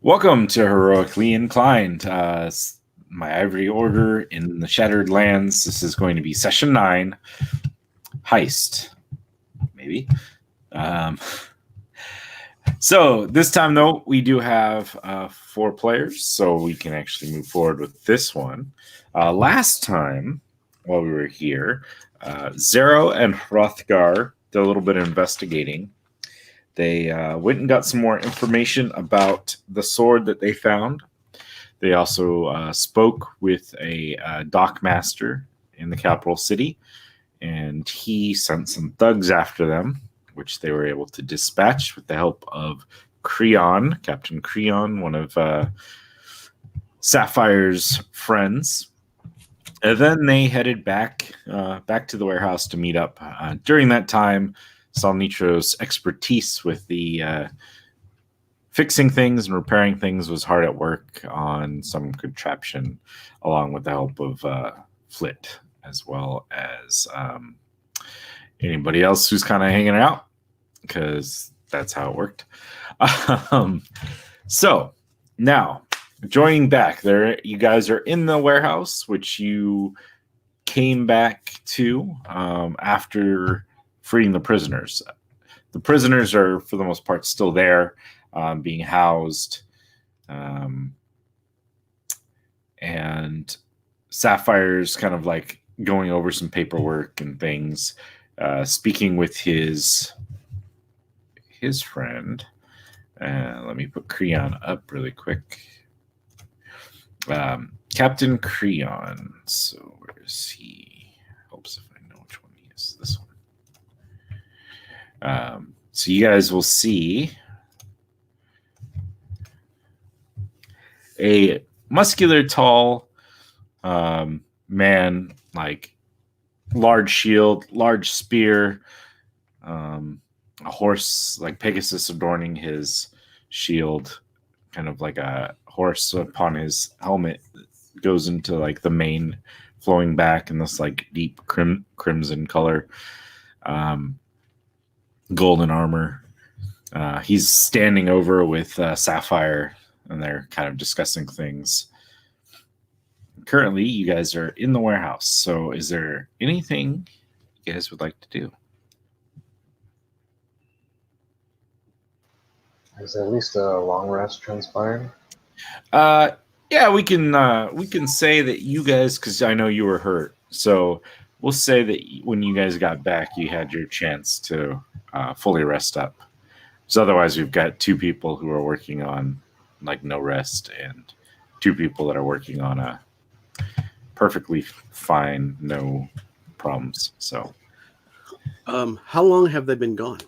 Welcome to Heroically Inclined, my Ivory Order in the Shattered Lands. This is going to be Session 9, Heist, maybe. So this time, though, we do have 4 players, so we can actually move forward with this one. Last time, while we were here, Zero and Hrothgar did a little bit of investigating. They went and got some more information about the sword that they found. They also spoke with a dockmaster in the capital city, and he sent some thugs after them, which they were able to dispatch with the help of Creon, Captain Creon, one of Sapphire's friends. And then they headed back to the warehouse to meet up. During that time, Salnitro's expertise with the fixing things and repairing things was hard at work on some contraption, along with the help of Flit, as well as anybody else who's kind of hanging out, because that's how it worked. So now, joining back there, you guys are in the warehouse, which you came back to after freeing the prisoners. The prisoners are, for the most part, still there, being housed. And Sapphire's kind of like going over some paperwork and things, speaking with his friend. Let me put Creon up really quick. Captain Creon. So where is he? Hopes if I know which one he is. This one. So you guys will see a muscular, tall man, like large shield, large spear, a horse like Pegasus adorning his shield, kind of like a horse upon his helmet goes into like the mane flowing back in this like deep crimson color. Golden armor. He's standing over with Sapphire, and they're kind of discussing things. Currently, you guys are in the warehouse. So is there anything you guys would like to do? Is at least a long rest transpired? Yeah, we can say that you guys, because I know you were hurt. So we'll say that when you guys got back, you had your chance to fully rest up. So otherwise, we've got 2 people who are working on like no rest, and 2 people that are working on a perfectly fine, no problems. So, how long have they been gone?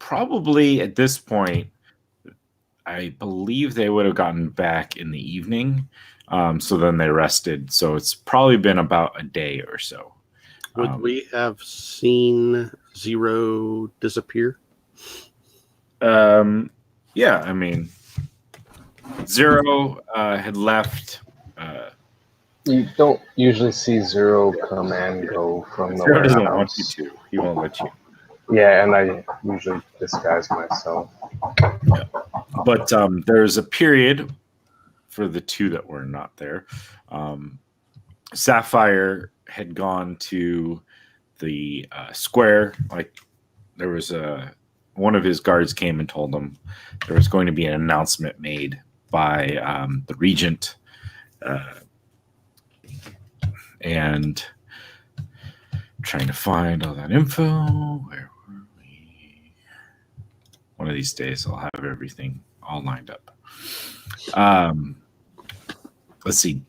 Probably at this point, I believe they would have gotten back in the evening. So then they rested. So it's probably been about a day or so. Would we have seen Zero disappear? Yeah, I mean, Zero had left. You don't usually see Zero come and go from the Zero warehouse. doesn't want you to. He won't let you. Yeah, and I usually disguise myself. Yeah. But there's a period for the 2 that were not there. Sapphire had gone to the square. Like there was one of his guards came and told him there was going to be an announcement made by the regent, and trying to find all that info. Where were we? One of these days I'll have everything all lined up. Let's see.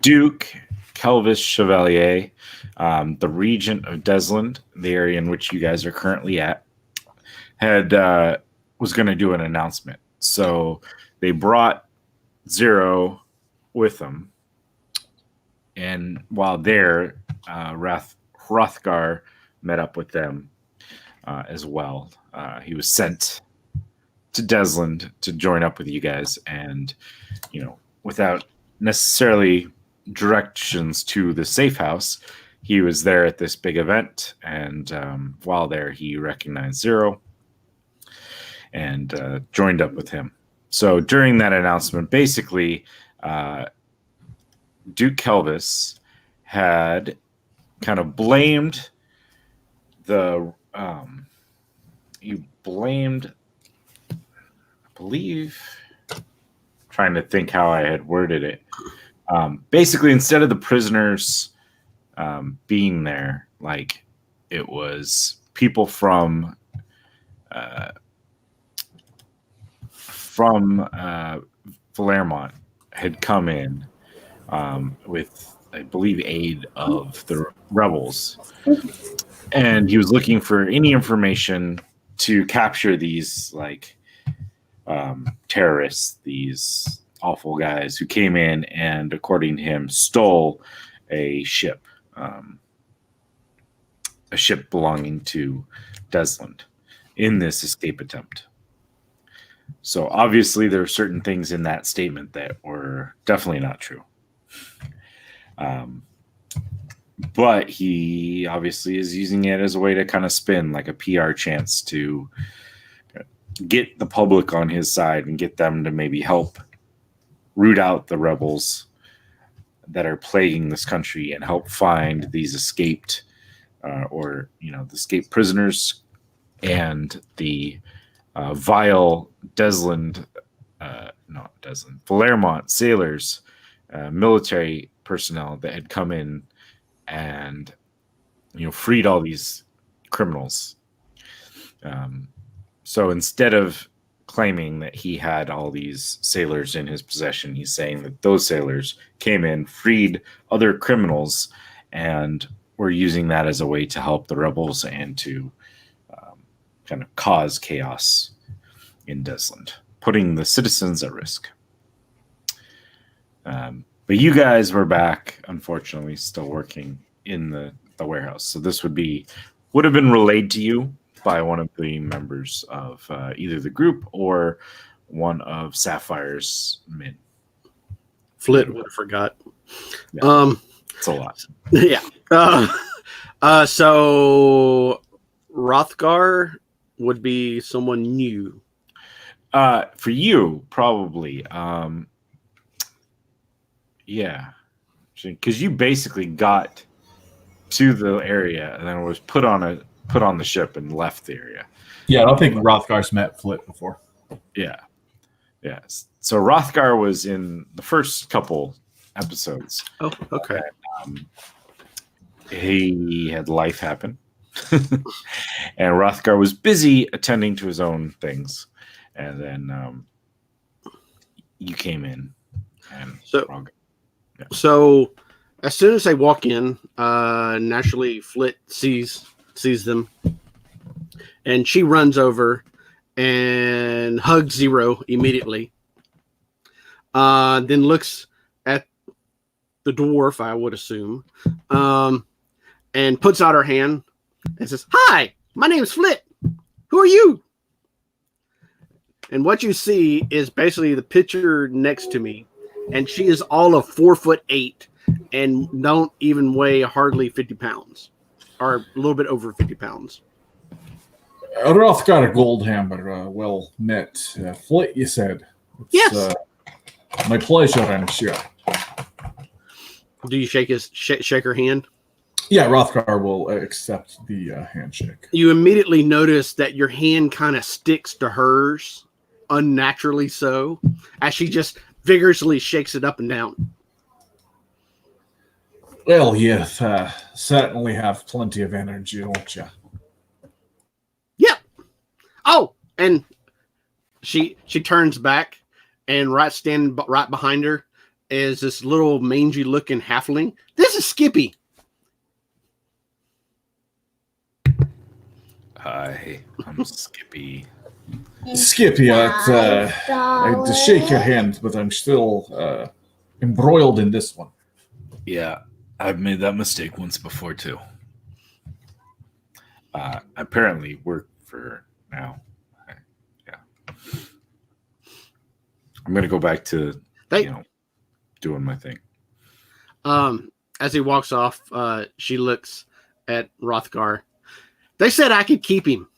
Duke Kelvis Chevalier, the regent of Desland, the area in which you guys are currently at, was going to do an announcement. So they brought Zero with them, and while there, Hrothgar met up with them as well. He was sent to Desland to join up with you guys, and without necessarily directions to the safe house, he was there at this big event, and while there he recognized Zero, and joined up with him. So during that announcement, basically, Duke Kelvis had kind of blamed I believe, trying to think how I had worded it. Basically, instead of the prisoners being there, like it was people from Valermont had come in with, I believe, aid of the rebels, and he was looking for any information to capture these terrorists, these awful guys who came in and, according to him, stole a ship belonging to Desland in this escape attempt. So obviously there are certain things in that statement that were definitely not true. But he obviously is using it as a way to kind of spin, like a PR chance to get the public on his side and get them to maybe help root out the rebels that are plaguing this country and help find these escaped the escaped prisoners and the vile Valermont sailors, military personnel that had come in and freed all these criminals. So instead of claiming that he had all these sailors in his possession, he's saying that those sailors came in, freed other criminals, and were using that as a way to help the rebels and to kind of cause chaos in Desland, putting the citizens at risk. But you guys were back, unfortunately, still working in the warehouse. So this would have been relayed to you by one of the members of either the group or one of Sapphire's men. Flit would have forgot. Yeah. It's a lot. Yeah. So Rothgar would be someone new. For you, probably. Yeah. Because you basically got to the area and then was put on the ship and left the area. Yeah, I don't think Rothgar's met Flit before. Yeah. Yes. So Rothgar was in the first couple episodes. Oh, okay. He had life happen. And Rothgar was busy attending to his own things. And then you came in. And So as soon as they walk in, naturally Flit sees them. And she runs over and hugs Zero immediately. Then looks at the dwarf, I would assume, and puts out her hand and says, "Hi, my name is Flit. Who are you?" And what you see is basically the picture next to me, and she is all of 4'8" and don't even weigh hardly 50 pounds, or a little bit over 50 pounds. Rothgar Goldhammer, well met. Flit, you said. Yes. My pleasure, I'm sure. Do you shake her hand? Yeah, Rothgar will accept the handshake. You immediately notice that your hand kind of sticks to hers, unnaturally so, as she just vigorously shakes it up and down. Well, you certainly have plenty of energy, don't you? Yep. Oh, and she turns back, and standing right behind her is this little mangy-looking halfling. This is Skippy. Hi, I'm Skippy. Skippy, I'd to shake your hand, but I'm still embroiled in this one. Yeah, I've made that mistake once before, too. Apparently work for now. Yeah. I'm going to go back to, doing my thing. As he walks off, she looks at Rothgar. They said I could keep him.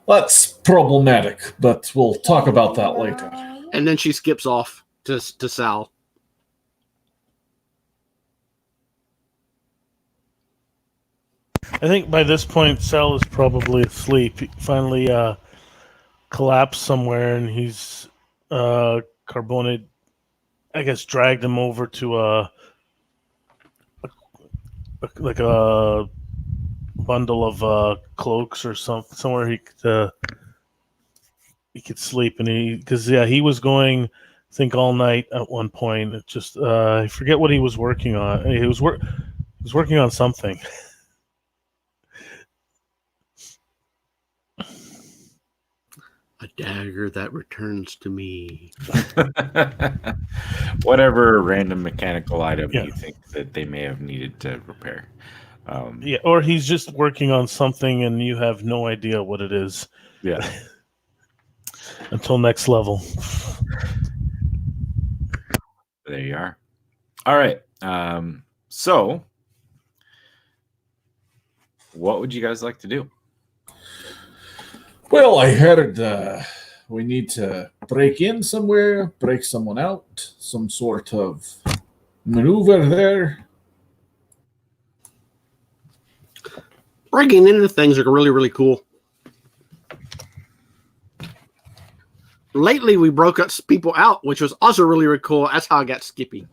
That's problematic, but we'll talk about that later. And then she skips off to Sal. I think by this point, Sal is probably asleep. He finally collapsed somewhere, and he's Carbone, I guess, dragged him over to like a bundle of cloaks or somewhere he could sleep. And he was going, I think, all night at one point. It just I forget what he was working on. He was working on something. A dagger that returns to me. Whatever random mechanical item Yeah. you think that they may have needed to repair. Yeah, or he's just working on something and you have no idea what it is. Yeah. Until next level. There you are. All right. So, what would you guys like to do? Well, I heard we need to break in somewhere, break someone out, some sort of maneuver there. Breaking into things are really, really cool. Lately, we broke up people out, which was also really, really cool. That's how I got Skippy.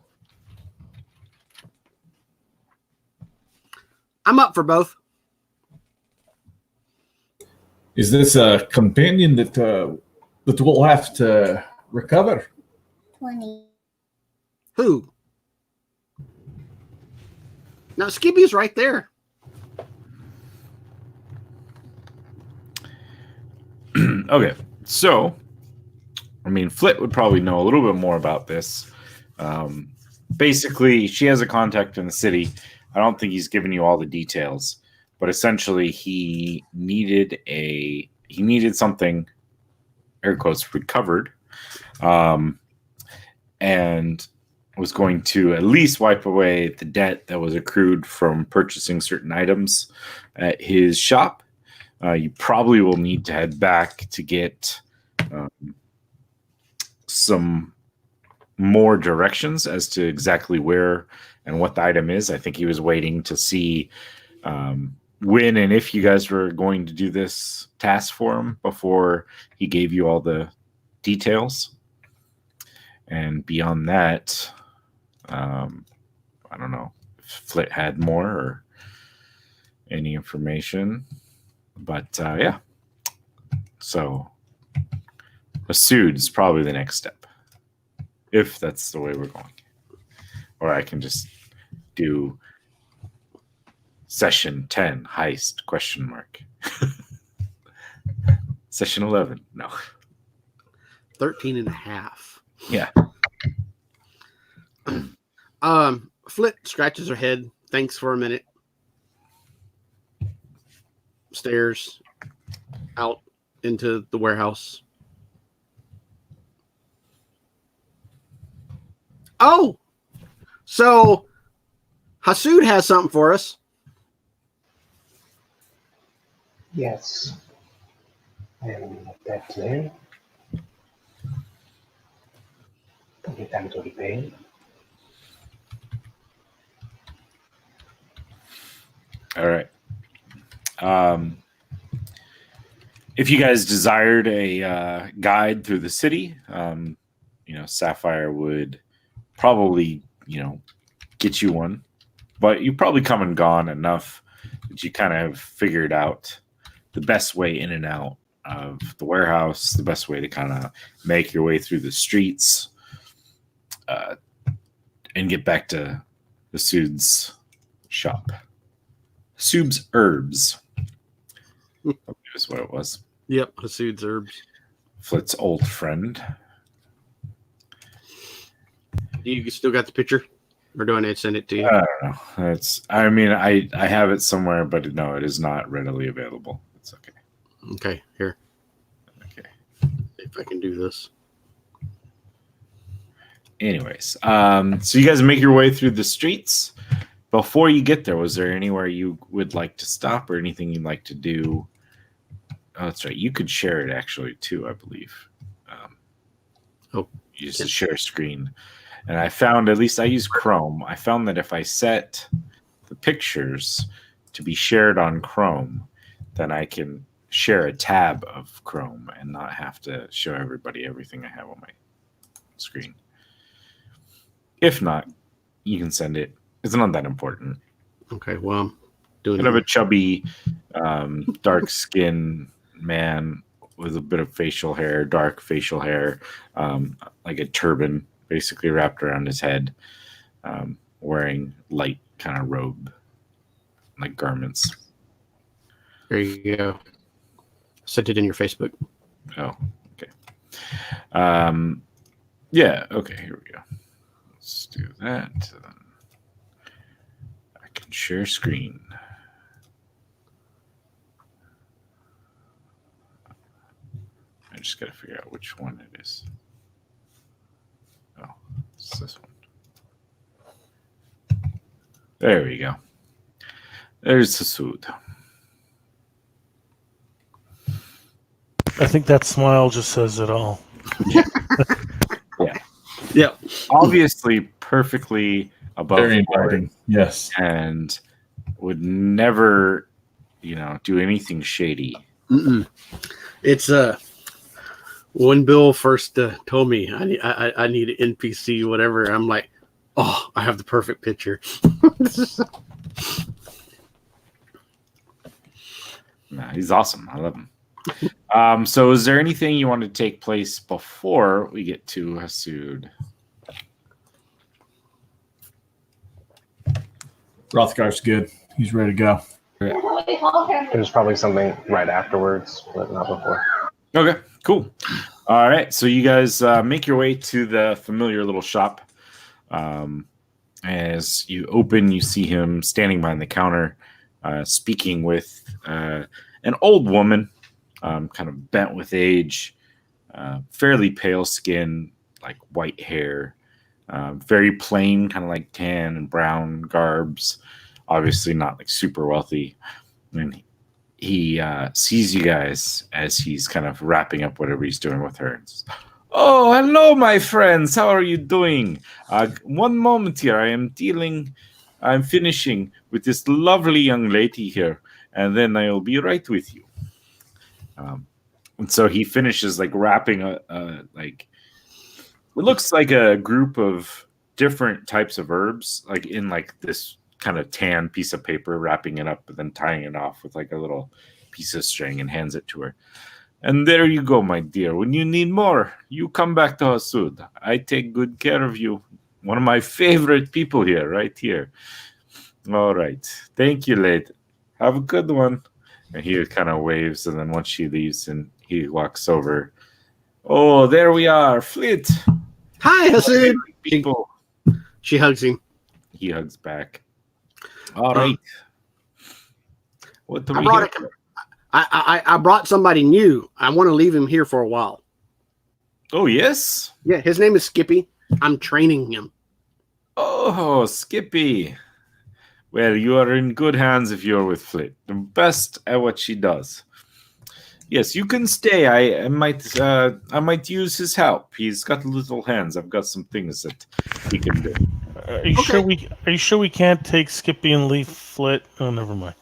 I'm up for both. Is this a companion that we'll have to recover? 20. Who? Now, Skippy's right there. Okay. So, I mean, Flit would probably know a little bit more about this. Basically, she has a contact in the city. I don't think he's given you all the details, but essentially he needed something, air quotes, recovered, and was going to at least wipe away the debt that was accrued from purchasing certain items at his shop. You probably will need to head back to get some more directions as to exactly where and what the item is. I think he was waiting to see when and if you guys were going to do this task for him before he gave you all the details. And beyond that, I don't know if Flit had more or any information. But yeah, so Hassaud is probably the next step, if that's the way we're going. Or I can just do session 10 heist ? Session 11, no. 13 and a half. Yeah. Flit scratches her head, thinks for a minute. Stares out into the warehouse. Oh, so Hassaud has something for us. Yes. And that plan. Don't get time to repay. All right. If you guys desired a guide through the city, Sapphire would probably, get you one. But you probably come and gone enough that you kind of have figured out the best way in and out of the warehouse, the best way to kind of make your way through the streets and get back to the Hassaud's shop. Hassaud's Herbs. I believe is what it was. Yep, Hassaud's Herbs. Flit's old friend. You still got the picture? Or do I need to send it to you? I don't know. I have it somewhere, but no, it is not readily available. It's okay. Okay, here. Okay. See if I can do this. Anyways, so you guys make your way through the streets. Before you get there, was there anywhere you would like to stop or anything you'd like to do Oh, that's right. You could share it actually too, I believe. You just share a screen. And I found, at least I use Chrome. I found that if I set the pictures to be shared on Chrome, then I can share a tab of Chrome and not have to show everybody everything I have on my screen. If not, you can send it. It's not that important. Okay, well, I'm doing Kind of a chubby, dark skin man with a bit of facial hair, dark facial hair, like a turban basically wrapped around his head, wearing light kind of robe, like garments. There you go. Sent it in your Facebook. Oh, okay. Yeah, okay, here we go. Let's do that. I can share screen. I just got to figure out which one it is. Oh, it's this one. There we go. There's Hassaud. I think that smile just says it all. Yeah. Obviously, perfectly above Very board, inviting. Yes. and would never, do anything shady. It's when Bill first told me I need an NPC, whatever. I'm like, oh, I have the perfect picture. Nah, he's awesome. I love him. So is there anything you want to take place before we get to Hassaud? Rothgar's good. He's ready to go. There's probably something right afterwards, but not before. Okay, cool. All right, so you guys make your way to the familiar little shop. As you open, you see him standing behind the counter, speaking with an old woman, kind of bent with age, fairly pale skin, like white hair, very plain, kind of like tan and brown garbs, obviously not like super wealthy. And he sees you guys as he's kind of wrapping up whatever he's doing with her. And says, "Oh, hello, my friends. How are you doing? One moment here. I'm finishing with this lovely young lady here, and then I'll be right with you." And so he finishes like wrapping like it looks like a group of different types of herbs, like in like this kind of tan piece of paper, wrapping it up and then tying it off with like a little piece of string, and hands it to her. "And there you go, my dear. When you need more, you come back to Hassaud. I take good care of you. One of my favorite people here, right here. All right. Thank you, lady. Have a good one." And he kind of waves, and then once she leaves, and he walks over. "Oh, there we are, Flit. Hi, Hassaud. People." She hugs him. He hugs back. All right. What do I we brought get? I brought somebody new. I want to leave him here for a while. Oh, yes. Yeah, his name is Skippy. I'm training him. Oh, Skippy. Well, you are in good hands if you're with Flit. The best at what she does. Yes, you can stay. I might use his help. He's got little hands. I've got some things that he can do. Are you sure we can't take Skippy and leave Flit? Oh, never mind.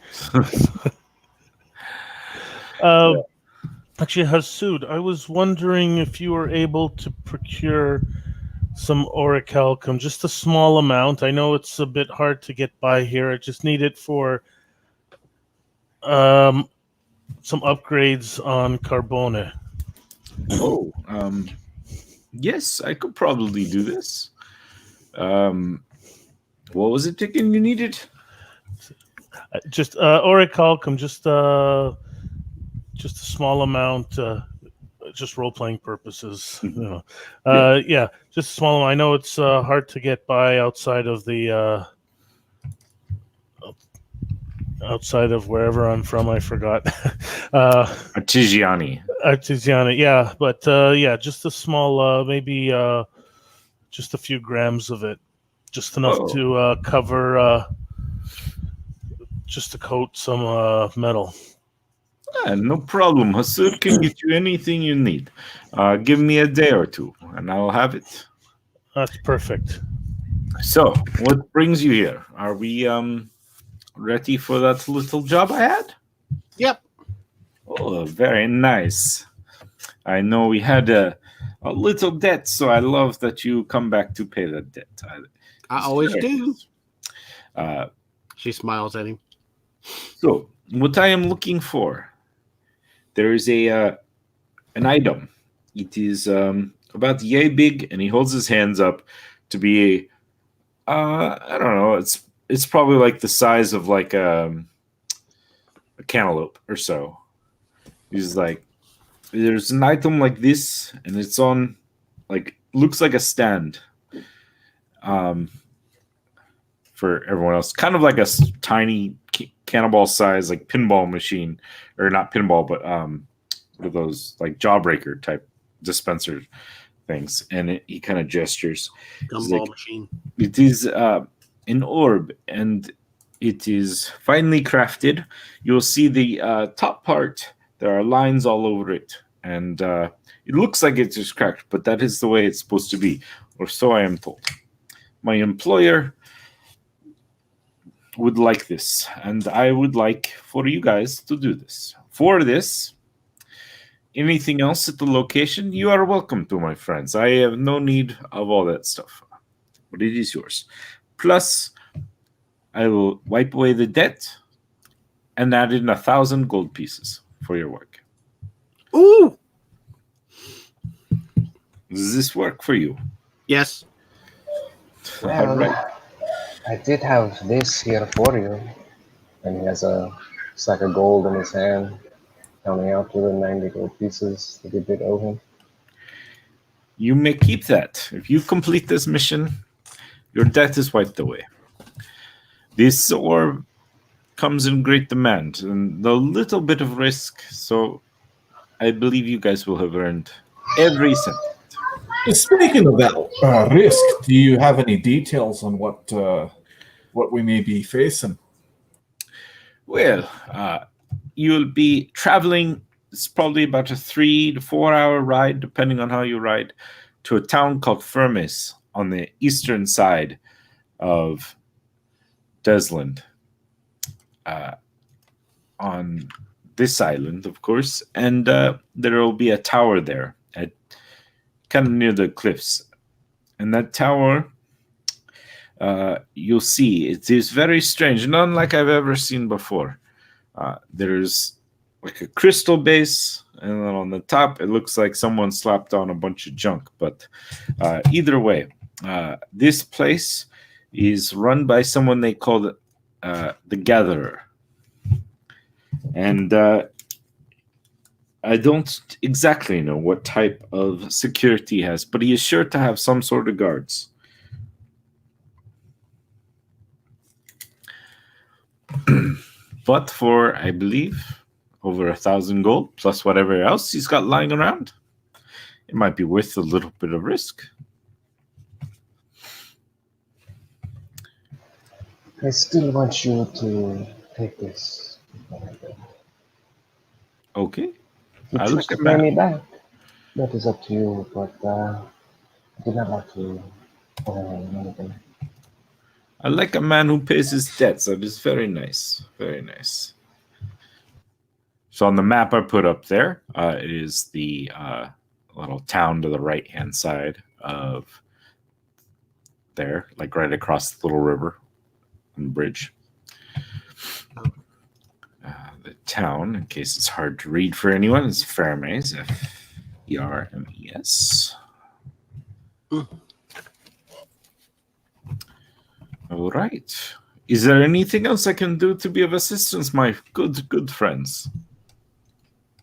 Actually, Hassaud, I was wondering if you were able to procure some orichalcum, just a small amount. I know it's a bit hard to get by here. I just need it for some upgrades on Carbone. Oh, yes, I could probably do this. What was it again you needed? Just orichalcum, just a small amount, just role playing purposes. Yeah, just a small amount. I know it's hard to get by outside of the outside of wherever I'm from. I forgot. Artigiani. Artigiani, yeah, but yeah, just a small, maybe just a few grams of it, just enough to cover, just to coat some metal. No problem. Hassaud can get you anything you need. Give me a day or two, and I'll have it. That's perfect. So, what brings you here? Are we ready for that little job I had? Yep. Oh, very nice. I know we had a little debt, so I love that you come back to pay that debt. I always Very do. nice. She smiles at him. So, what I am looking for, there is an item. It is about yay big, and he holds his hands up to be I don't know. It's probably like the size of like a cantaloupe or so. He's like, there's an item like this, and it's on like looks like a stand. For everyone else, kind of like a tiny cannonball size like pinball machine, or not pinball, but with those like jawbreaker type dispenser things. And he kind of gestures. Gumball machine. It is an orb, and it is finely crafted. You'll see the top part. There are lines all over it, and it looks like it's just cracked, but that is the way it's supposed to be, or so I am told. My employer would like this, and I would like for you guys to do this. For this, anything else at the location, you are welcome to, my friends. I have no need of all that stuff, but it is yours. Plus, I will wipe away the debt and add in 1,000 gold pieces for your work. Ooh! Does this work for you? Yes. Well, All right. I did have this here for you. And he has a sack of gold in his hand, counting out to the 90 gold pieces that he did owe him. You may keep that. If you complete this mission, your debt is wiped away. This orb comes in great demand and a little bit of risk, so I believe you guys will have earned every cent. Speaking of that risk, do you have any details on what we may be facing? Well, you'll be traveling. It's probably about a 3 to 4 hour ride, depending on how you ride, to a town called Firmis on the eastern side of Desland. On this island, of course, and there will be a tower there, at kind of near the cliffs. And that tower, you'll see, it is very strange, not like I've ever seen before. There's like a crystal base, and then on the top, it looks like someone slapped on a bunch of junk. But either way, this place is run by someone they call the Gatherer. And I don't exactly know what type of security he has, but he is sure to have some sort of guards. But for, I believe, over 1,000 gold, plus whatever else he's got lying around, it might be worth a little bit of risk. I still want you to take this. Okay. You I choose look to at pay that. me back. That is up to you, but I do not like to anything. I like a man who pays his debts. That is very nice. Very nice. So on the map I put up there, it is the little town to the right-hand side of there, like right across the little river and bridge. The town, in case it's hard to read for anyone, is Fermes, Fermes. All right. Is there anything else I can do to be of assistance, my good friends?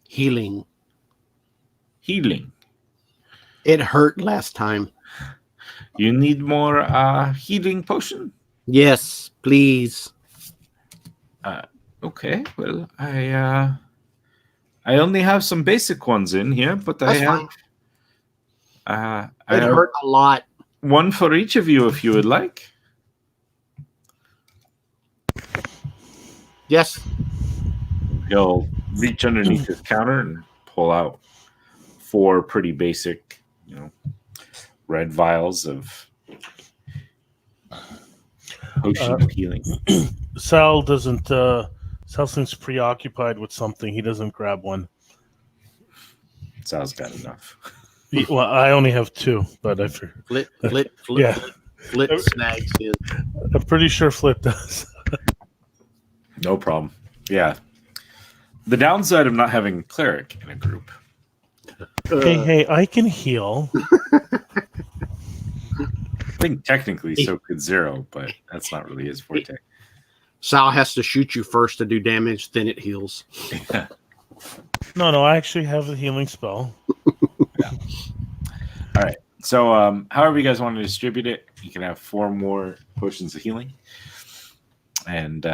Healing. Healing. It hurt last time. You need more healing potion? Yes, please. Okay. Well, I only have some basic ones in here, but That's I fine. have It hurt a lot. one for each of you if you would like. Yes. He'll reach underneath his counter and pull out 4 pretty basic, red vials of potion of healing. Sal doesn't. Sal seems preoccupied with something. He doesn't grab one. Sal's got enough. Well, I only have 2, but I figured. Flit, Yeah. Flit snags his. I'm pretty sure Flit does. No problem. Yeah. The downside of not having a cleric in a group. Hey, I can heal. I think technically so could Zero, but that's not really his forte. Sal has to shoot you first to do damage, then it heals. Yeah. No, I actually have a healing spell. Yeah. All right. So, however you guys want to distribute it, you can have 4 more potions of healing. And,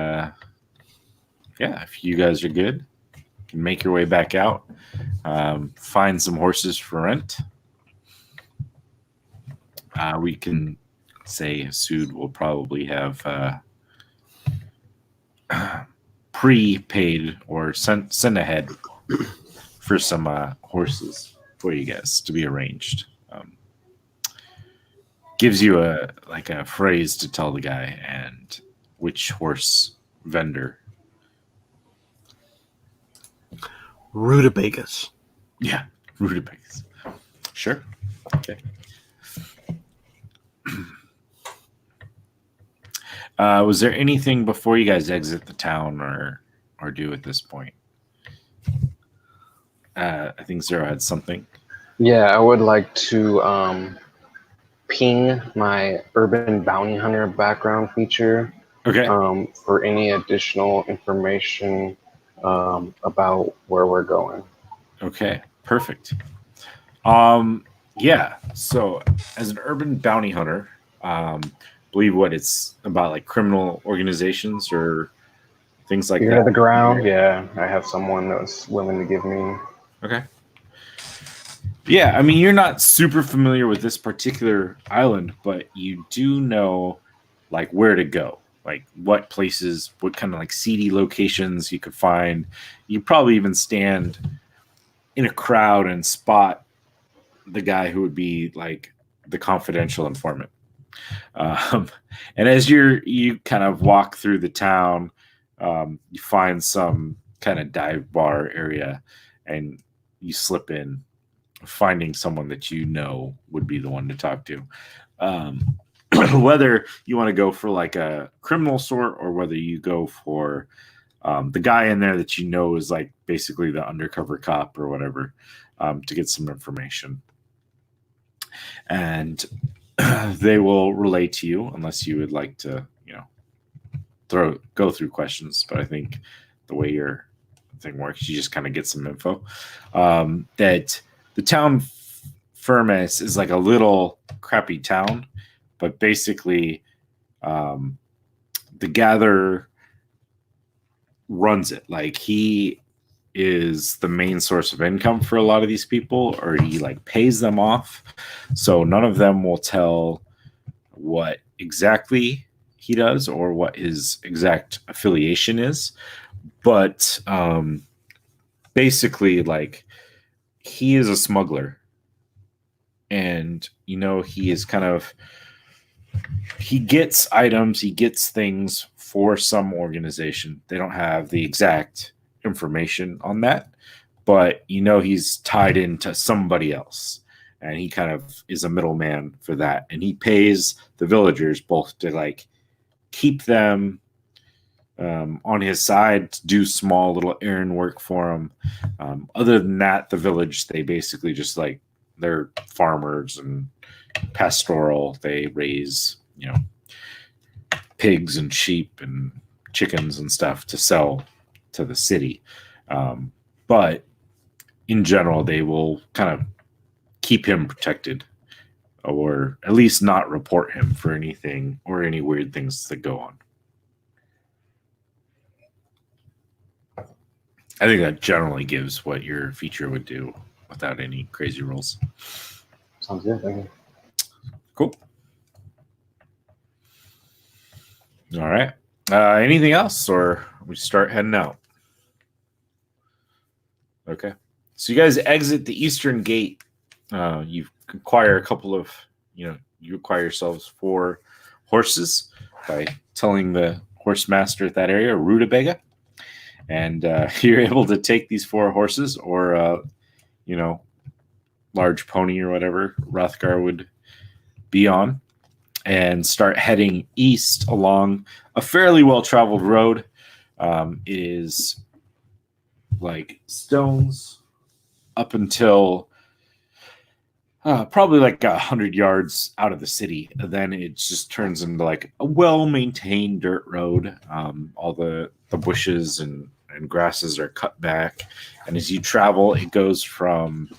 if you guys are good, you can make your way back out. Find some horses for rent. We can say Hassaud will probably have prepaid or send ahead for some horses for you guys to be arranged. Gives you a phrase to tell the guy and which horse vendor. Rutabagas. Yeah, rutabagas. Sure. Okay. Was there anything before you guys exit the town or do at this point? I think Zero had something. Yeah, I would like to ping my urban bounty hunter background feature Okay. for any additional information about where we're going. Okay. Perfect. Yeah. So as an urban bounty hunter, believe what it's about, like criminal organizations or things like Ear that. to the ground. Yeah, I have someone that's willing to give me. Okay. Yeah, I mean, you're not super familiar with this particular island, but you do know like where to go, like what places, what kind of like seedy locations you could find. You probably even stand in a crowd and spot the guy who would be like the confidential informant. And as you kind of walk through the town, you find some kind of dive bar area, and you slip in, finding someone that you know would be the one to talk to. Whether you want to go for like a criminal sort or whether you go for the guy in there that you know is like basically the undercover cop or whatever, to get some information. And they will relay to you unless you would like to, go through questions. But I think the way your thing works, you just kind of get some info. That the town Firmus is like a little crappy town, but basically the Gatherer runs it. Like he is the main source of income for a lot of these people, or he like pays them off. So none of them will tell what exactly he does or what his exact affiliation is. But basically, like, he is a smuggler. And, he is he gets items, he gets things for some organization. They don't have the exact information on that, but he's tied into somebody else. And he kind of is a middleman for that. And he pays the villagers both to, like, keep them on his side, to do small little errand work for him. Other than that, the village, they basically just like, they're farmers and pastoral. They raise, pigs and sheep and chickens and stuff to sell to the city. But in general, they will kind of keep him protected, or at least not report him for anything or any weird things that go on. I think that generally gives what your feature would do without any crazy rules. Sounds good. Thank you. Cool. All right. Anything else, or we start heading out? Okay. So you guys exit the eastern gate. You acquire a couple of, you acquire yourselves 4 horses by telling the horse master at that area, Rutabaga. And you're able to take these 4 horses or, large pony or whatever Rothgar would be on, and start heading east along a fairly well-traveled road. It is like stones up until probably like 100 yards out of the city. And then it just turns into like a well-maintained dirt road. All the bushes and grasses are cut back. And as you travel, it goes from,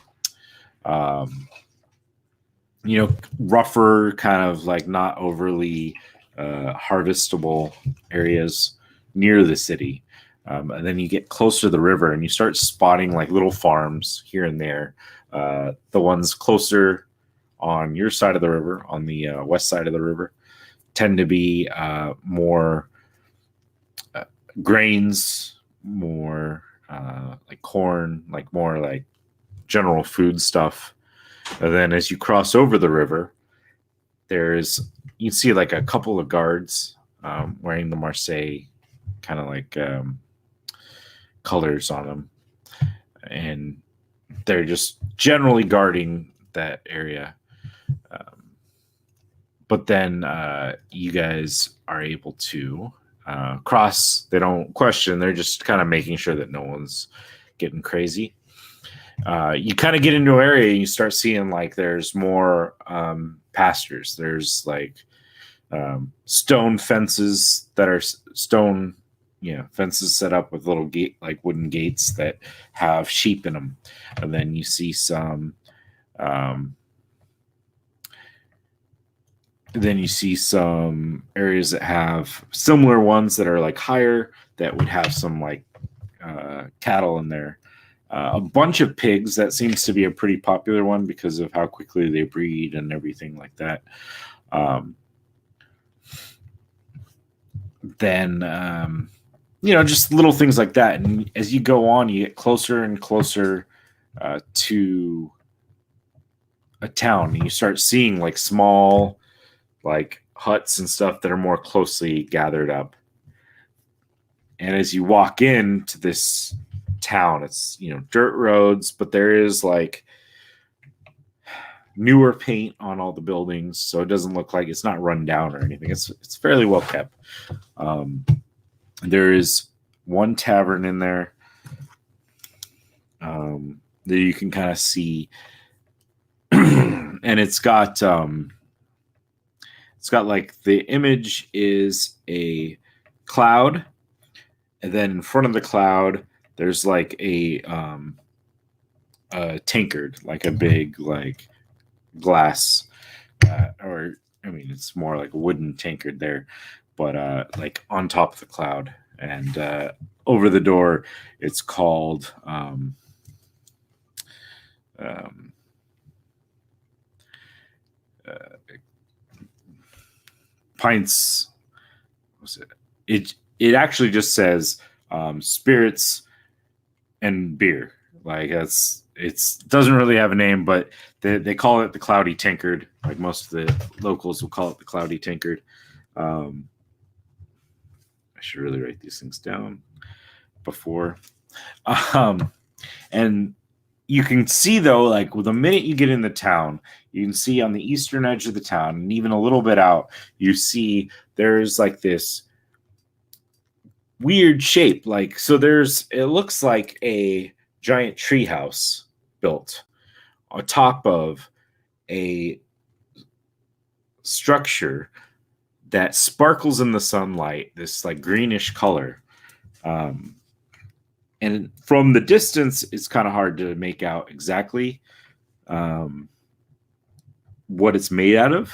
rougher, kind of like not overly harvestable areas near the city. And then you get closer to the river and you start spotting like little farms here and there. The ones closer on your side of the river, on the west side of the river, tend to be more grains, more like corn, like more like general food stuff. And then as you cross over the river, you see like a couple of guards wearing the Marseille kind of like colors on them. And they're just generally guarding that area. But then you guys are able to cross. They don't question. They're just kind of making sure that no one's getting crazy. You kind of get into an area and you start seeing like there's more pastures. There's like stone fences that are stone, fences set up with little gate, like wooden gates that have sheep in them. And then you see some, areas that have similar ones that are like higher that would have some like cattle in there. A bunch of pigs. That seems to be a pretty popular one because of how quickly they breed and everything like that. Then just little things like that. And as you go on, you get closer and closer to a town, and you start seeing like small like huts and stuff that are more closely gathered up. And as you walk into this town, it's dirt roads, but there is like newer paint on all the buildings, so it doesn't look like it's not run down or anything. It's fairly well kept. There is one tavern in there that you can kind of see, and it's got like the image is a cloud, and then in front of the cloud there's like a tankard, like a big like glass, or I mean it's more like a wooden tankard there, but like on top of the cloud, and over the door it's called pints. It actually just says spirits and beer. Like it doesn't really have a name, but they call it the Cloudy Tankard. Like most of the locals will call it the Cloudy Tankard. I should really write these things down before. And you can see though, like the minute you get in the town, you can see on the eastern edge of the town, and even a little bit out, you see there's like this weird shape. Like, so it looks like a giant treehouse built on top of a structure that sparkles in the sunlight, this like greenish color. And from the distance, it's kind of hard to make out exactly what it's made out of,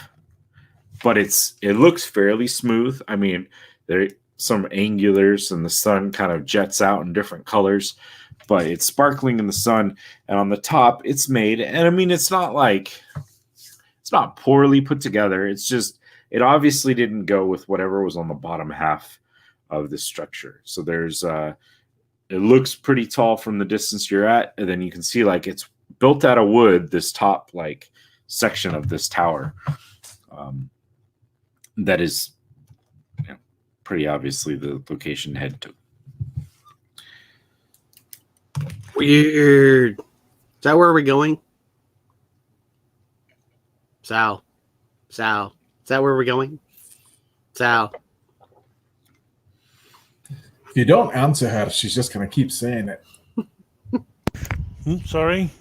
but it looks fairly smooth. I mean, there some angulars and the sun kind of jets out in different colors, but it's sparkling in the sun. And on the top it's made, and I mean, it's not poorly put together. It's just, it obviously didn't go with whatever was on the bottom half of the structure. So there's it looks pretty tall from the distance you're at, and then you can see like it's built out of wood. This top like section of this tower, that is, pretty obviously the location to head to. Weird. Is that where we're going? Sal. Is that where we're going? Sal. If you don't answer her, she's just going to keep saying it. Sorry.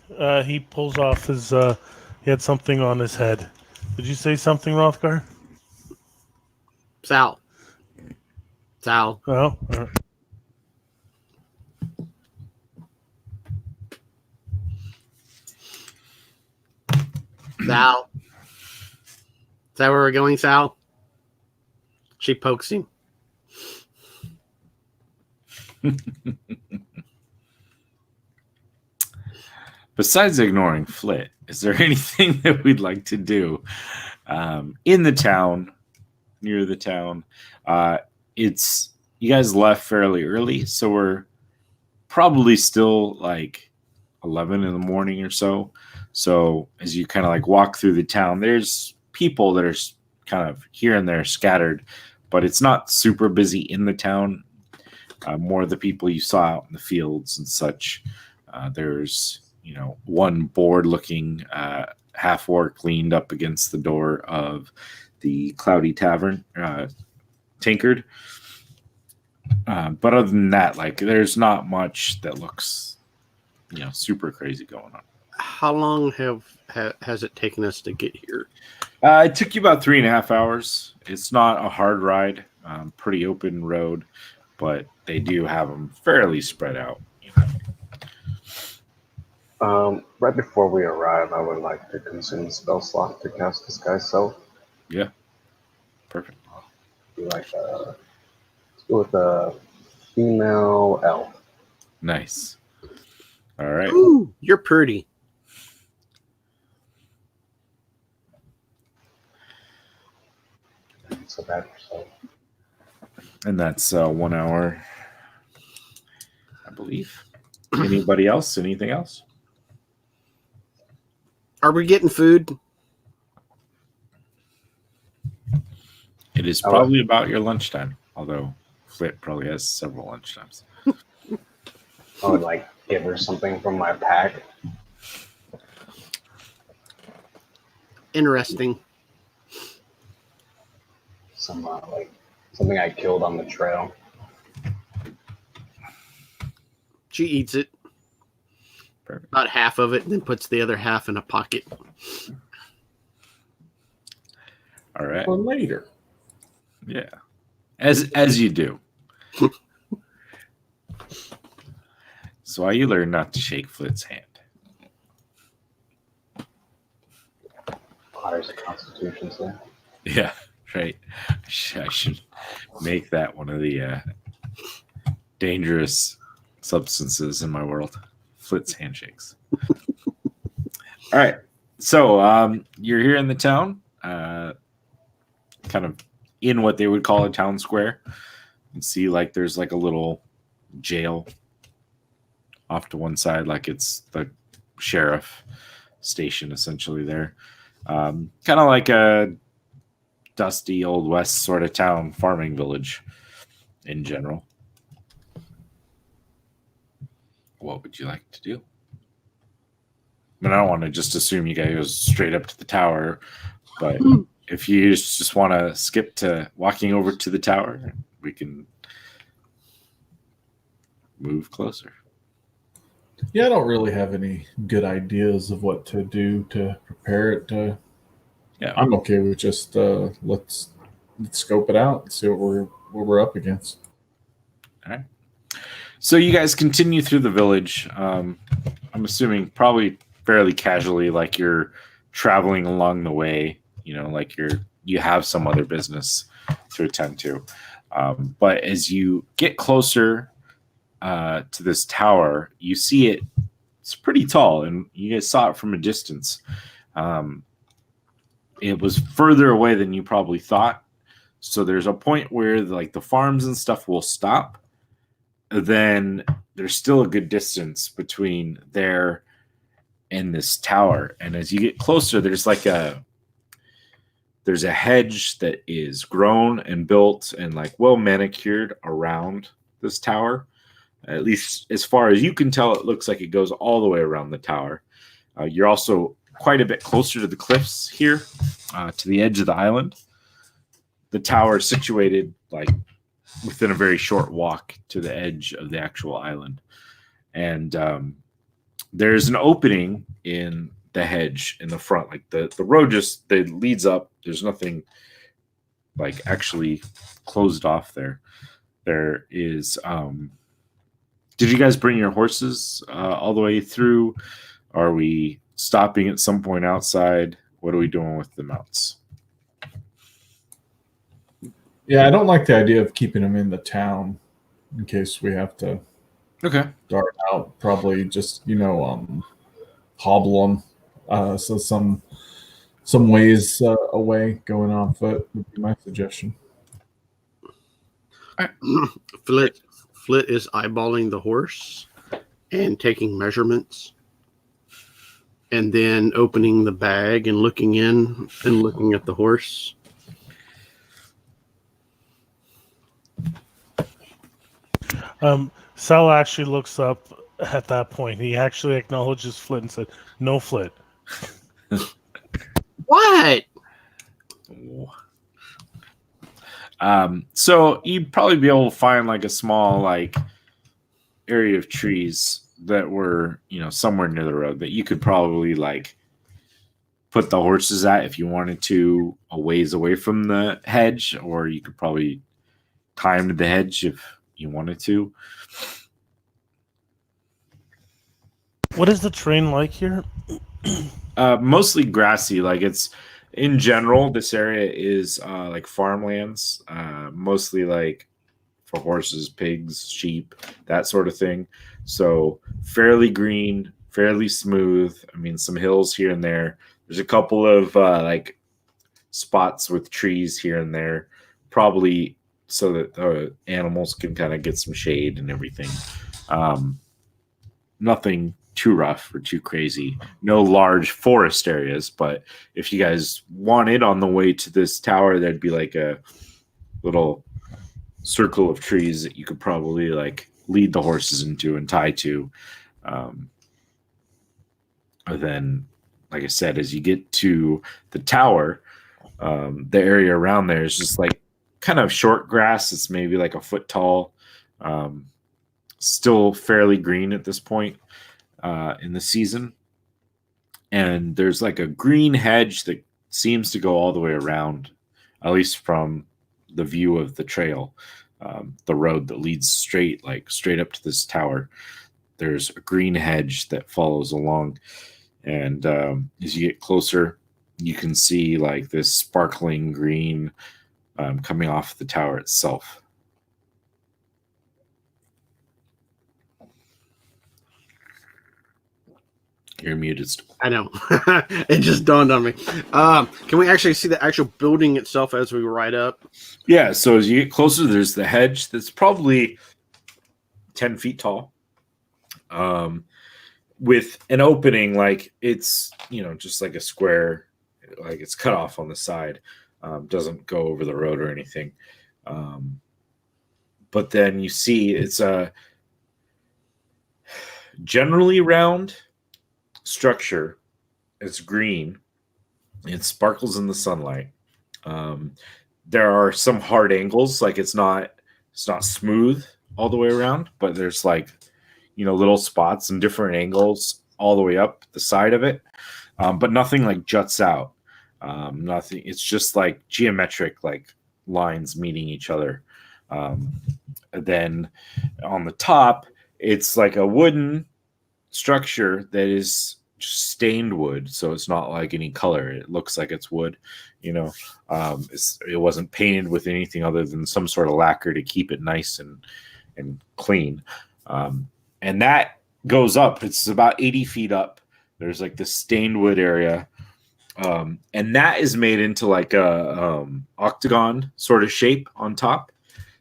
He pulls off his. He had something on his head. Did you say something, Rothgar? Sal. Oh. Sal. Is that where we're going, Sal? She pokes him. Besides ignoring Flit, is there anything that we'd like to do in the town, near the town? It's you guys left fairly early, so we're probably still like 11 in the morning or so. So as you kind of like walk through the town, there's people that are kind of here and there scattered, but it's not super busy in the town. More of the people you saw out in the fields and such. There's one bored-looking half-orc leaned up against the door of the Cloudy Tavern, Tankard. But other than that, like, there's not much that looks, super crazy going on. How long has it taken us to get here? It took you about 3.5 hours. It's not a hard ride, pretty open road, but they do have them fairly spread out. Right before we arrive, I would like to consume spell slot to cast Disguise Self. Yeah. Perfect. Let's go with a female elf. Nice. All right. Ooh, you're pretty. So bad for self. And that's 1 hour, I believe. Anybody else? Anything else? Are we getting food? It is probably about your lunchtime, although Flit probably has several lunchtimes. I would like give her something from my pack. Interesting. Some something I killed on the trail. She eats it. Perfect. About half of it, and then puts the other half in a pocket. All right. For later. Yeah. As you do. So you learn not to shake Flit's hand. Requires a constitution save. Yeah, right. I should make that one of the dangerous substances in my world. Flit's handshakes. All right. So you're here in the town, kind of in what they would call a town square. You see like there's like a little jail off to one side, like it's the sheriff station essentially there. Kind of like a dusty old west sort of town, farming village in general. What would you like to do? I mean, I don't want to just assume you guys go straight up to the tower, but if you just want to skip to walking over to the tower, we can move closer. Yeah, I don't really have any good ideas of what to do to prepare it. Yeah, I'm okay with just let's scope it out and see what we're up against. All right. So you guys continue through the village. I'm assuming probably fairly casually, like you're traveling along the way. Like you have some other business to attend to. But as you get closer to this tower, you see it's pretty tall, and you guys saw it from a distance. It was further away than you probably thought. So there's a point where like the farms and stuff will stop. Then there's still a good distance between there and this tower. And as you get closer, there's a hedge that is grown and built and like well manicured around this tower. At least as far as you can tell, it looks like it goes all the way around the tower. You're also quite a bit closer to the cliffs here, to the edge of the island. The tower is situated like within a very short walk to the edge of the actual island. And there's an opening in the hedge in the front. Like the road just that leads up. There's nothing like actually closed off there. There is did you guys bring your horses all the way through? Are we stopping at some point outside? What are we doing with the mounts? Yeah, I don't like the idea of keeping them in the town in case we have to dart out. Probably just, hobble them. So some ways away going on foot would be my suggestion. Flit is eyeballing the horse and taking measurements, and then opening the bag and looking in and looking at the horse. Sal actually looks up at that point. He actually acknowledges Flit and said, "No, Flit." What? So you'd probably be able to find like a small like area of trees that were, somewhere near the road that you could probably like put the horses at if you wanted to, a ways away from the hedge, or you could probably tie them to the hedge if you wanted to. What is the terrain like here? Mostly grassy. Like it's in general, this area is like farmlands, mostly like for horses, pigs, sheep, that sort of thing. So fairly green, fairly smooth. I mean, some hills here and there. There's a couple of like spots with trees here and there, probably so that the animals can kind of get some shade and everything. Nothing too rough or too crazy. No large forest areas, but if you guys wanted on the way to this tower, there'd be like a little circle of trees that you could probably like lead the horses into and tie to. Then, like I said, as you get to the tower, the area around there is just like kind of short grass. It's maybe like a foot tall, still fairly green at this point in the season. And there's like a green hedge that seems to go all the way around, at least from the view of the trail, the road that leads straight up to this tower. There's a green hedge that follows along. And as you get closer, you can see like this sparkling green coming off the tower itself. You're muted. I know. It just dawned on me. Can we actually see the actual building itself as we ride up? Yeah, so as you get closer, there's the hedge that's probably 10 feet tall. With an opening, like it's, just like a square, like it's cut off on the side. Doesn't go over the road or anything. But then you see it's a generally round structure. It's green. It sparkles in the sunlight. There are some hard angles, like it's not smooth all the way around, but there's like little spots and different angles all the way up the side of it, but nothing like juts out. Nothing. It's just like geometric, like lines meeting each other. Then on the top, it's like a wooden structure that is stained wood, so it's not like any color. It looks like it's wood. It wasn't painted with anything other than some sort of lacquer to keep it nice and clean. And that goes up. It's about 80 feet up. There's like this stained wood area. And that is made into like a octagon sort of shape on top.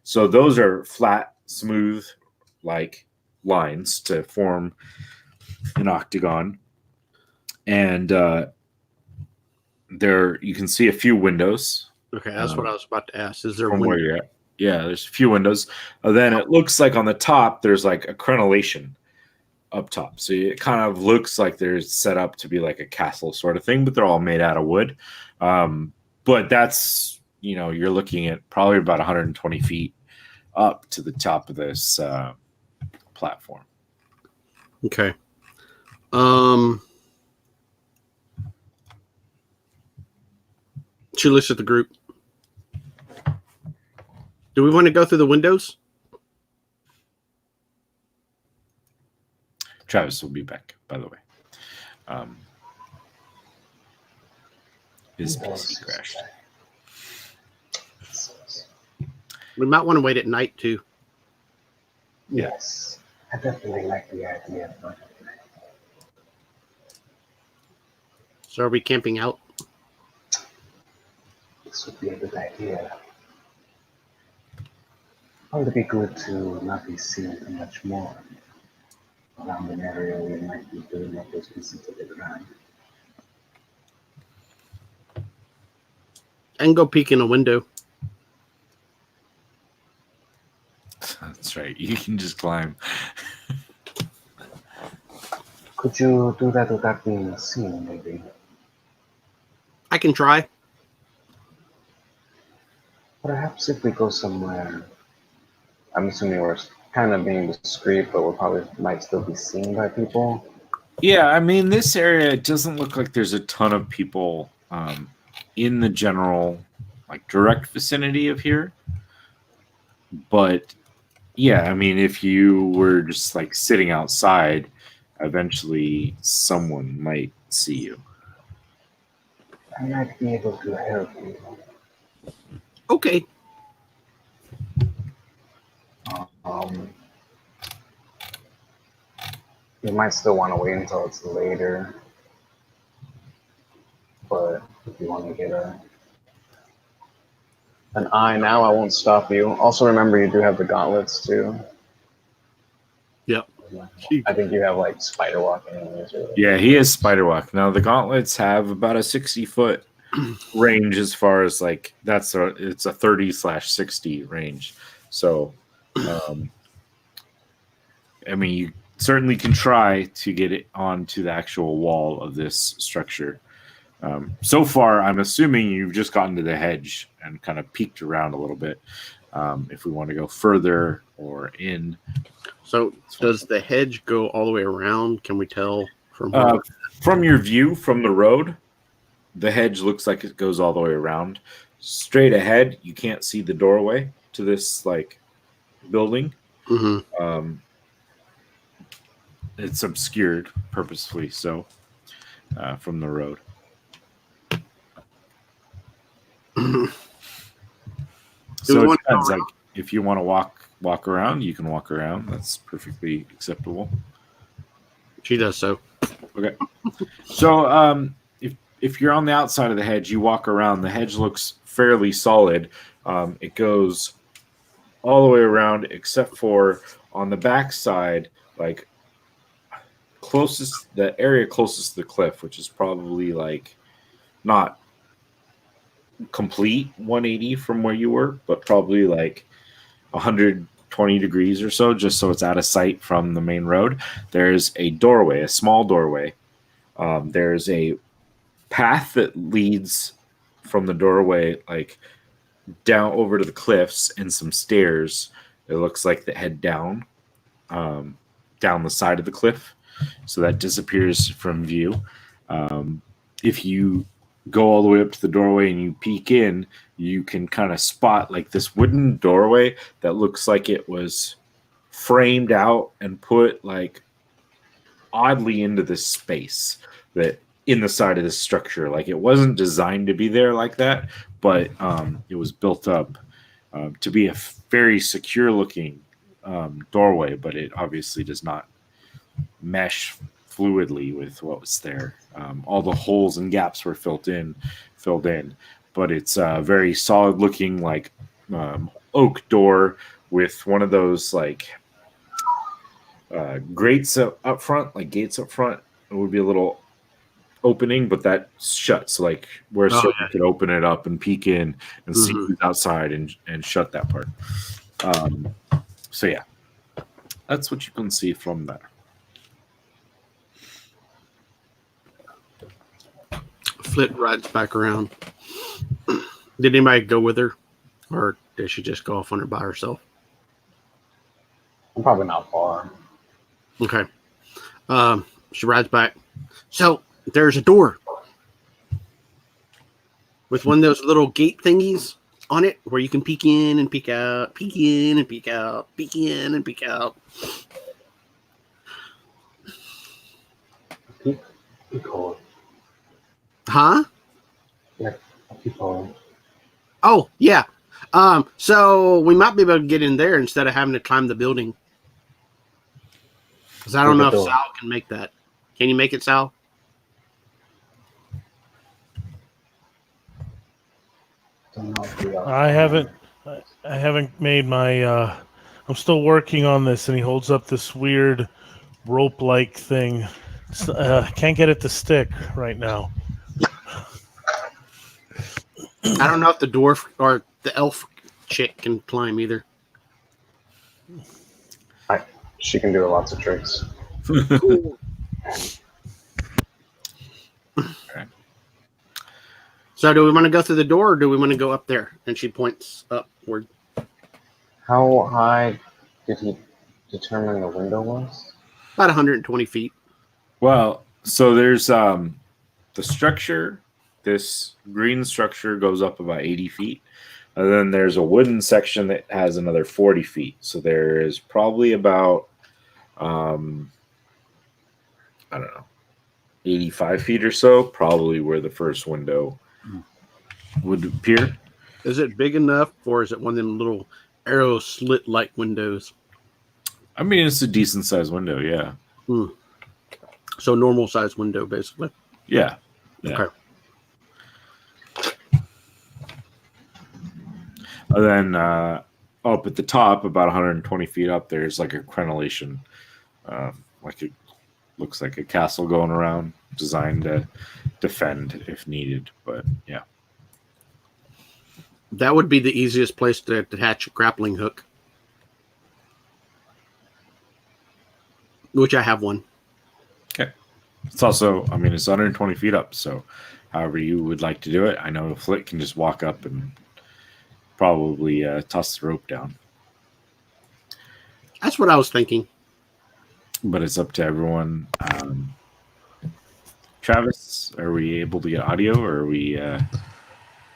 So those are flat, smooth, like lines to form an octagon, and there you can see a few windows. Okay, that's what I was about to ask. Is there From window? where you're at. Yeah, there's a few windows. Then it looks like on the top there's like a crenellation up top. So it kind of looks like they're set up to be like a castle sort of thing, but they're all made out of wood. But that's, you're looking at probably about 120 feet up to the top of this platform. Okay. She looks at the group. Do we want to go through the windows? Travis will be back, by the way. His PC crashed. We might want to wait at night too. Yes, I definitely like the idea of So are we camping out? this would be a good idea. Probably be good to not be seen too much more around an area where you might be doing what those pieces to the ground. And go peek in a window. That's right. You can just climb. Could you do that without being seen, maybe? I can try. Perhaps if we go somewhere, I'm assuming we're kind of being discreet, but we probably might still be seen by people. Yeah, I mean, this area, it doesn't look like there's a ton of people in the general, like, direct vicinity of here. But, yeah, I mean, if you were just, like, sitting outside, eventually someone might see you. I might be able to help you. Okay. You might still want to wait until it's later, but if you want to get an eye now, I won't stop you. Also, remember you do have the gauntlets too. Yep. I think you have like spider walking. Yeah, he has spider walk. Now, the gauntlets have about a 60-foot range as far as, like, it's a 30/60 range. So, I mean, you certainly can try to get it onto the actual wall of this structure. So far, I'm assuming you've just gotten to the hedge and kind of peeked around a little bit. If we want to go further or in. So does the hedge go all the way around? Can we tell from your view from the road? The hedge looks like it goes all the way around. Straight ahead, you can't see the doorway to this, like, building. Mm-hmm. It's obscured purposefully so from the road. So it depends. Like, if you want to walk around, you can walk around. That's perfectly acceptable. She does so. Okay. So if you're on the outside of the hedge, you walk around. The hedge looks fairly solid. It goes all the way around, except for on the back side, like, the area closest to the cliff, which is probably, like, not complete 180 from where you were, but probably like 120 degrees or so, just so it's out of sight from the main road. There's a doorway, a small doorway. There's a path that leads from the doorway, like, down over to the cliffs, and some stairs. It looks like that head down the side of the cliff. So that disappears from view. If you go all the way up to the doorway and you peek in, you can kind of spot, like, this wooden doorway that looks like it was framed out and put, like, oddly into this space that in the side of this structure. Like, it wasn't designed to be there like that, but it was built up to be a very secure looking doorway, but it obviously does not mesh fluidly with what was there. All the holes and gaps were filled in, but it's a very solid looking, like, oak door with one of those, like, grates up front, like gates up front. It would be a little opening, but that's shut. So like where Oh, someone could open it up and peek in and see Mhm. who's outside and shut that part. So yeah, that's what you can see from there. Flit rides back around. Did anybody go with her, or did she just go off on her by herself? I'm probably not far. Okay. She rides back. So there's a door with one of those little gate thingies on it where you can peek in and peek out, peek in and peek out, peek in and peek out. Keep going. Huh? Yeah, keep going. Oh, yeah. So we might be able to get in there instead of having to climb the building. Because I don't know if Sal can make that. Can you make it, Sal? I haven't made my. I'm still working on this, and he holds up this weird rope-like thing. Can't get it to stick right now. I don't know if the dwarf or the elf chick can climb either. She can do lots of tricks. Cool. Okay. So do we want to go through the door or do we want to go up there? And she points upward. How high did he determine the window was? About 120 feet. Well, so there's the structure. This green structure goes up about 80 feet. And then there's a wooden section that has another 40 feet. So there is probably about, I don't know, 85 feet or so, probably where the first window would appear. Is it big enough or is it one of them little arrow slit like windows? I mean, it's a decent sized window, yeah. So normal size window, basically. Yeah. Yeah. Okay. And then up at the top, about 120 feet up, there's like a crenellation, like it looks like a castle going around, designed to defend if needed. But yeah, That would be the easiest place to attach a grappling hook. Which I have one. okay. It's also, I mean, it's 120 feet up, so however you would like to do it. I know Flit can just walk up and probably toss the rope down. That's what I was thinking. But it's up to everyone. Travis, are we able to get audio, or are we?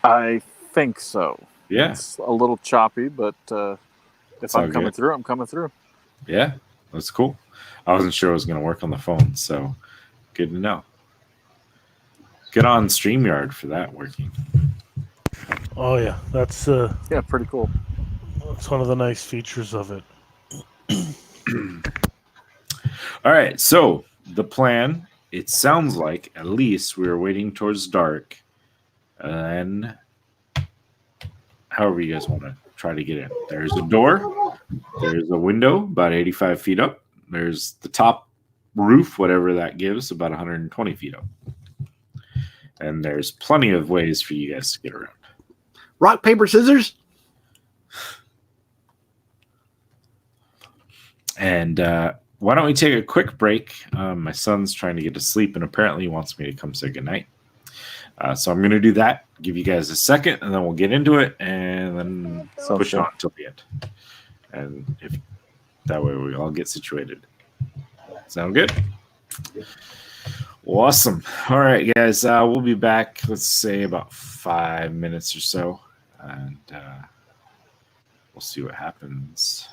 I think so. Yeah, It's a little choppy, but if all I'm coming good. through, I'm coming through. Yeah, that's cool. I wasn't sure it was going to work on the phone, so good to know. Get on StreamYard for that working. Oh yeah, that's Yeah, pretty cool. one of the nice features of it. All right, so the plan, it sounds like at least we are waiting towards dark, and however you guys want to try to get in. There's a door, there's a window about 85 feet up, there's the top roof, whatever that gives, about 120 feet up. And there's plenty of ways for you guys to get around. Rock, paper, scissors? And why don't we take a quick break? My son's trying to get to sleep, and apparently he wants me to come say goodnight. So I'm going to do that, give you guys a second, and then we'll get into it, and then Sounds push good. on until the end. And if that way we all get situated. Sound good? Awesome. All right, guys. We'll be back, let's say, about 5 minutes or so, and we'll see what happens.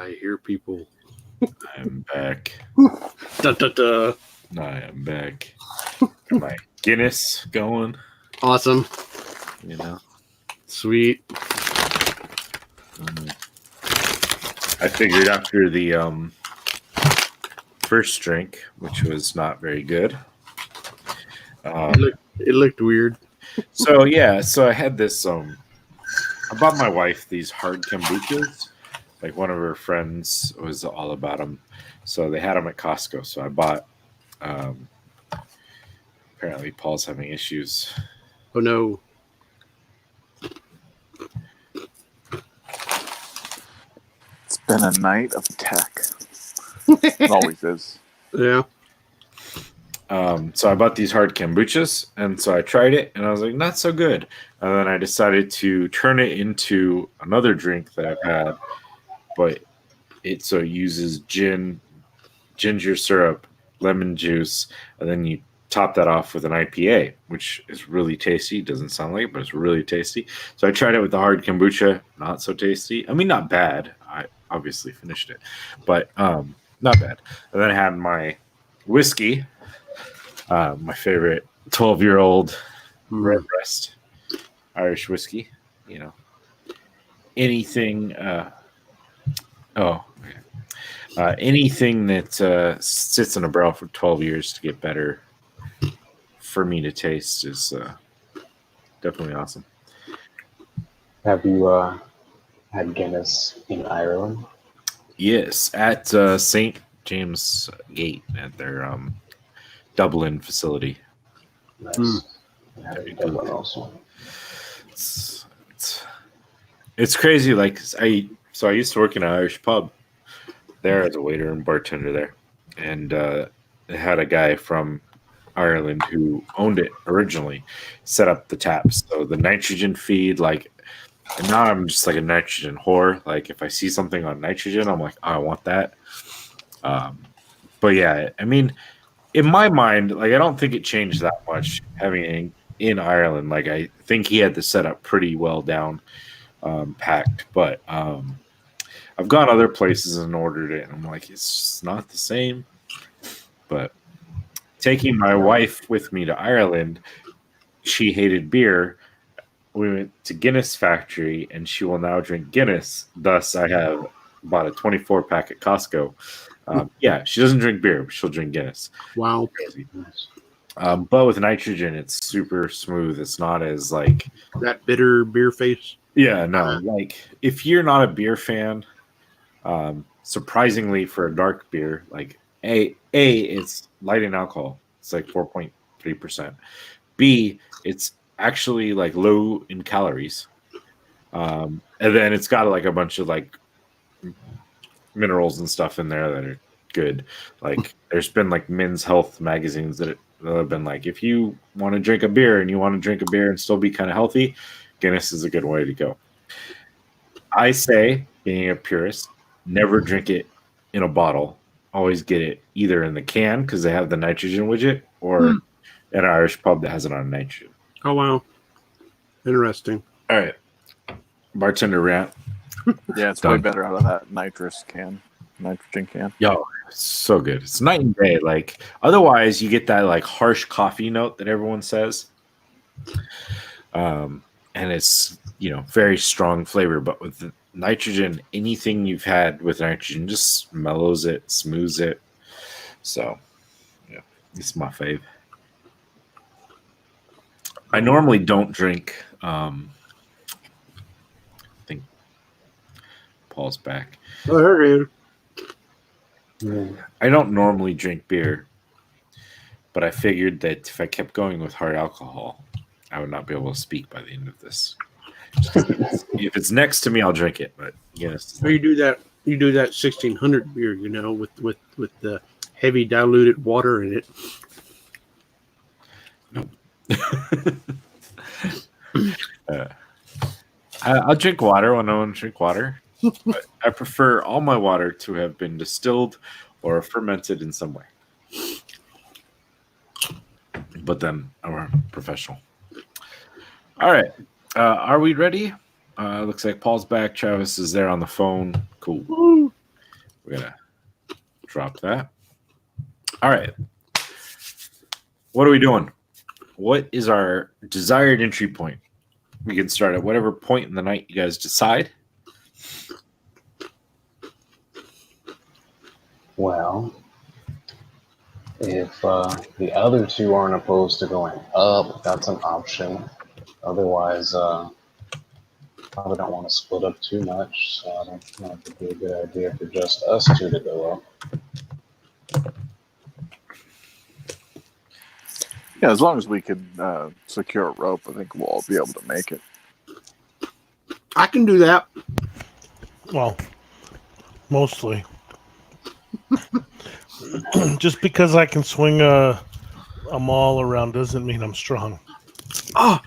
I hear people. I'm back. Da, da, da. I am back. Got my Guinness going, Awesome. you know. Sweet. I figured after the first drink, which was not very good. It looked weird. So I had this. I bought my wife these hard kombuchas. Like one of her friends was all about them, so they had them at Costco. So I bought. Apparently, Paul's having issues. Oh no. It's been a night of tech. It always is. Yeah. So I bought these hard kombuchas, and so I tried it, and I was like, not so good. And then I decided to turn it into another drink that I've had, but it uses gin, ginger syrup, lemon juice, and then you top that off with an IPA, which is really tasty. It doesn't sound like it, but it's really tasty. So I tried it with the hard kombucha, not so tasty. I mean, not bad. I obviously finished it, but not bad. And then I had my whiskey. My favorite 12-year-old Redbreast Irish whiskey. You know, anything. Anything that sits in a barrel for 12 years to get better for me to taste is definitely awesome. Have you had Guinness in Ireland? Yes, at St. James Gate at their Dublin facility. Nice. I had it in Dublin also. It's crazy. Like I used to work in an Irish pub there as a waiter and bartender there, and it had a guy from Ireland who owned it originally, set up the taps. So the nitrogen feed, like, and now I'm just like a nitrogen whore. Like if I see something on nitrogen, I'm like, oh, I want that. But yeah, I mean, in my mind, like I don't think it changed that much having it in Ireland. Like I think he had the setup pretty well down, packed. But I've gone other places and ordered it, and I'm like, it's just not the same. But taking my wife with me to Ireland, she hated beer. We went to Guinness Factory, and she will now drink Guinness. Thus, I have bought a 24-pack at Costco. Yeah, she doesn't drink beer, but she'll drink Guinness. Wow. Crazy. But with nitrogen, it's super smooth. It's not as like That bitter beer face. yeah, no. Like if you're not a beer fan, surprisingly for a dark beer, like it's light in alcohol. It's like 4.3%. B, it's actually like low in calories. And then it's got like a bunch of like minerals and stuff in there that are good. Like there's been like men's health magazines that have been like, if you want to drink a beer and you want to drink a beer and still be kind of healthy, Guinness is a good way to go. I say, being a purist, never drink it in a bottle. Always get it either in the can because they have the nitrogen widget, or an Irish pub that has it on nitrogen. Oh wow. Interesting. All right. Bartender rant. Yeah, it's Done. way better out of that nitrogen can. Yo, it's so good. It's night and day. Like otherwise you get that like harsh coffee note that everyone says. And it's, very strong flavor, but with the nitrogen, anything you've had with nitrogen just mellows it, smooths it. So, yeah, it's my fave. I normally don't drink. I think Paul's back. Oh, there it is. I don't normally drink beer, but I figured that if I kept going with hard alcohol, I would not be able to speak by the end of this. If it's next to me, I'll drink it. But yes, Or you do that 1600 beer, with the heavy diluted water in it. I'll drink water when I want to drink water. But I prefer all my water to have been distilled or fermented in some way. But then I'm a professional. All right. Are we ready? Looks like Paul's back. Travis is there on the phone. Cool. we're gonna drop that. All right. What are we doing? What is our desired entry point? We can start at whatever point in the night you guys decide. Well, if the other two aren't opposed to going up, that's an option. Otherwise, probably don't want to split up too much. So I don't know if it'd be a good idea for just us two to go up. Yeah, as long as we can secure a rope, I think we'll all be able to make it. I can do that. Well, mostly. Just because I can swing a maul around doesn't mean I'm strong. Oh,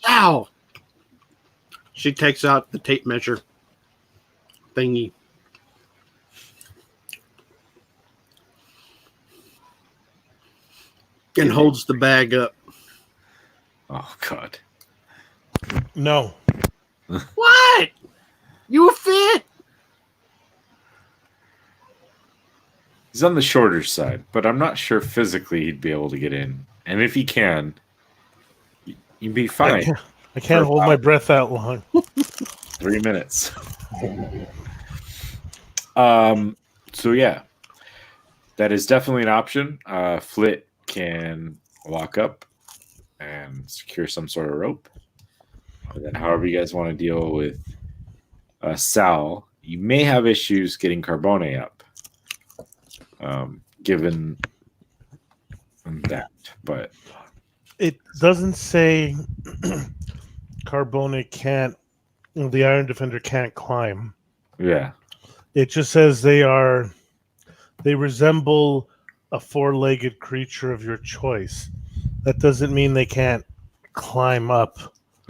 ow! She takes out the tape measure thingy. And holds the bag up. Oh God. No. What? You a fit? He's on the shorter side, but I'm not sure physically he'd be able to get in. And if he can, you'd be fine. I can't hold my breath that long. 3 minutes. So yeah, that is definitely an option. Flit can walk up and secure some sort of rope. And then however you guys want to deal with Sal, you may have issues getting Carbone up, given that. But It doesn't say Carbone can't, the Iron Defender can't climb. yeah, It just says they resemble a four-legged creature of your choice. That doesn't mean they can't climb up,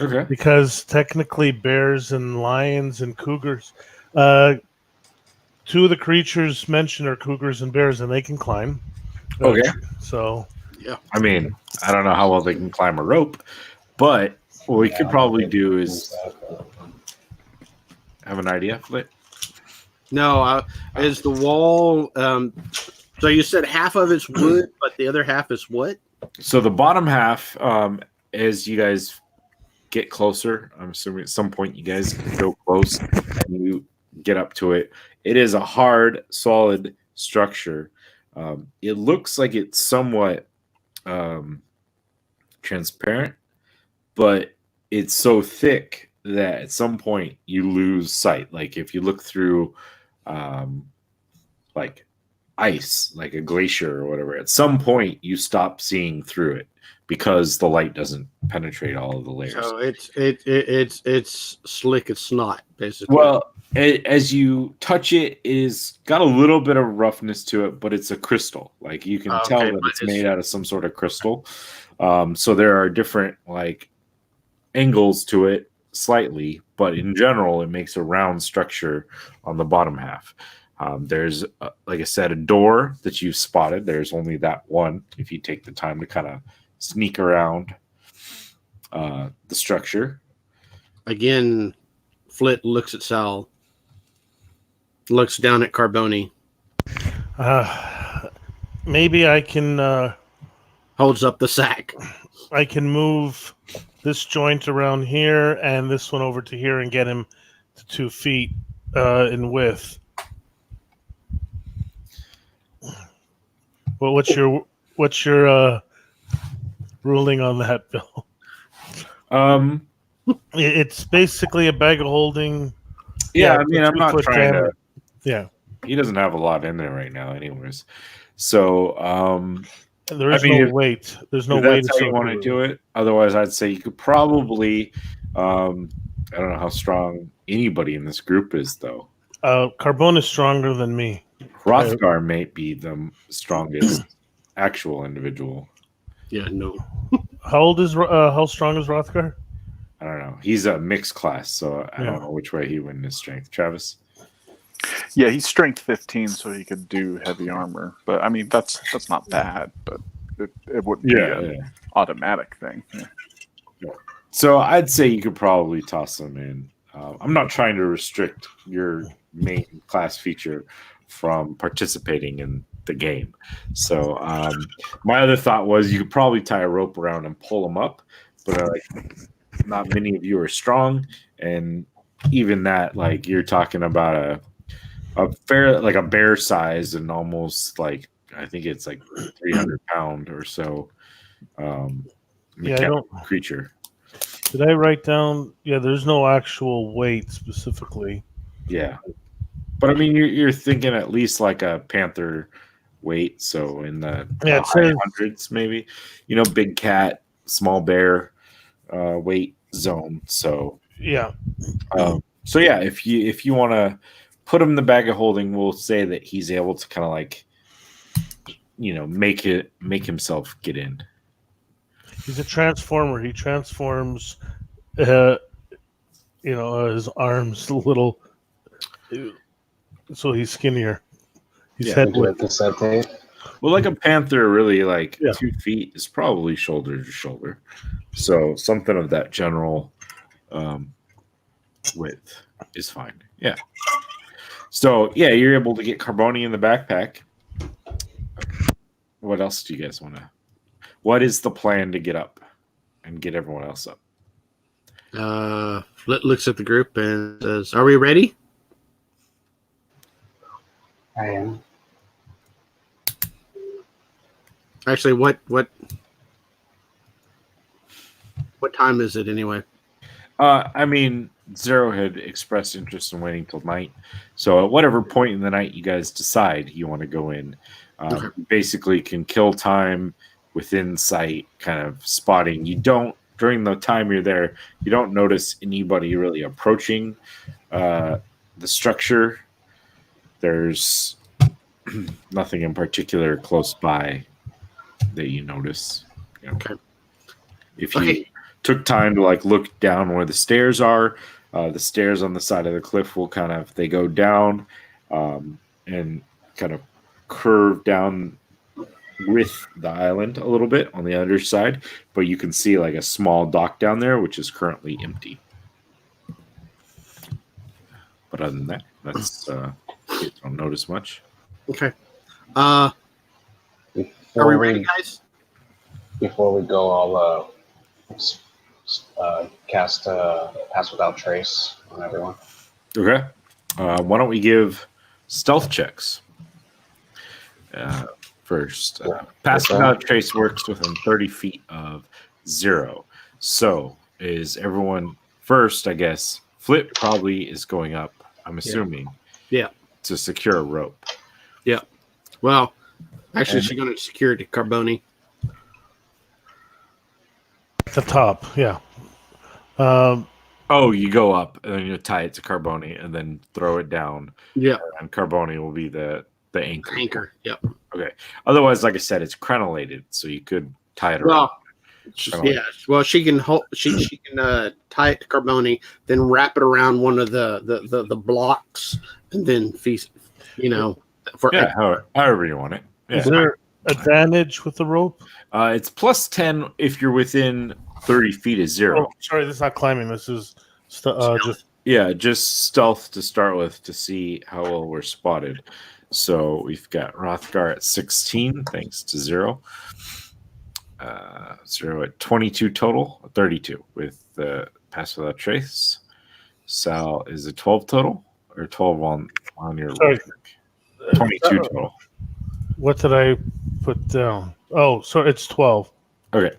okay. because technically bears and lions and cougars, two of the creatures mentioned are cougars and bears, and they can climb. Okay. So I mean, I don't know how well they can climb a rope, but what we could probably do is have an idea, Flit. No, is the wall. So you said half of it's wood, but the other half is what? So the bottom half, as you guys get closer, I'm assuming at some point you guys go close and you get up to it. It is a hard, solid structure. It looks like it's somewhat transparent, but it's so thick that at some point you lose sight. Like if you look through like ice, like a glacier or whatever, at some point you stop seeing through it because the light doesn't penetrate all of the layers. So it's slick as snot, basically. Well, as you touch it, it is got a little bit of roughness to it, but it's a crystal. Like you can tell that it's made out of some sort of crystal. So there are different like angles to it slightly, but in general, it makes a round structure on the bottom half. There's, like I said, a door that you've spotted. There's only that one. If you take the time to kind of sneak around the structure. Again, Flit looks at Sal, looks down at Carbone, maybe I can holds up the sack. I can move this joint around here and this one over to here and get him to 2 feet in width. Well, what's your ruling on that, Bill? It's basically a bag of holding. Yeah, I mean, I'm not trying to. Yeah, he doesn't have a lot in there right now, anyways. So, there is no weight. There's no weight. That's how you want to do it. Otherwise, I'd say you could probably. I don't know how strong anybody in this group is, though. Carbone is stronger than me. Hrothgar may be the strongest actual individual. Yeah, no. How strong is Hrothgar? I don't know. He's a mixed class, so I don't know which way he went in his strength. Travis? Yeah, he's strength 15, so he could do heavy armor. But I mean, that's not bad, but it wouldn't be an automatic thing. Yeah. So I'd say you could probably toss him in. I'm not trying to restrict your main class feature, from participating in the game. So my other thought was you could probably tie a rope around and pull them up, but not many of you are strong, and even that, like you're talking about a fair, like a bear size and almost like I think it's like 300-pound or so mechanical creature. Did I write down? Yeah, there's no actual weight specifically. Yeah, but I mean, you're thinking at least like a panther weight, so in the high hundreds, maybe. Big cat, small bear weight zone. So yeah. So yeah, if you want to put him in the bag of holding, we'll say that he's able to kind of like, make himself get in. He's a transformer. He transforms, his arms a little, so he's skinnier. He's With the set tape. Well, like a panther, really, like 2 feet is probably shoulder to shoulder. So something of that general width is fine. Yeah. So yeah, you're able to get Carboni in the backpack. What else do you guys want to? What is the plan to get up and get everyone else up? Flit looks at the group and says, "Are we ready?" I am. Actually, what time is it anyway? I mean, Zero had expressed interest in waiting till night. So at whatever point in the night you guys decide you want to go in, you basically can kill time within sight, kind of spotting. You don't, during the time you're there, you don't notice anybody really approaching the structure. There's nothing in particular close by that you notice. Okay. If you took time to like look down where the stairs are, the stairs on the side of the cliff will they go down and kind of curve down with the island a little bit on the underside, but you can see like a small dock down there, which is currently empty. But other than that, that's you don't notice much. Okay. Are we ready, guys? Before we go, I'll cast Pass Without Trace on everyone. Okay. Why don't we give stealth checks first? Pass Without Trace works within 30 feet of Zero. So is everyone first, I guess. Flit probably is going up, I'm assuming. Yeah. To secure a rope. Yeah. Well, actually, she's going to secure it to Carboni. At the top, yeah. You go up and then you tie it to Carboni and then throw it down. Yeah. And Carboni will be the anchor. Anchor, yep. Okay. Otherwise, like I said, it's crenellated, so you could tie it around. Well, she can hold. She can tie it to Carboni, then wrap it around one of the blocks, and then feast. However you want it. Yeah. Is there advantage with the rope? It's plus 10 if you're within 30 feet of Zero. Oh, sorry, this is not climbing. This is just stealth to start with to see how well we're spotted. So we've got Rothgar at 16, thanks to Zero. Zero at 22 total, 32 with the Pass Without Trace. Sal is a 12 total or 12 on your sorry. 22 total. What did I put down? Oh, so it's 12. Okay.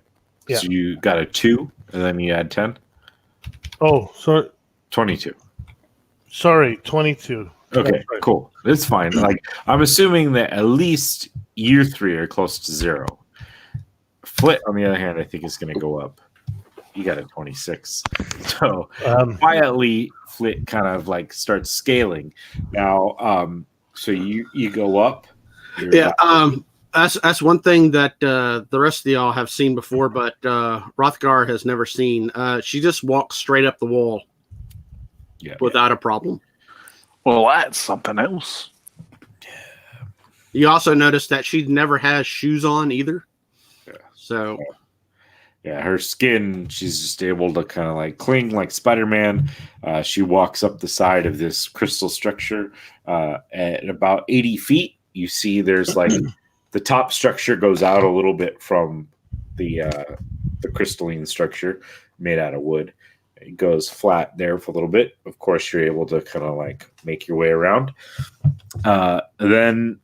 Yeah. So you got a 2 and then you add 10? Oh, sorry. 22. Sorry, 22. Okay, right. Cool. That's fine. Like, I'm assuming that at least you 3 are close to Zero. Flit, on the other hand, I think is going to go up. You got a 26. So quietly, Flit kind of like starts scaling. Now, so you go up. That's one thing that the rest of y'all have seen before, but Rothgar has never seen. She just walks straight up the wall without a problem. Well, that's something else. You also notice that she never has shoes on either. Yeah. So Yeah, her skin, she's just able to kind of like cling like Spider-Man. She walks up the side of this crystal structure at about 80 feet. You see there's like the top structure goes out a little bit from the crystalline structure made out of wood. It goes flat there for a little bit. Of course, you're able to kind of like make your way around. Then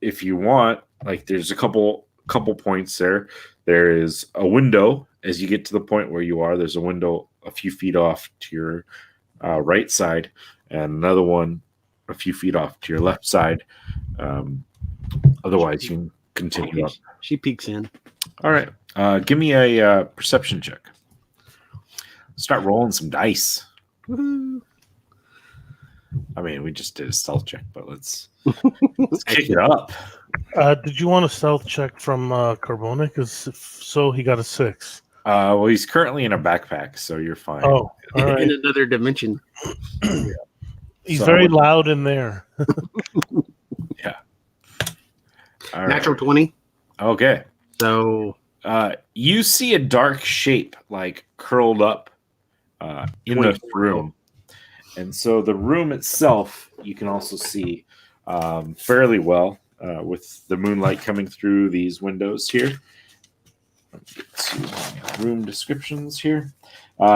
if you want, like there's a couple points there. There is a window as you get to the point where you are. There's a window a few feet off to your right side, and another one a few feet off to your left side. Otherwise, you can continue up. She peeks in. All right. Give me a perception check. Start rolling some dice. Woo-hoo. I mean, we just did a stealth check, but let's kick it up. Did you want a stealth check from Carbone? Because if so, he got a 6. Well, he's currently in a backpack, so you're fine. Oh, all right. In another dimension. He's So- very loud in there. Yeah. All right. Natural 20. Okay. So You see a dark shape like curled up in the 24. room. And so the room itself, you can also see fairly well with the moonlight coming through these windows here. Let's get to room descriptions here.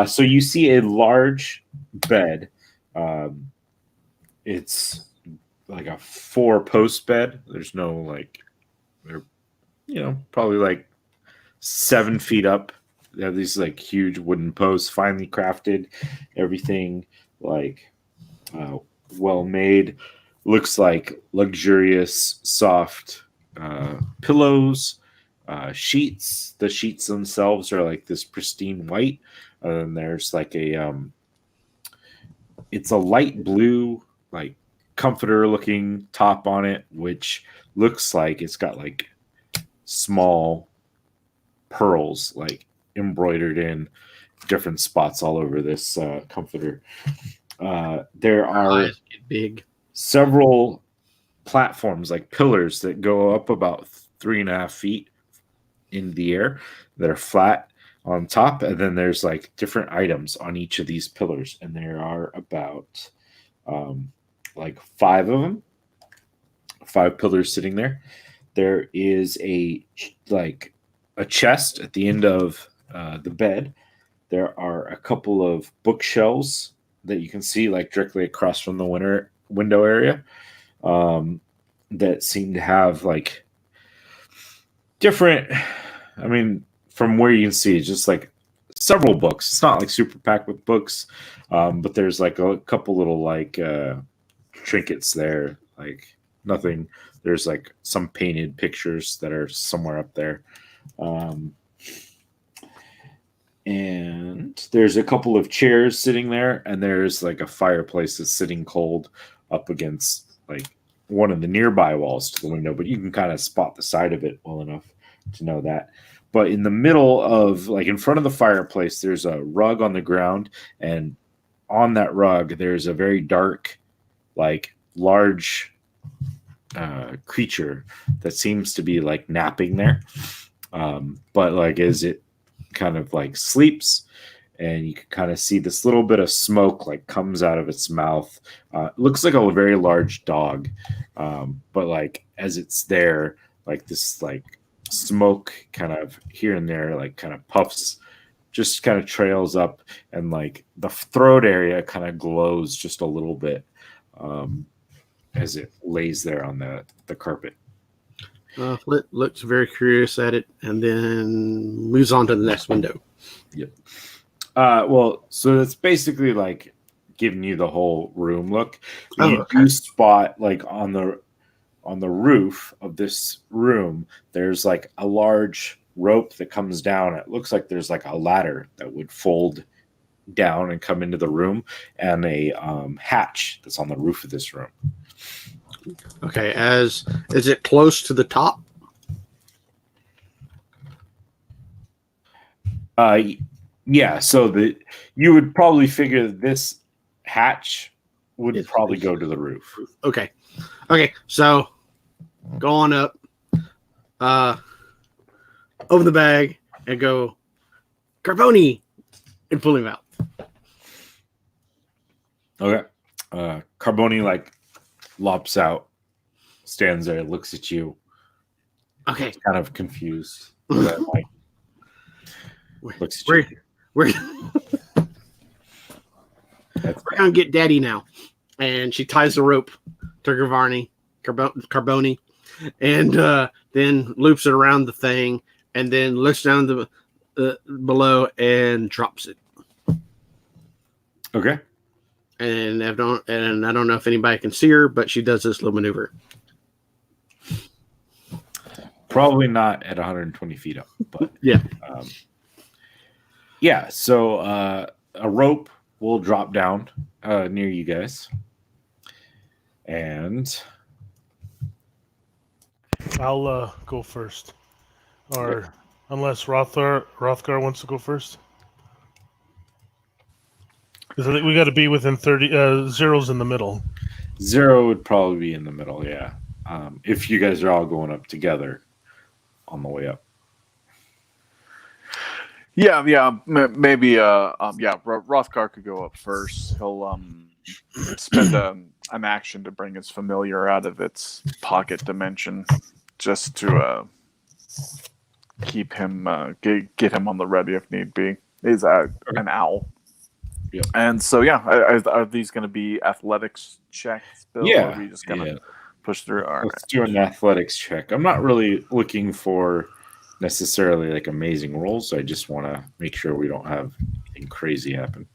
So you see a large bed. It's like a 4-post bed. There's no like, they're probably like 7 feet up. They have these like huge wooden posts, finely crafted, everything like well made. Looks like luxurious, soft pillows, sheets. The sheets themselves are like this pristine white. And there's like it's a light blue, like comforter looking top on it, which looks like it's got like small pearls like embroidered in different spots all over this comforter. There are eyes get big. several platforms like pillars that go up about 3.5 feet in the air that are flat on top, and then there's like different items on each of these pillars, and there are about like 5 of them, 5 pillars sitting there. There is a chest at the end of the bed. There are a couple of bookshelves that you can see like directly across from the window area that seem to have like different, I mean, from where you can see, it's just like several books. It's not like super packed with books, but there's like a couple little like trinkets there, like nothing. There's like some painted pictures that are somewhere up there. And there's a couple of chairs sitting there, and there's like a fireplace that's sitting cold up against like one of the nearby walls to the window, but you can kind of spot the side of it well enough to know that. But in the middle of, like in front of the fireplace, there's a rug on the ground, and on that rug, there's a very dark, like large creature that seems to be like napping there. But like as it kind of like sleeps, and you can kind of see this little bit of smoke like comes out of its mouth. It looks like a very large dog, but like as it's there, like this like smoke kind of here and there like kind of puffs, just kind of trails up, and like the throat area kind of glows just a little bit as it lays there on the carpet. Flit looks very curious at it and then moves on to the next window. Yep. Well, so it's basically like giving you the whole room look. You do spot like on the roof of this room, there's like a large rope that comes down. It looks like there's like a ladder that would fold down and come into the room, and a hatch that's on the roof of this room. Okay, is it close to the top? Yeah, so you would probably figure that this hatch would probably go to the roof. Okay, so go on up, open the bag, and go Carboni, and pull him out. Okay. Carboni like lops out, stands there, looks at you, Okay, kind of confused. And then, like, looks at you. we're That's gonna get Daddy now, and she ties the rope to Carboni, and then loops it around the thing, and then looks down the below and drops it. okay. And I don't know if anybody can see her, but she does this little maneuver. Probably not at 120 feet up, but Yeah. Yeah. So a rope will drop down near you guys, and I'll go first, or unless Rothgar wants to go first. Because I think we got to be within 30. Zero's in the middle. Zero would probably be in the middle. Yeah. If you guys are all going up together on the way up. Yeah, maybe. Rothgar could go up first. He'll spend an action to bring his familiar out of its pocket dimension, just to keep him, get him on the ready if need be. He's an owl. Yep. And so, are these going to be athletics checks, Bill? Yeah. Or are we just going to push through? All right. Let's do an athletics check. I'm not really looking for necessarily like amazing rolls. I just want to make sure we don't have anything crazy happen.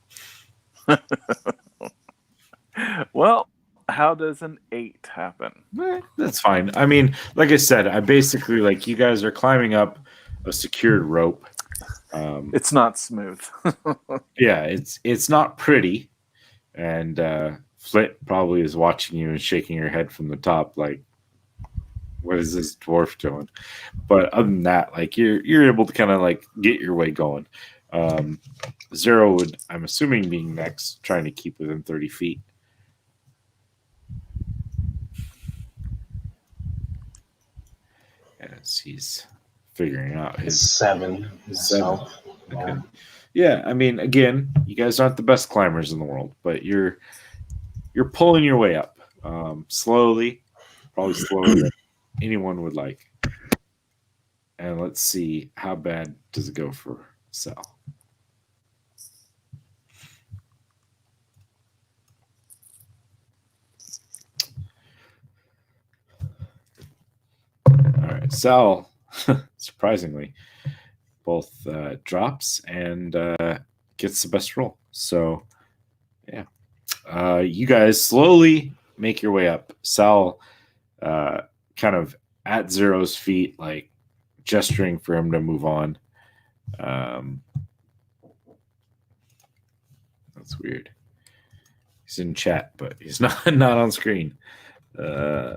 Well, how does an 8 happen? That's fine. I mean, like I said, I basically like you guys are climbing up a secured rope. It's not smooth. Yeah, it's not pretty, and Flit probably is watching you and shaking her head from the top, like, "What is this dwarf doing?" But other than that, like you're able to kind of like get your way going. Zero would, I'm assuming, being next, trying to keep within 30 feet. As he's figuring out his 7. So, Okay. Yeah, I mean, again, you guys aren't the best climbers in the world, but you're pulling your way up slowly, probably slower than anyone would like. And let's see, how bad does it go for Sal? All right, Sal, surprisingly, both drops and gets the best roll. So, yeah. You guys slowly make your way up. Sal kind of at Zero's feet, like gesturing for him to move on. That's weird. He's in chat, but he's not on screen. You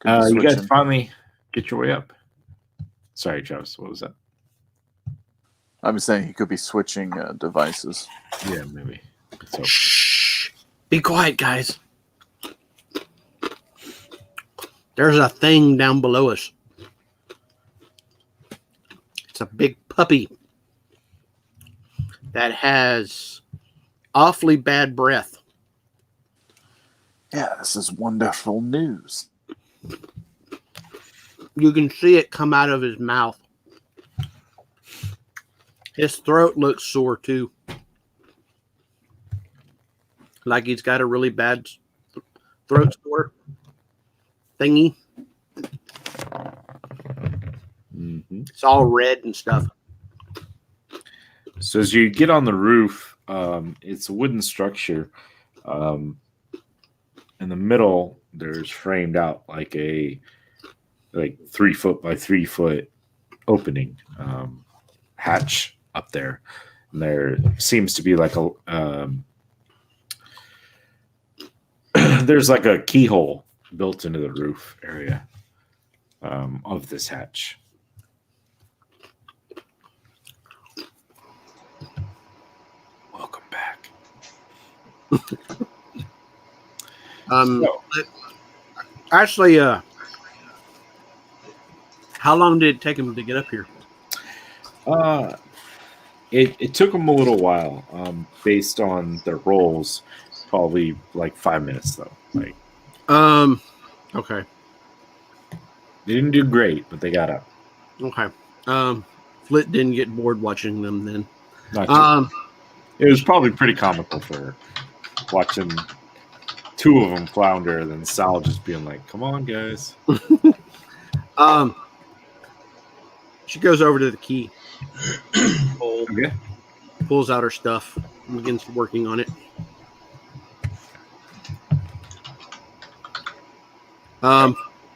guys finally get your way up. Sorry, Travis. What was that? I was saying he could be switching devices. Yeah, maybe. So, Shh. Be quiet, guys. There's a thing down below us. It's a big puppy that has awfully bad breath. Yeah, this is wonderful news. You can see it come out of his mouth. His throat looks sore too. Like he's got a really bad throat sore thingy. mm-hmm. It's all red and stuff. So as you get on the roof, it's a wooden structure. In the middle, there's framed out like a 3 foot by 3 foot opening hatch up there. And there seems to be like a there's like a keyhole built into the roof area of this hatch. Welcome back. Actually, How long did it take him to get up here? It took them a little while, based on their roles. Probably like 5 minutes though. Like Okay. they didn't do great, but they got up. Okay. Flit didn't get bored watching them then. Not too. It was probably pretty comical for her watching two of them flounder, then Sal just being like, "Come on, guys." She goes over to the key. Okay. Pulls out her stuff and begins working on it.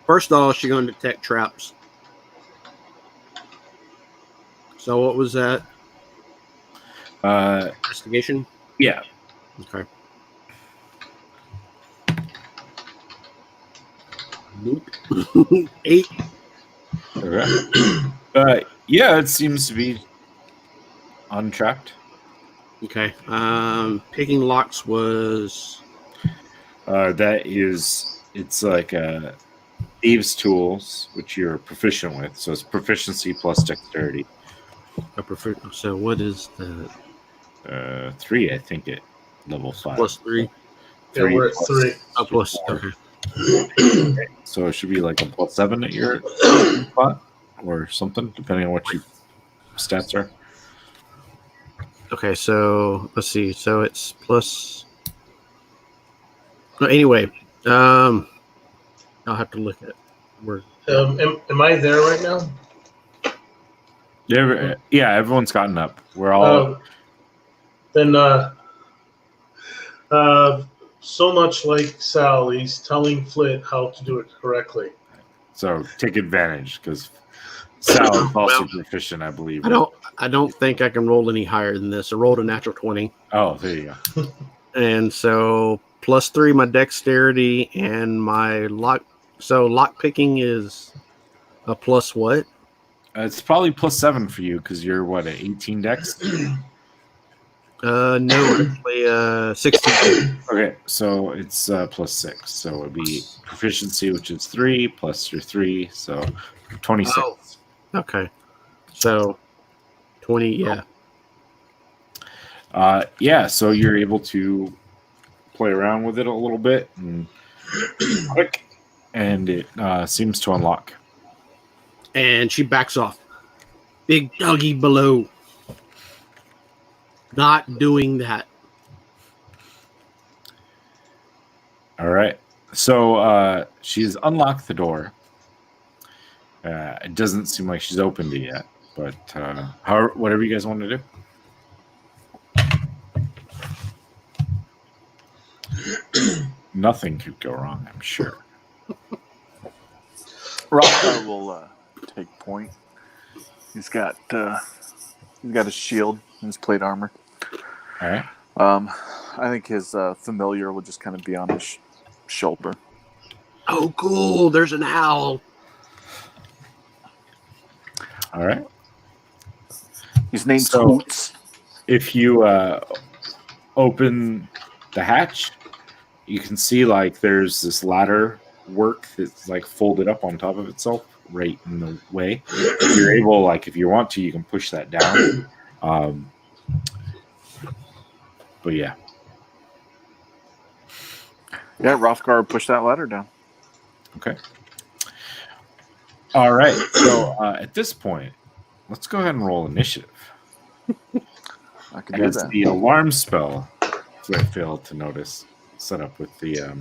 First of all, she's going to detect traps. So what was that? Investigation? Yeah. Okay. Nope. 8. Okay. Yeah, it seems to be untrapped. Okay. Picking locks was... It's like thieves' tools, which you're proficient with. So it's proficiency plus dexterity. So what is that? 3, I think, at level 5. Plus 3? Yeah, we're at 3. Oh, plus. Okay. So it should be like a plus 7 at your spot or something, depending on what your stats are. Okay, so let's see. So it's plus. Anyway, I'll have to look at where. Am I there right now? Yeah, everyone's gotten up. We're all. So much like Sally's telling Flit how to do it correctly. So take advantage because Sal is also proficient, I believe. I don't think I can roll any higher than this. I rolled a natural 20. Oh, there you go. And so plus 3 my dexterity and my lock. So lock picking is a plus what? It's probably plus 7 for you because you're what, at 18 dex? No, actually 16. Okay, so it's plus 6. So it'd be proficiency, which is 3 plus your 3, so 26. Oh, okay. So 20, yeah. Yeah, so you're able to play around with it a little bit and click, and it seems to unlock. And she backs off. Big doggy below. Not doing that. All right. So she's unlocked the door. It doesn't seem like she's opened it yet, but whatever you guys want to do. Nothing could go wrong, I'm sure. Rothgar will take point. He's got his shield and his plate armor. All right. I think his familiar will just kind of be on his shoulder. Oh, cool. There's an owl. All right. His name's So- Hoots. If you open the hatch, you can see like there's this ladder work that's like folded up on top of itself right in the way. You're able, like, if you want to, you can push that down. But yeah. Yeah, Rothgar pushed that ladder down. Okay. All right. So at this point, let's go ahead and roll initiative. I can And do it's that. the alarm spell that I failed to notice set up with the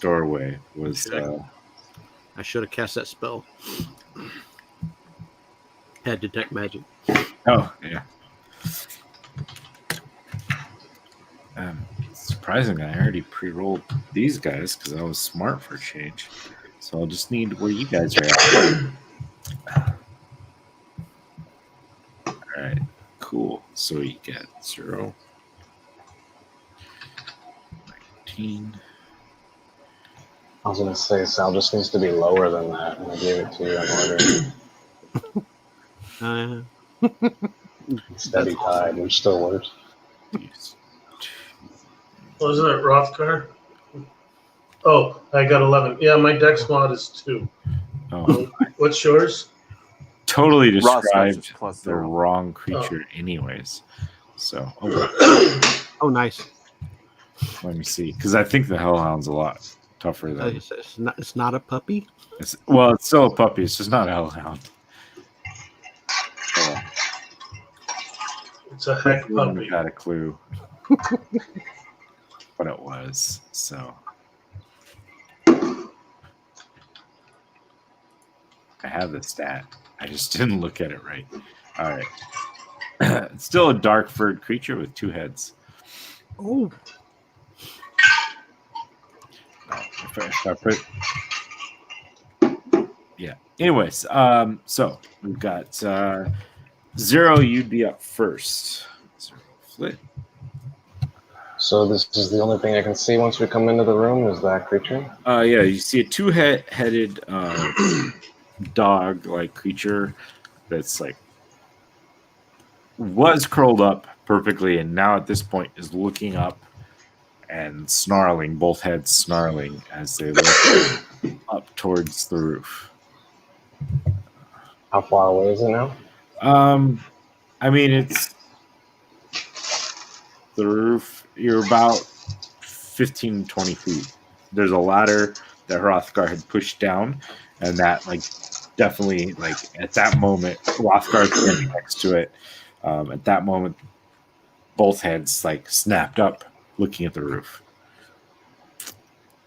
doorway was I should have cast that spell. Had detect magic. oh yeah. Surprisingly, I already pre-rolled these guys because I was smart for a change. So I'll just need where you guys are at. All right, cool. So you get 0, 19. I was going to say, Sal just needs to be lower than that, and I gave it to you in order. Steady tide, which still works. Wasn't it Rothgar? Oh, I got 11. Yeah, my dex mod is 2. Oh, What's yours? Totally Rothgar's described is plus the 0. wrong creature, anyways. So Oh, nice. let me see, because I think the Hellhound's a lot tougher than. It's not a puppy. It's still a puppy. It's just not a Hellhound. So, It's a heck I wouldn't puppy. have had a clue what it was. So I have the stat. I just didn't look at it right. All right. It's still a dark furred creature with 2 heads. Oh, If I put, yeah. Anyways, so we've got 0. You'd be up first. 0 Flit. So this is the only thing I can see once we come into the room is that creature. Yeah, you see a 2-headed dog-like creature that's like was curled up perfectly, and now at this point is looking up and snarling, both heads snarling as they look up towards the roof. How far away is it now? I mean, it's the roof. You're about 15, 20 feet. There's a ladder that Hrothgar had pushed down, and that definitely at that moment, Hrothgar's standing next to it. At that moment, both heads snapped up, looking at the roof.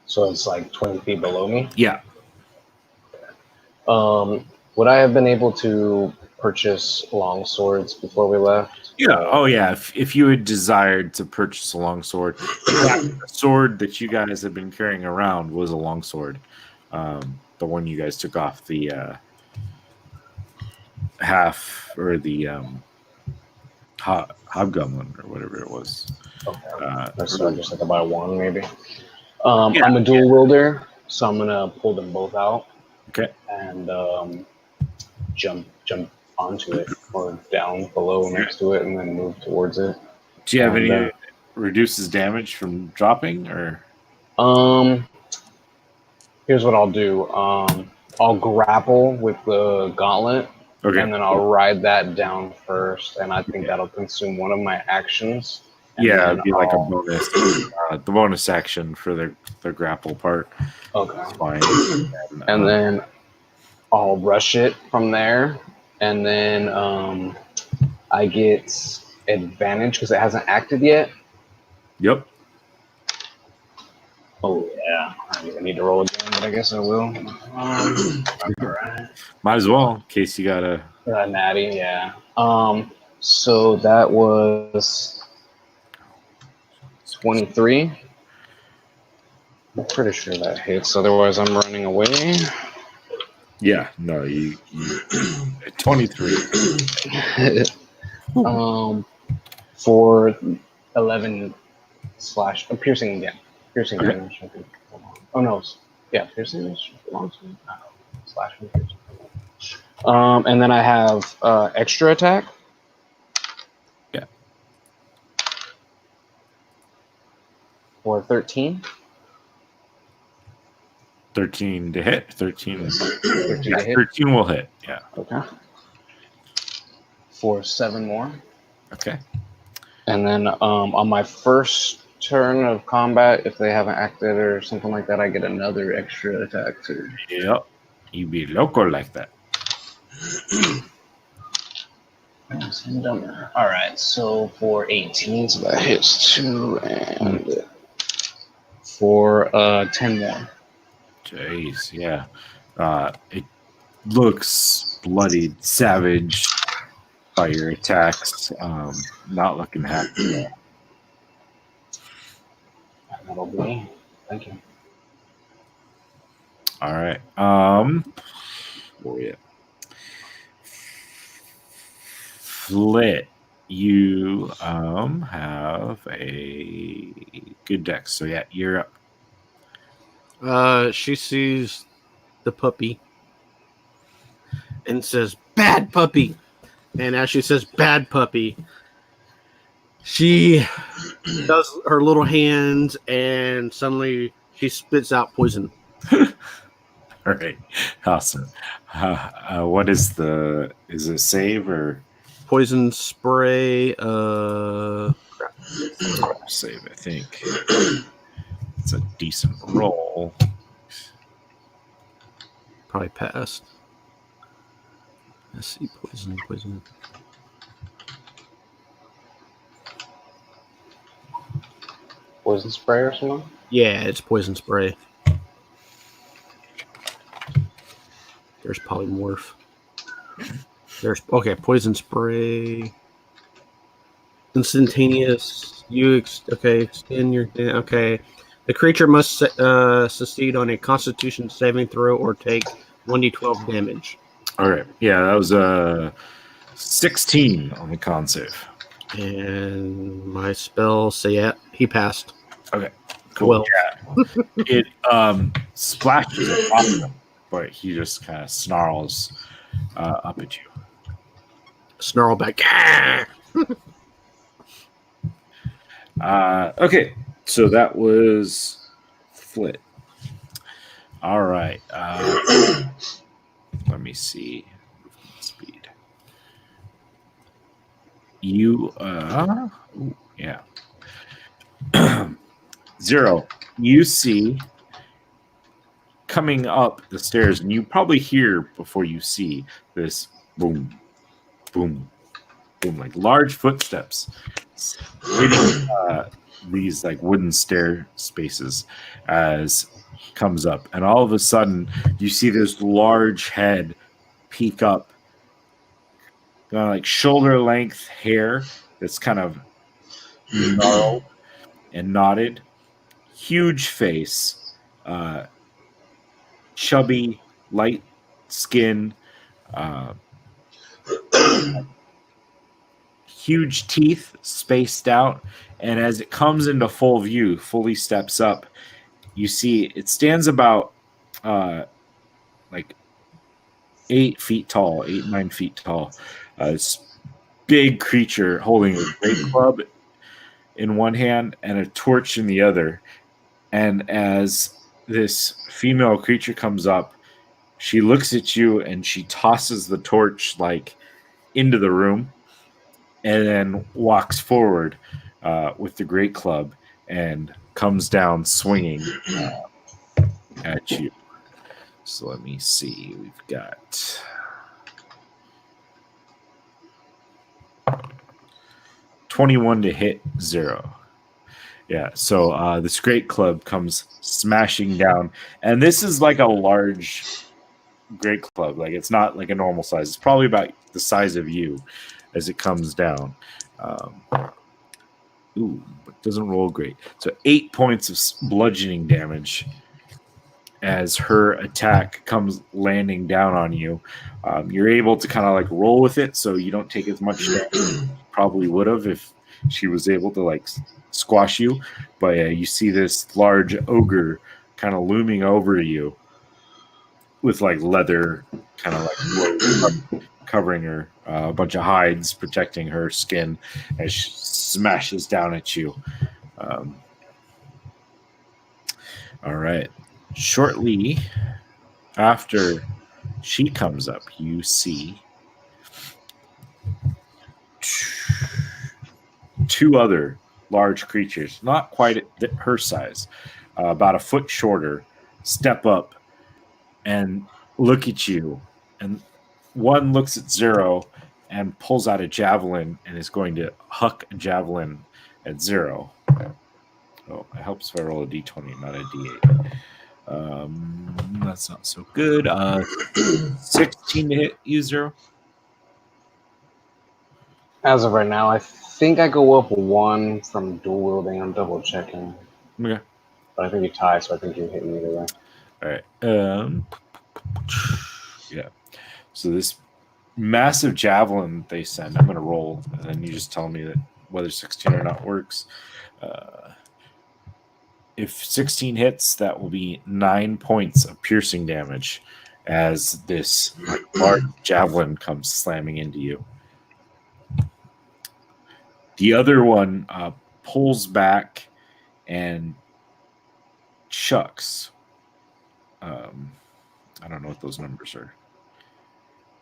So it's 20 feet below me. Yeah. Would I have been able to purchase long swords before we left? Yeah. Oh, yeah. If you had desired to purchase a longsword, the sword that you guys have been carrying around was a longsword. The one you guys took off the half or the hobgoblin or whatever it was. Okay. So I just have to buy one, maybe. I'm a dual wielder, so I'm gonna pull them both out. Okay. And jump onto it or down below next to it, and then move towards it. Do you have any reduces damage from dropping or? Here's what I'll do. I'll grapple with the gauntlet, Okay. and then I'll ride that down first, and I think that'll consume one of my actions. Yeah, it'd be a bonus. The bonus action for the grapple part. Okay. It's fine. And then I'll rush it from there, and then I get advantage because it hasn't acted yet. Yep. Oh yeah, I need to roll again, but I guess I will. All right. Might as well, in case you got a Natty, yeah. So that was 23. I'm pretty sure that hits. Otherwise, I'm running away. Yeah, no, you 23. For 11 slash piercing damage. Piercing Okay. damage. I think. Oh no, yeah, piercing damage belongs to slash and piercing. And then I have extra attack. Yeah. For 13. 13 to hit. 13 13 yeah, to hit. 13 will hit. Yeah. Okay. For 7 more. Okay. And then on my first turn of combat, if they haven't acted or something like that, I get another extra attack too. Yep. You be local like that. All right, so for 18, so that hits 2, and for 10 more. Jeez, yeah. It looks bloodied, savage by your attacks. Not looking happy. That'll be me. Thank you. All right. Where we at? Flit, you have a good dex. So yeah, you're up. She sees the puppy and says, "Bad puppy." And as she says, "Bad puppy," she does her little hands, and suddenly she spits out poison. All right, awesome. What is is it save or Poison spray. save? I think it's a decent roll. Probably passed. Let's see. Poison. Poison spray or something? Yeah, it's poison spray. There's polymorph. There's poison spray. Instantaneous. Extend your okay. The creature must succeed on a Constitution saving throw or take 1d12 damage. All right, yeah, that was 16 on the con save. And my spell say he passed. Okay, cool. Well, yeah, it splashes across him, but he just kind of snarls up at you. Snarl back. Okay, so that was Flit. All right. Let me see. Speed. You, yeah. Zero. You see coming up the stairs, and you probably hear before you see this boom, boom, boom, like large footsteps hitting these like wooden stair spaces as comes up, and all of a sudden you see this large head peek up, like shoulder length hair that's kind of gnarled and knotted, huge face, chubby, light skin, huge teeth spaced out, and as it comes into full view, fully steps up, you see it stands about like 8 feet tall, 9 feet tall. This big creature holding a great club in one hand and a torch in the other. And as this female creature comes up, she looks at you and she tosses the torch like into the room, and then walks forward with the great club and comes down swinging at you. So let me see. We've got 21 to hit, 0. Yeah, so this great club comes smashing down, and this is like a large great club. Like, it's not like a normal size. It's probably about the size of you as it comes down. But doesn't roll great. So 8 points of bludgeoning damage as her attack comes landing down on you. You're able to kind of like roll with it, so you don't take as much damage as you probably would have if she was able to like squash you. But you see this large ogre kind of looming over you with like leather kind of like covering her, a bunch of hides protecting her skin as she smashes down at you. All right. Shortly after she comes up, you see 2 other large creatures, not quite at her size, about a foot shorter, step up and look at you. And one looks at Zero and pulls out a javelin and is going to huck a javelin at Zero. Oh, it helps if I roll a d20, not a d8. That's not so good. 16 to hit you, Zero. As of right now, I think I go up 1 from dual wielding. I'm double checking. Okay. But I think you tie, so I think you hit me either way. All right. Yeah. So this massive javelin they send, I'm going to roll, and then you just tell me that whether 16 or not works. If 16 hits, that will be 9 points of piercing damage as this large javelin comes slamming into you. The other one pulls back and chucks I don't know what those numbers are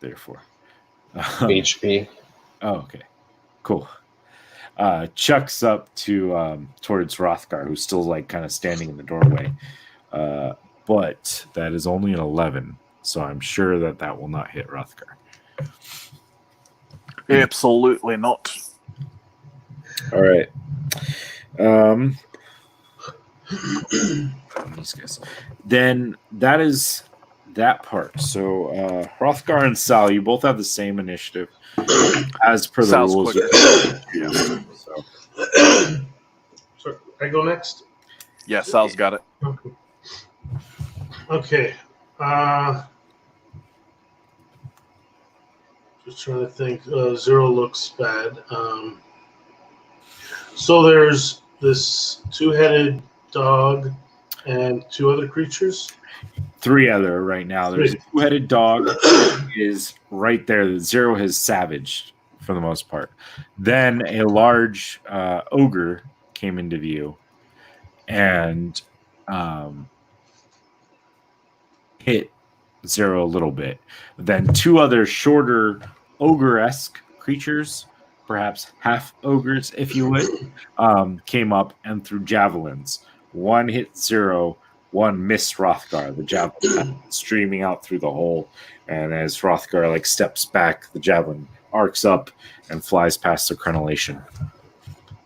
there for. HP. Oh, okay. Cool. Chucks up to towards Rothgar, who's still like kind of standing in the doorway. But that is only an 11, so I'm sure that will not hit Rothgar. Absolutely not. All right. These guys. Then that is that part. So Hrothgar and Sal, you both have the same initiative as per the Sal's rules. quicker. Yeah. So So I go next. Yeah, Sal's got it. Okay. Just trying to think. Zero looks bad. So there's this two-headed dog and two other creatures. 3 other right now. There's a 2-headed dog is right there that Zero has savaged for the most part. Then a large ogre came into view and hit Zero a little bit. Then 2 other shorter ogre-esque creatures, perhaps half ogres, if you would, came up and threw javelins. 1 hit Zero, 1 missed Hrothgar. The javelin streaming out through the hole, and as Hrothgar like steps back, the javelin arcs up and flies past the crenellation.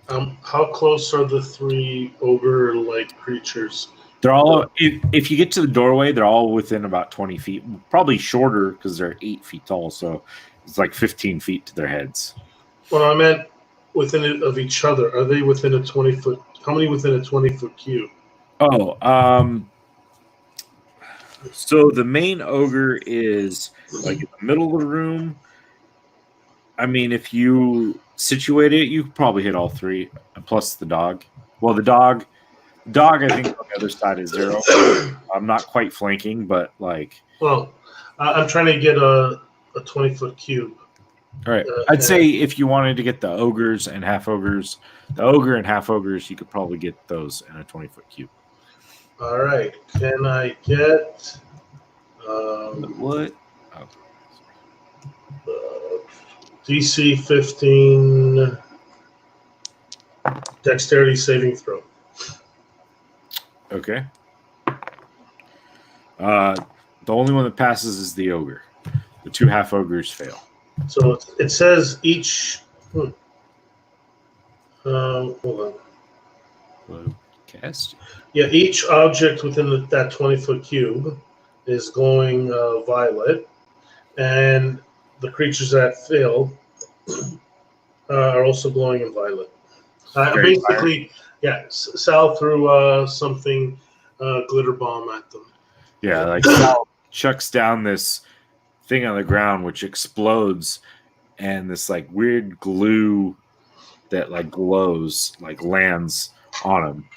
How close are the 3 ogre-like creatures? They're all, if you get to the doorway, they're all within about 20 feet. Probably shorter because they're 8 feet tall, so it's like 15 feet to their heads. Well, I meant within of each other. Are they within a 20-foot? How many within a 20-foot cube? Oh, so the main ogre is like in the middle of the room. I mean, if you situate it, you could probably hit all 3, plus the dog. Well, the dog, I think on the other side is Zero. I'm not quite flanking, but like. Well, I'm trying to get a 20-foot cube. All right. I'd say if you wanted to get the ogres and half ogres, the ogre and half ogres, you could probably get those in a 20-foot cube. All right. Can I get What? DC 15 dexterity saving throw? Okay. The only one that passes is the ogre. The 2 half ogres fail. So it says each. Hold on. Well, cast. Yeah, each object within that 20-foot cube is glowing violet, and the creatures that fail are also glowing in violet. Basically, yeah, Sal threw something glitter bomb at them. Yeah, like Sal chucks down this thing on the ground, which explodes, and this like weird glue that like glows like lands on him.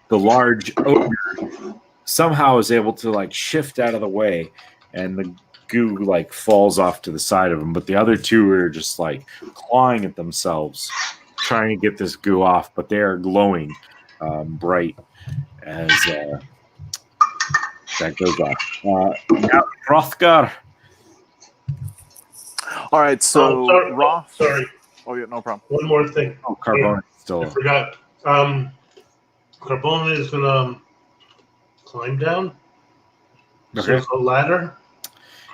The large ogre somehow is able to like shift out of the way, and the goo like falls off to the side of him. But the other 2 are just like clawing at themselves, trying to get this goo off. But they are glowing bright as that goes off. Now, Hrothgar. All right, so sorry. Roth. Sorry. Oh yeah, no problem. One more thing. Oh, Carbone still. I forgot. Carbone is gonna climb down. So Okay. it's a ladder.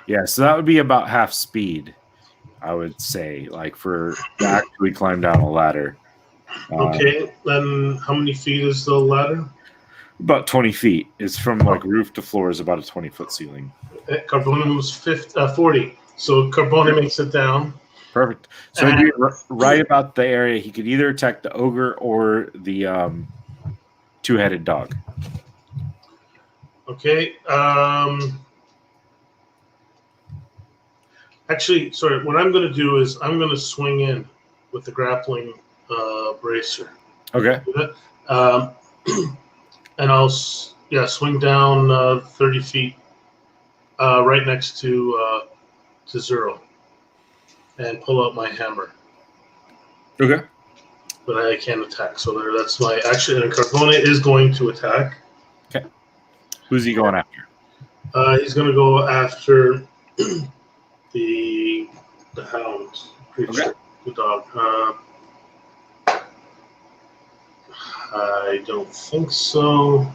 Yeah, so that would be about half speed, I would say, like for to actually climb down a ladder. Okay. Then how many feet is the ladder? About 20 feet. It's from like roof to floor is about a 20-foot ceiling. Carbone moves 40. So Carbone makes it down. Perfect. So he'd be right about the area. He could either attack the ogre or the 2-headed dog. Okay. Actually, sorry. What I'm going to do is I'm going to swing in with the grappling bracer. Okay. And I'll swing down 30 feet right next to Zero and pull out my hammer. Okay. But I can't attack, so that's my action. And Carbone is going to attack. Okay. Who's he going after? He's going to go after the hound creature, Okay. the dog. I don't think so.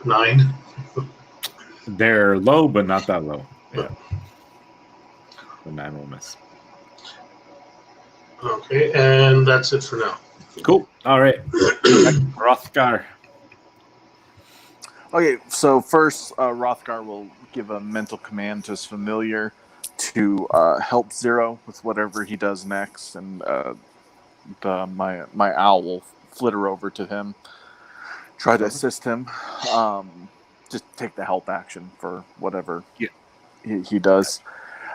9. They're low, but not that low. Yeah. The 9 will miss. Okay, and that's it for now. Cool. All right. Rothgar. Okay, so first, Rothgar will give a mental command to his familiar to help Zero with whatever he does next, and my owl will flitter over to him, try to assist him. Just take the help action for whatever he does.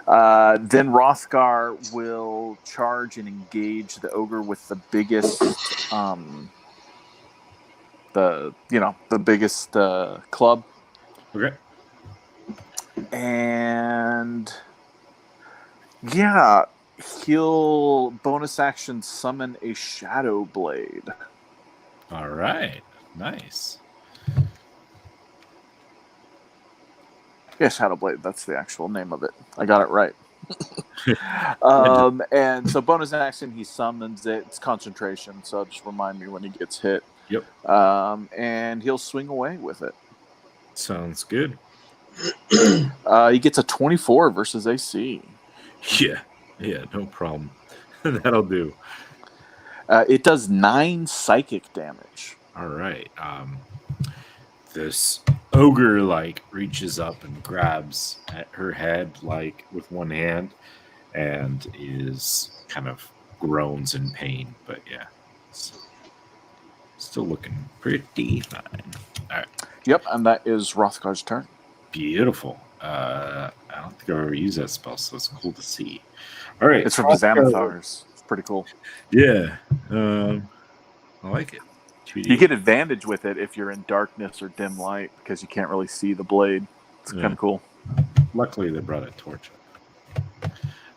Then Rothgar will charge and engage the ogre with the biggest, the biggest club. Okay. And yeah, he'll bonus action summon a shadow blade. All right. Nice. Yeah, shadow blade. That's the actual name of it. I got it right. And so bonus action, he summons it. It's concentration, so just remind me when he gets hit. Yep. And he'll swing away with it. Sounds good. He gets a 24 versus AC. Yeah. Yeah, no problem. That'll do. It does 9 psychic damage. All right. This ogre reaches up and grabs at her head with one hand, and is kind of groans in pain. But yeah, still looking pretty fine. All right. Yep, and that is Rothgar's turn. Beautiful. I don't think I've ever used that spell, so it's cool to see. All right. It's from the Xanathars. It's pretty cool. Yeah. I like it. You get advantage with it if you're in darkness or dim light because you can't really see the blade. It's kind of cool. Luckily, they brought a torch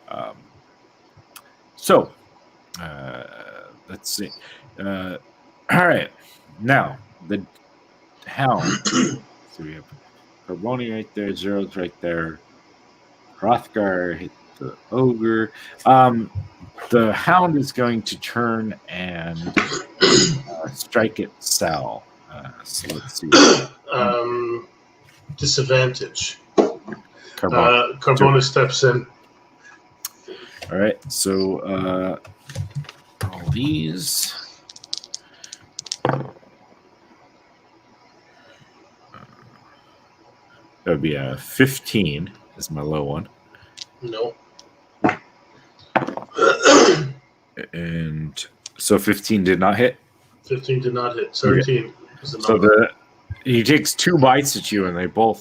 up. Let's see. All right. Now, the hound. So we have Carboni right there, Zero's right there. Hrothgar hit the ogre. The hound is going to turn and strike at Sal. So let's see. Disadvantage. Carboni. Carbona steps in. All right. So all these. That would be a 15 is my low one. No. And so 15 did not hit. 15 did not hit. 17 is the So number. he takes 2 bites at you, and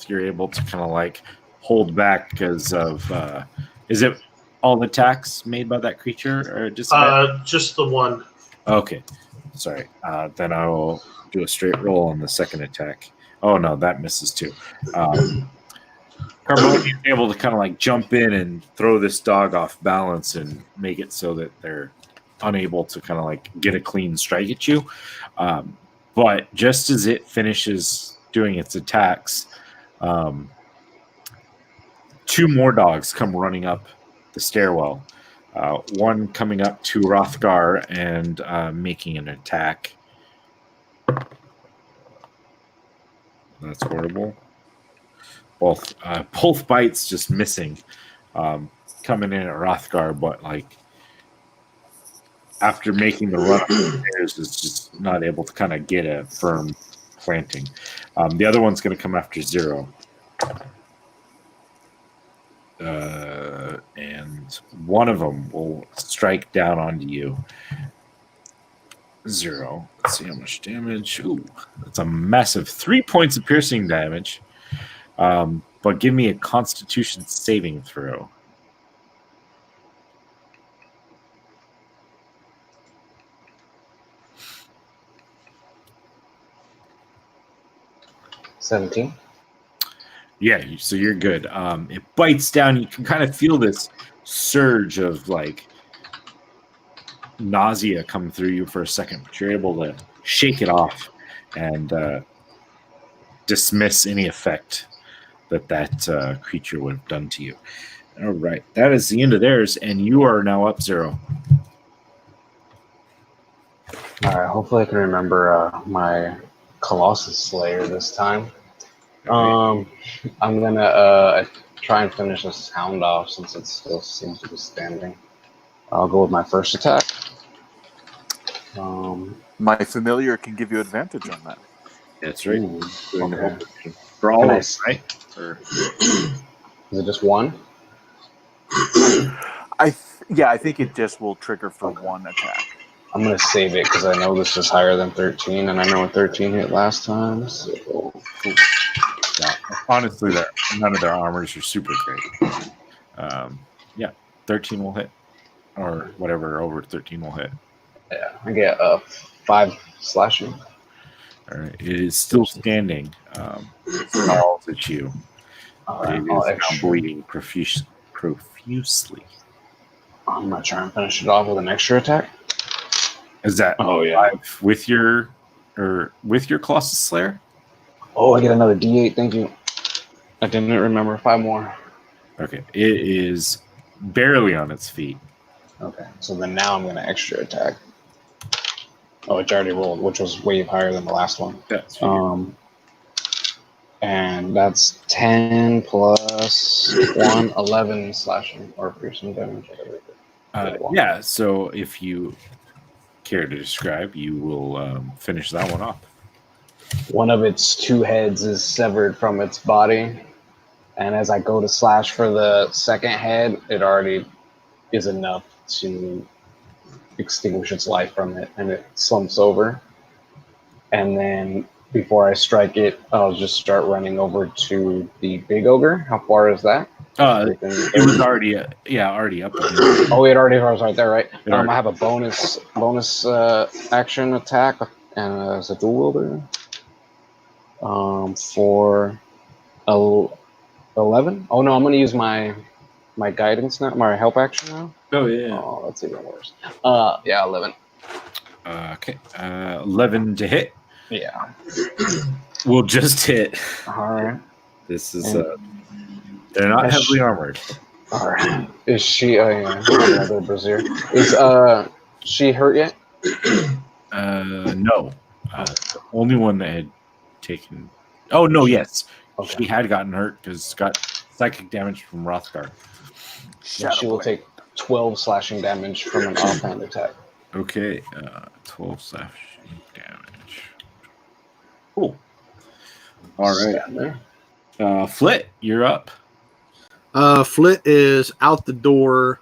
you're able to kind of hold back because of. Is it all attacks made by that creature or just? Just the one. Okay, sorry. Then I will do a straight roll on the second attack. Oh no, that misses too. Carboni is able to kind of jump in and throw this dog off balance and make it so that they're unable to kind of get a clean strike at you. But just as it finishes doing its attacks, 2 more dogs come running up the stairwell. One coming up to Hrothgar and making an attack. That's horrible. Both bites just missing. Coming in at Hrothgar, but after making the run up the stairs, is just not able to kind of get a firm planting. The other one's going to come after Zero. And one of them will strike down onto you. Zero. Let's see how much damage. Ooh, that's a massive 3 points of piercing damage. But give me a Constitution saving throw. $17. Yeah, so you're good. It bites down. You can kind of feel this surge of nausea come through you for a second, but you're able to shake it off and dismiss any effect that creature would have done to you. All right, that is the end of theirs, and you are now up 0. All right, hopefully I can remember my Colossus Slayer this time. I'm gonna try and finish this hound off since it still seems to be standing. I'll go with my first attack. My familiar can give you advantage on that. That's right. Okay. For all of Can us, right? Or, Is it just one? I think it just will trigger for one attack. I'm gonna save it because I know this is higher than 13, and I know 13 hit last time. So. yeah, honestly, none of their armors are super great. 13 will hit, or whatever over 13 will hit. Yeah, I get 5 slashing. All right, it is still standing. Snarls at you. All It right, is I'll now extra. bleeding profusely. I'm gonna try and finish it off with an extra attack. Is that Oh yeah. 5 with your Colossus Slayer? Oh, I get another D8. Thank you. I didn't remember 5 more. Okay, it is barely on its feet. Okay, so then now I'm gonna extra attack. Oh, it already rolled, which was way higher than the last one. That's And that's 10 plus 1, 11 slashing or piercing damage. yeah. So if you care to describe, you will finish that one off. One of its 2 heads is severed from its body, and as I go to slash for the second head, it already is enough to extinguish its life from it, and it slumps over. And then before I strike it, I'll just start running over to the big ogre. How far is that? It was already already up. Oh, it already was right there, right? It already- I have a bonus action attack and as a dual wielder. For 11. Oh no, I'm gonna use my guidance now, my help action now. Oh yeah. Oh, that's even worse. Yeah, 11. Okay. 11 to hit. Yeah. Will just hit. All right. This is they're not heavily armored. All right. Is she? Oh yeah. Another brazier. Is she hurt yet? No. The only one that had taken. Oh no, yes. Okay. She had gotten hurt because got psychic damage from Rothgar. Then she will take 12 slashing damage from an offhand attack. Okay, 12 slashing damage. Cool. All right. Flit, you're up. Flit is out the door,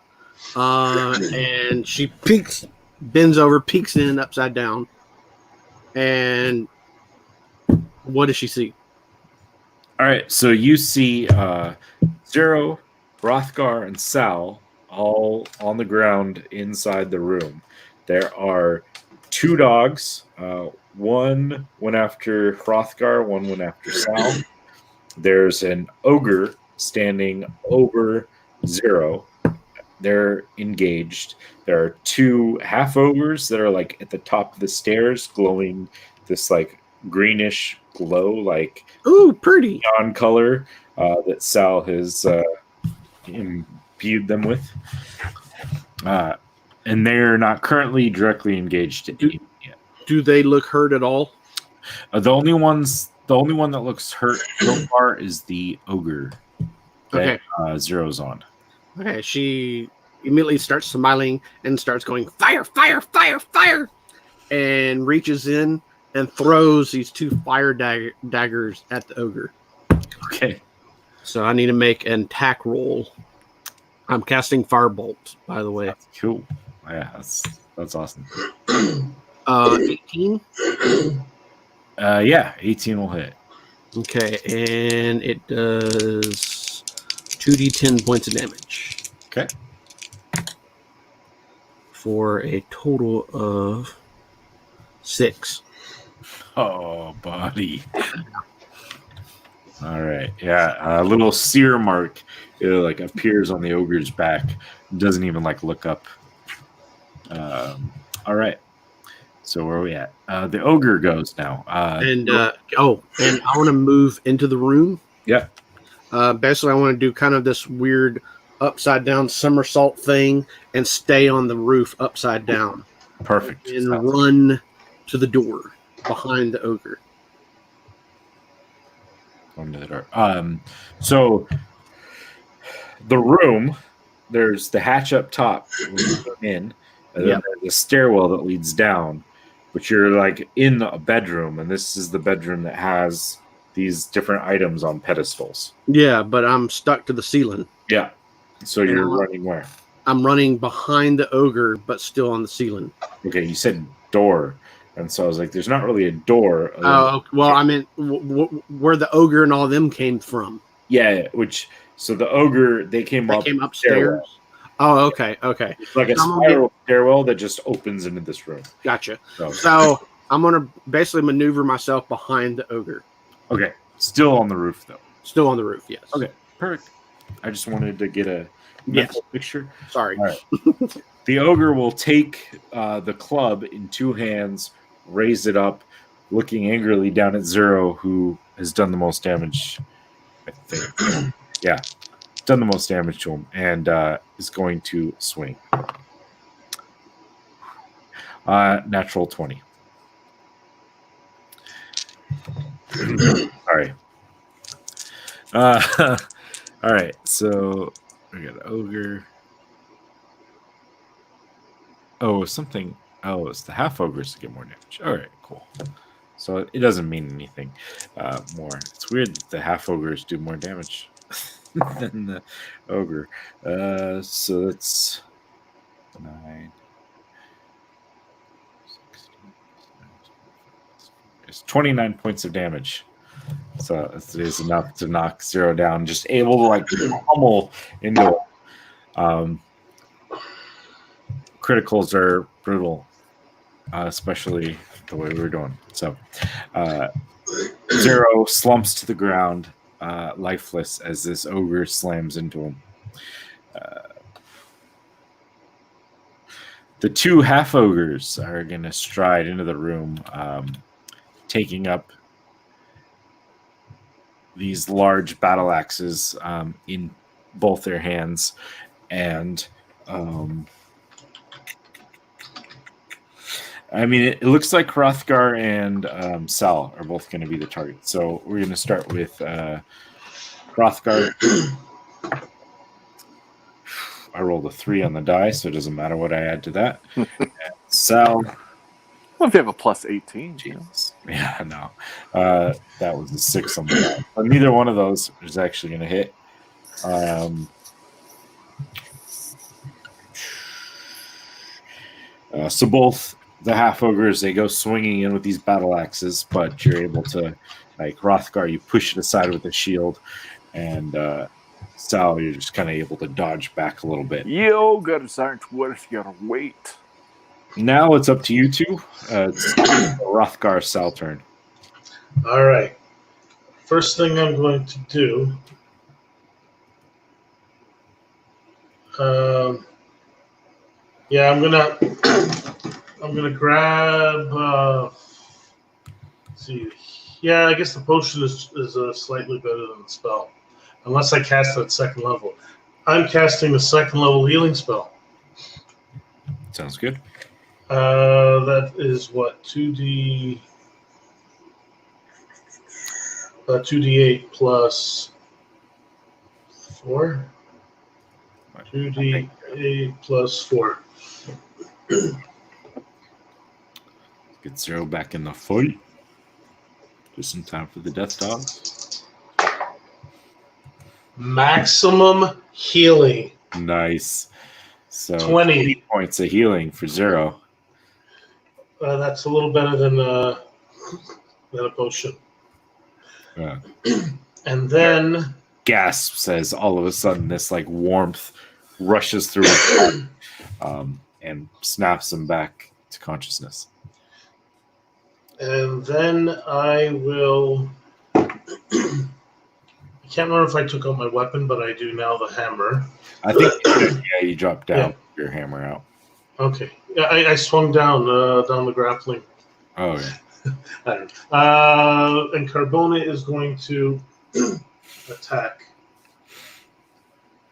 and she bends over, peeks in upside down, and what does she see? All right, so you see Zero, Rothgar, and Sal all on the ground inside the room. There are 2 dogs. One went after Hrothgar, one went after Sal. There's an ogre standing over Zero. They're engaged. There are 2 half ogres that are like at the top of the stairs, glowing this like greenish glow, like Ooh, pretty neon color that Sal has imbued them with. And they're not currently directly engaged yet. Do they look hurt at all? The only one that looks hurt so far is the ogre that Zero's on. Okay, she immediately starts smiling and starts going, fire, fire, fire, fire, and reaches in and throws these 2 fire daggers at the ogre. Okay. So I need to make an attack roll. I'm casting Firebolt, by the way. That's cool. Yeah, that's awesome. 18? Yeah, 18 will hit. Okay, and it does 2d10 points of damage. Okay. For a total of 6. Oh, buddy. All right. Yeah, a little sear mark like appears on the ogre's back. Doesn't even like look up. All right. So where are we at? The ogre goes now. And I want to move into the room. Yeah. Basically, I want to do kind of this weird upside down somersault thing and stay on the roof upside down Perfect. and run to the door behind the ogre. Under the door. So the room, there's the hatch up top when you come in, and then there's a stairwell that leads down. But you're like in a bedroom, and this is the bedroom that has these different items on pedestals. Yeah, but I'm stuck to the ceiling. Yeah. So you're running where? I'm running behind the ogre, but still on the ceiling. Okay, you said door. And so I was like, there's not really a door. Oh, well, I mean, where the ogre and all of them came from. Yeah, so the ogre, they came upstairs. Stairwell. Oh, okay. It's like a spiral stairwell that just opens into this room. Gotcha. So I'm going to basically maneuver myself behind the ogre. Okay. Still on the roof, though. Still on the roof, yes. Okay, perfect. I just wanted to get a mental picture. Sorry. All right. The ogre will take the club in two hands, raise it up, looking angrily down at Zero, who has done the most damage, I think. Yeah, done the most damage to him, and is going to swing. Natural 20. Sorry. All right, so we got ogre. Oh, something. Oh, it's the half ogres to get more damage. All right, cool. So it doesn't mean anything more. It's weird that the half ogres do more damage than the ogre. So that's 9. 16, it's 29 points of damage. So it is enough to knock Zero down. Just able to like pummel into it. Criticals are brutal, especially the way we're doing. So Zero slumps to the ground, lifeless, as this ogre slams into him. The two half ogres are going to stride into the room, taking up these large battle axes in both their hands, and I mean, it looks like Hrothgar and Sal are both going to be the target. So we're going to start with Hrothgar. I rolled a 3 on the die, so it doesn't matter what I add to that. And Sal. Well, if you have a plus 18. Jesus. Yeah, no. That was a 6 on the die. But neither one of those is actually going to hit. So both the half ogres, they go swinging in with these battle axes, but you're able to, like Hrothgar, you push it aside with a shield, and Sal, you're just kind of able to dodge back a little bit. Yo, guys aren't worth your weight. Now it's up to you two. It's Hrothgar Sal turn. All right. First thing I'm going to do. Yeah, I'm gonna grab. Let's see, yeah, I guess the potion is slightly better than the spell, unless I cast it at second level. I'm casting the second level healing spell. Sounds good. That is what 2d8 plus 4. 2d8 plus 4. Get Zero back in the fight. Just in time for the death dogs. Maximum healing. Nice. So 20 points of healing for Zero. That's a little better than a potion. Yeah. And then Gasps as all of a sudden this like warmth rushes through his heart, and snaps him back to consciousness. And then I will. I can't remember if I took out my weapon, but I do now. The hammer. I think you dropped down your hammer out. Okay. Yeah, I swung down the grappling. Oh, yeah. I don't know. And Carbone is going to attack.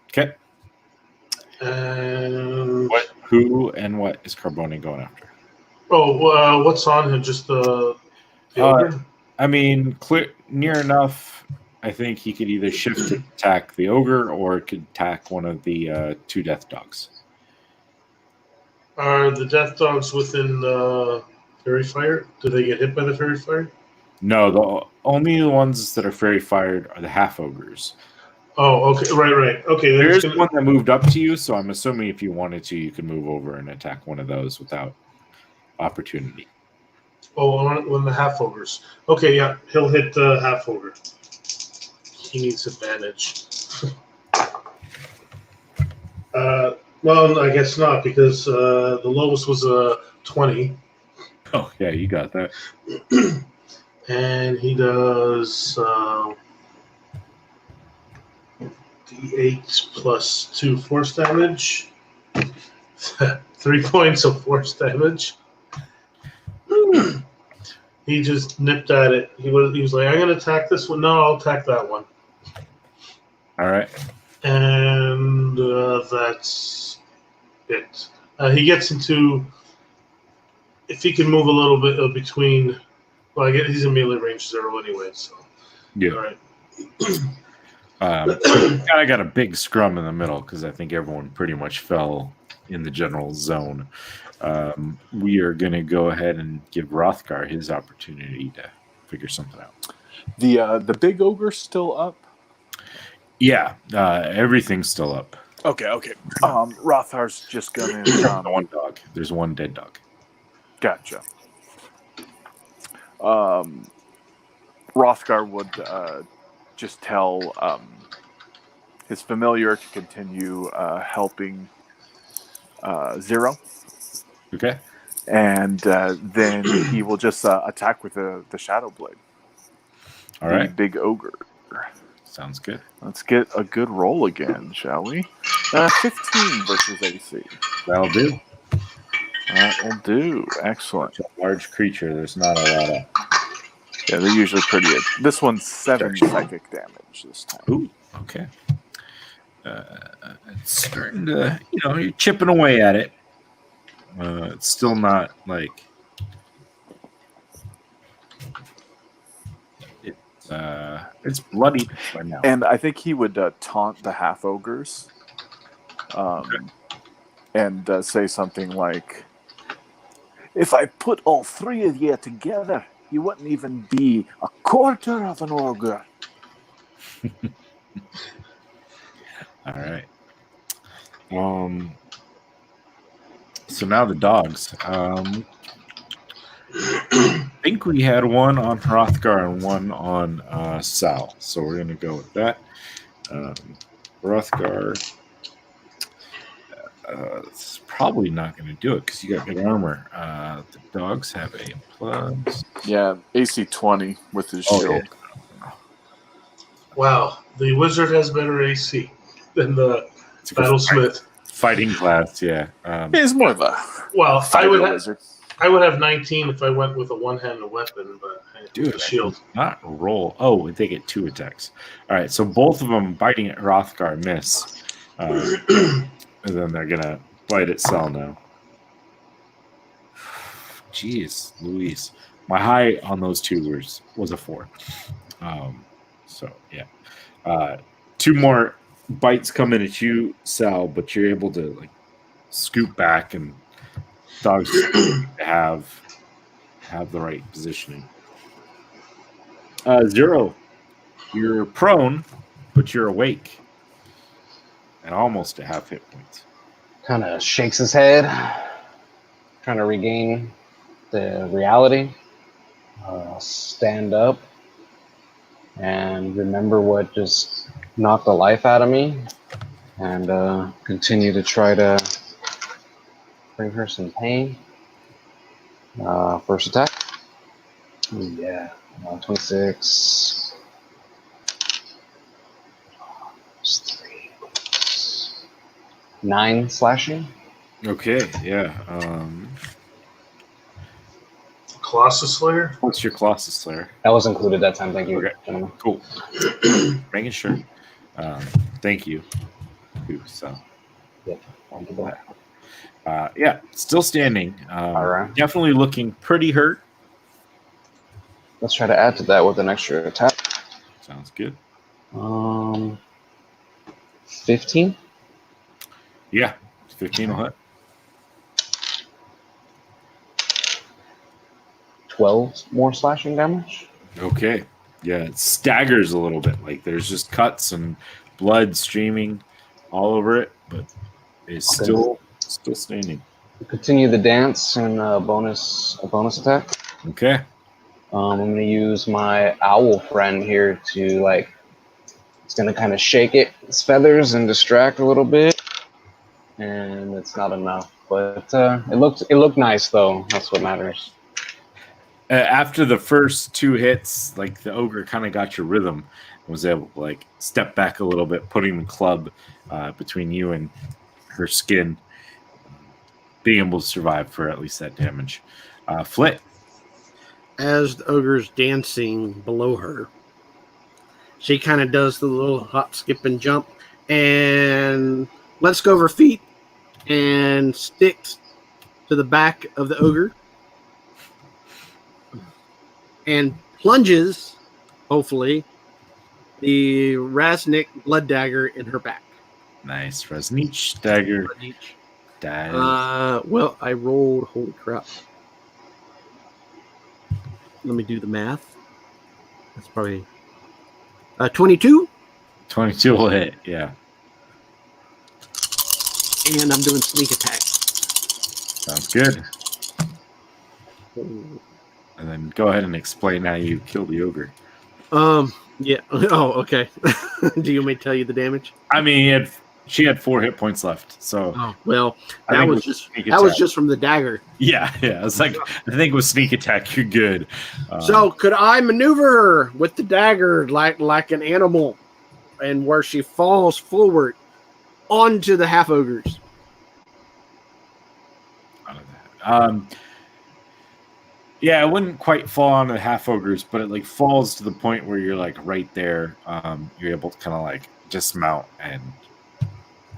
Okay. And Who and what is Carbone going after? what's on him? Just the Uh, ogre? I mean, near enough. I think he could either shift to attack the ogre or it could attack one of the 2 death dogs. Are the death dogs within the fairy fire? Do they get hit by the fairy fire? No, the only ones that are fairy fired are the half ogres. Oh, okay, right. Okay, then There's it's gonna. one that moved up to you, so I'm assuming if you wanted to, you could move over and attack one of those without opportunity. Oh, when the half ogres. Okay, yeah, he'll hit the half ogre. He needs advantage. Well, I guess not because the lowest was a 20, Oh, yeah, you got that. and he does D8 plus 2 force damage. 3 points of force damage. He just nipped at it. He was like, "I'm gonna attack this one. No, I'll attack that one." All right. And that's it. He gets into if he can move a little bit between. Well, I guess he's in melee range 0 anyway. So Yeah. all right. Kind of got a big scrum in the middle because I think everyone pretty much fell in the general zone. We are going to go ahead and give Rothgar his opportunity to figure something out. The big ogre's still up. Yeah, everything's still up. Okay. Rothar's just gonna. One dog. There's one dead dog. Gotcha. Rothgar would just tell his familiar to continue helping Zero. Okay. And then he will just attack with the Shadow Blade. All the right. big ogre. Sounds good. Let's get a good roll again, shall we? 15 versus AC. That'll do. That will do. Excellent. A large creature. There's not a lot of. Yeah, they're usually pretty good. This one's 7 psychic damage this time. Ooh. Okay. It's starting to, you're chipping away at it. It's still not like it's bloody right now. And I think he would taunt the half ogres, and say something like, "If I put all 3 of you together, you wouldn't even be a quarter of an ogre." All right. So now the dogs. I think we had one on Hrothgar and one on Sal. So we're going to go with that. Hrothgar. It's probably not going to do it because you got good armor. The dogs have a plus. Yeah, AC 20 with his shield. Yeah. Wow, the wizard has better AC than the battlesmith. Fighting class, yeah. He's more of a Well, I would wizard. have 19 if I went with a one-handed weapon, but Dude, a shield. Not roll. Oh, they get 2 attacks. All right, so both of them biting at Hrothgar miss. And then they're going to bite at Sal now. Jeez, Louise. My high on those 2 was a 4. So, yeah. 2 more bites coming at you, Sal, but you're able to scoop back, and dogs have the right positioning. Zero, you're prone, but you're awake and almost at half hit points. Kind of shakes his head, trying to regain the reality. Stand up and remember what just knocked the life out of me, and continue to try to bring her some pain. First attack. Yeah, 26. 3. 9 slashing. Okay, yeah. Colossus Slayer? What's your Colossus Slayer? That was included that time. Thank you, Okay. gentlemen. Cool. Making sure. Thank you. Too, so. Yep. Thank you, boy. Yeah, still standing. All right. Definitely looking pretty hurt. Let's try to add to that with an extra attack. Sounds good. 15. Yeah, 15 will hit. 12 more slashing damage. Okay. Yeah, it staggers a little bit. Like there's just cuts and blood streaming all over it, but it's Okay. still standing. Continue the dance and a bonus attack. Okay. I'm going to use my owl friend here to like. It's going to kind of shake its feathers and distract a little bit, and it's not enough. But it looked nice though. That's what matters. After the first 2 hits, like the ogre kind of got your rhythm and was able to like step back a little bit, putting the club between you and her skin, being able to survive for at least that damage. Flit. As the ogre's dancing below her, she kind of does the little hop, skip, and jump and lets go of her feet and sticks to the back of the ogre and plunges, hopefully, the Raznik blood dagger in her back. Nice. Resnich dagger. Well, I rolled, holy crap. Let me do the math. That's probably 22. 22 will hit, yeah. And I'm doing sneak attack. Sounds good. And then go ahead and explain how you kill the ogre. Yeah. Oh, okay. Do you want me to tell you the damage? I mean, she had 4 hit points left, so. Oh, well, I that think was with sneak that was attack- just from the dagger. Yeah. It's like, I think with sneak attack, you're good. So could I maneuver her with the dagger like an animal, and where she falls forward onto the half ogres? Yeah, it wouldn't quite fall on the half ogres, but it like falls to the point where you're like right there. You're able to kind of like dismount, and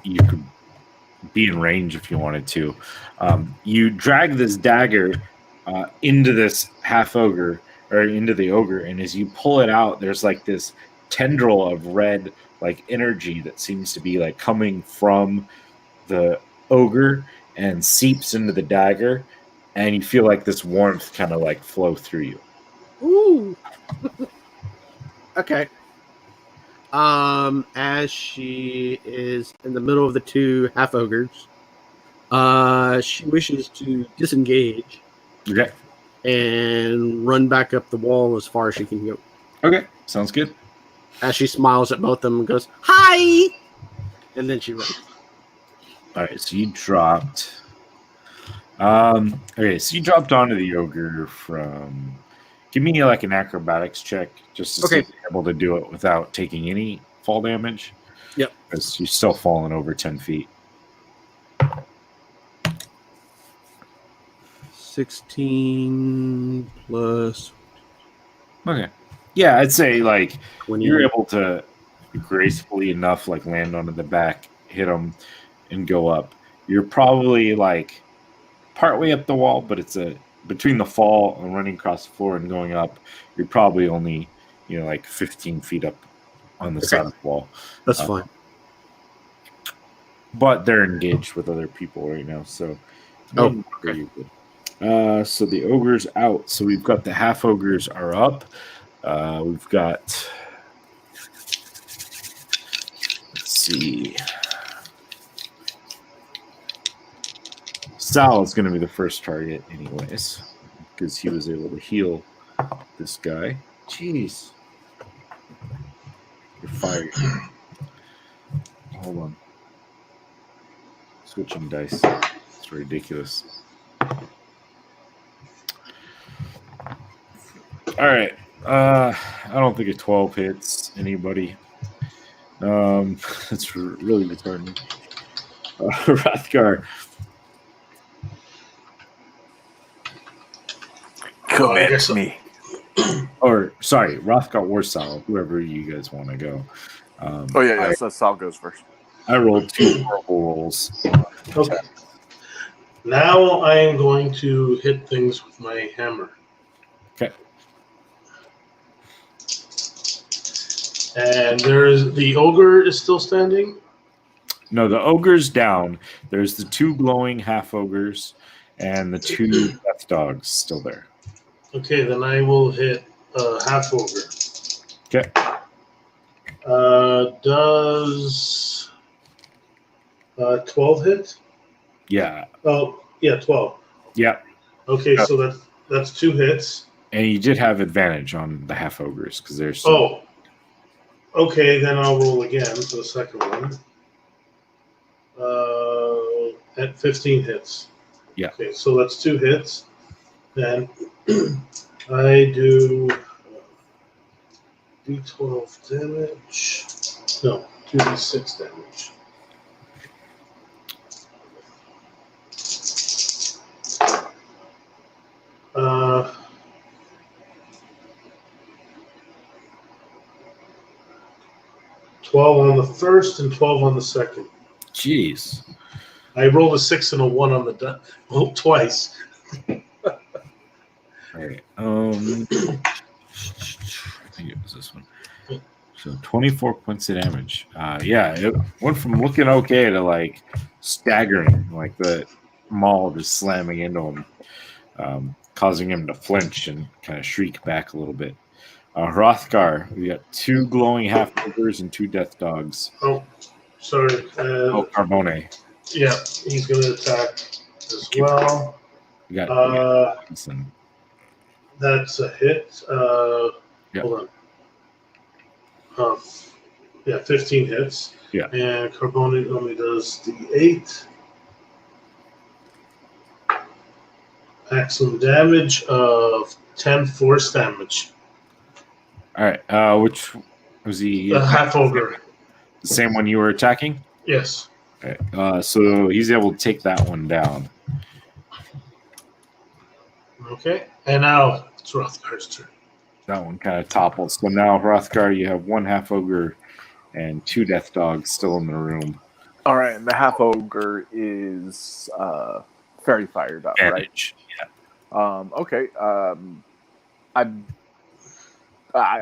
you could be in range if you wanted to. You drag this dagger into this half ogre, or into the ogre, and as you pull it out, there's like this tendril of red like energy that seems to be like coming from the ogre and seeps into the dagger, and you feel like this warmth kind of like flow through you. Ooh. Okay. As she is in the middle of the 2 half ogres, she wishes to disengage Okay. and run back up the wall as far as she can go. Okay. Sounds good. As she smiles at both of them and goes, "Hi!" And then she runs. All right. So you dropped. Okay. So you dropped onto the ogre from. Give me like an acrobatics check just to see if you're able to do it without taking any fall damage. Yep. Because you're still falling over 10 feet. 16 plus Okay. Yeah, I'd say like 20. you're able to gracefully enough like land onto the back, hit them, and go up. You're probably like partway up the wall, but it's between the fall and running across the floor and going up. You're probably only like 15 feet up on the side of the wall. That's fine. But they're engaged with other people right now, so okay. you're good. So the ogre's out. So we've got the half ogres are up. We've got. Let's see. Sal is going to be the first target, anyways, because he was able to heal this guy. Jeez. You're fired. Hold on. Switching dice. It's ridiculous. All right. I don't think a 12 hits anybody. That's really retarded. Hrothgar, Commence me. Or sorry, Rothgar or Sal, whoever you guys want to go. Oh yeah. So Sal goes first. I rolled 2 horrible rolls. Okay. Now I am going to hit things with my hammer. Okay. And there's the ogre is still standing. No, the ogre's down. There's the 2 glowing half ogres and the 2 death dogs still there. Okay, then I will hit half ogre. Okay. Does 12 hit? Yeah. Oh, yeah, 12. Yeah. Okay, so that's 2 hits. And you did have advantage on the half ogres because there's. Oh. Okay, then I'll roll again for the second one. At 15 hits. Yeah. Okay, so that's 2 hits. Then I do D12 damage. No, 2d6 damage. Uh, 12 on the first and 12 on the second. Jeez. I rolled a 6 and a 1 on the twice. All right. I think it was this one. So 24 points of damage. Yeah, it went from looking okay to like staggering, like the maul just slamming into him, causing him to flinch and kind of shriek back a little bit. Hrothgar, we got 2 glowing half ogres and 2 death dogs. Oh, sorry. Carbone. Yeah, he's going to attack as well. We got Listen. That's a hit. Yeah. Hold on. Yeah, 15 hits. Yeah. And Carbone only does the 8. Maximum damage of 10 force damage. All right. Which was he? The half ogre. The same one you were attacking? Yes. Okay. So he's able to take that one down. Okay. And now it's Hrothgar's turn. That one kind of topples. So now, Hrothgar, you have 1 half ogre and 2 death dogs still in the room. All right, and the half ogre is very fired up, Advantage. right? Okay. I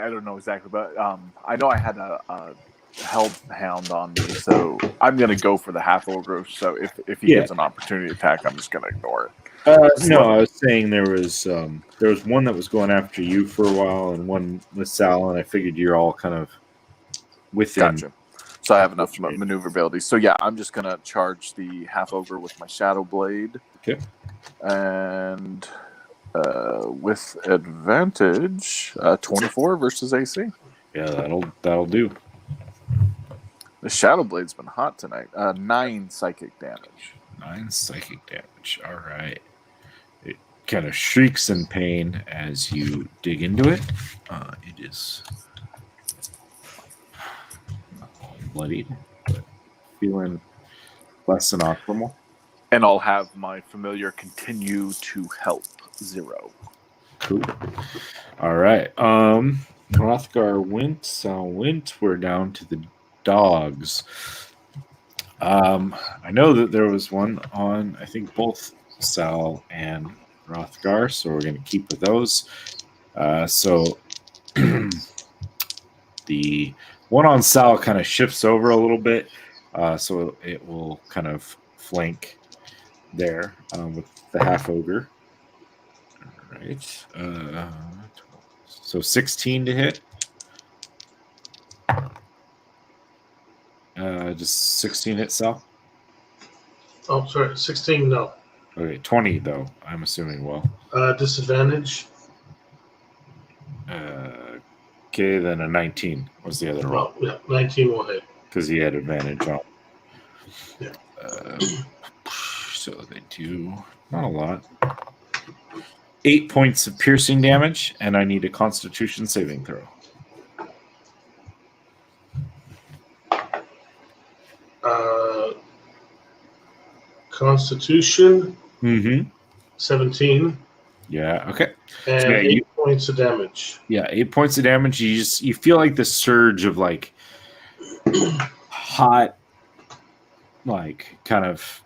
don't know exactly, but I know I had a hellhound on me, so I'm gonna go for the half ogre. So if he gets an opportunity to attack, I'm just gonna ignore it. No, I was saying there was one that was going after you for a while, and one with Sal, and I figured you're all kind of within. Gotcha. So I have enough maneuverability. So yeah, I'm just gonna charge the half ogre with my shadow blade. Okay. And with advantage, 24 versus AC. Yeah, that'll do. The shadow blade's been hot tonight. 9 psychic damage. 9 psychic damage. All right. It kind of shrieks in pain as you dig into it. It is not all bloodied, but feeling less than optimal. And I'll have my familiar continue to help 0. Cool. All right. Hrothgar went. Sal went. We're down to the dogs. I know that there was one on, I think, both Sal and Hrothgar, so we're going to keep with those. So the one on Sal kind of shifts over a little bit, so it will kind of flank there with the half ogre. All right. So 16 to hit. Just 16 hit Sal? Oh, sorry. 16, no. Okay, 20 though, I'm assuming. Well, Disadvantage. Okay, then a 19 was the other roll. Oh, yeah, 19 will hit. Because he had advantage on. Yeah. So they do not a lot. 8 points of piercing damage, and I need a Constitution saving throw. Constitution. Mm-hmm. 17. Yeah. Okay. And So, yeah, 8 points of damage. Yeah, 8 points of damage. You feel like the surge of like hot, like kind of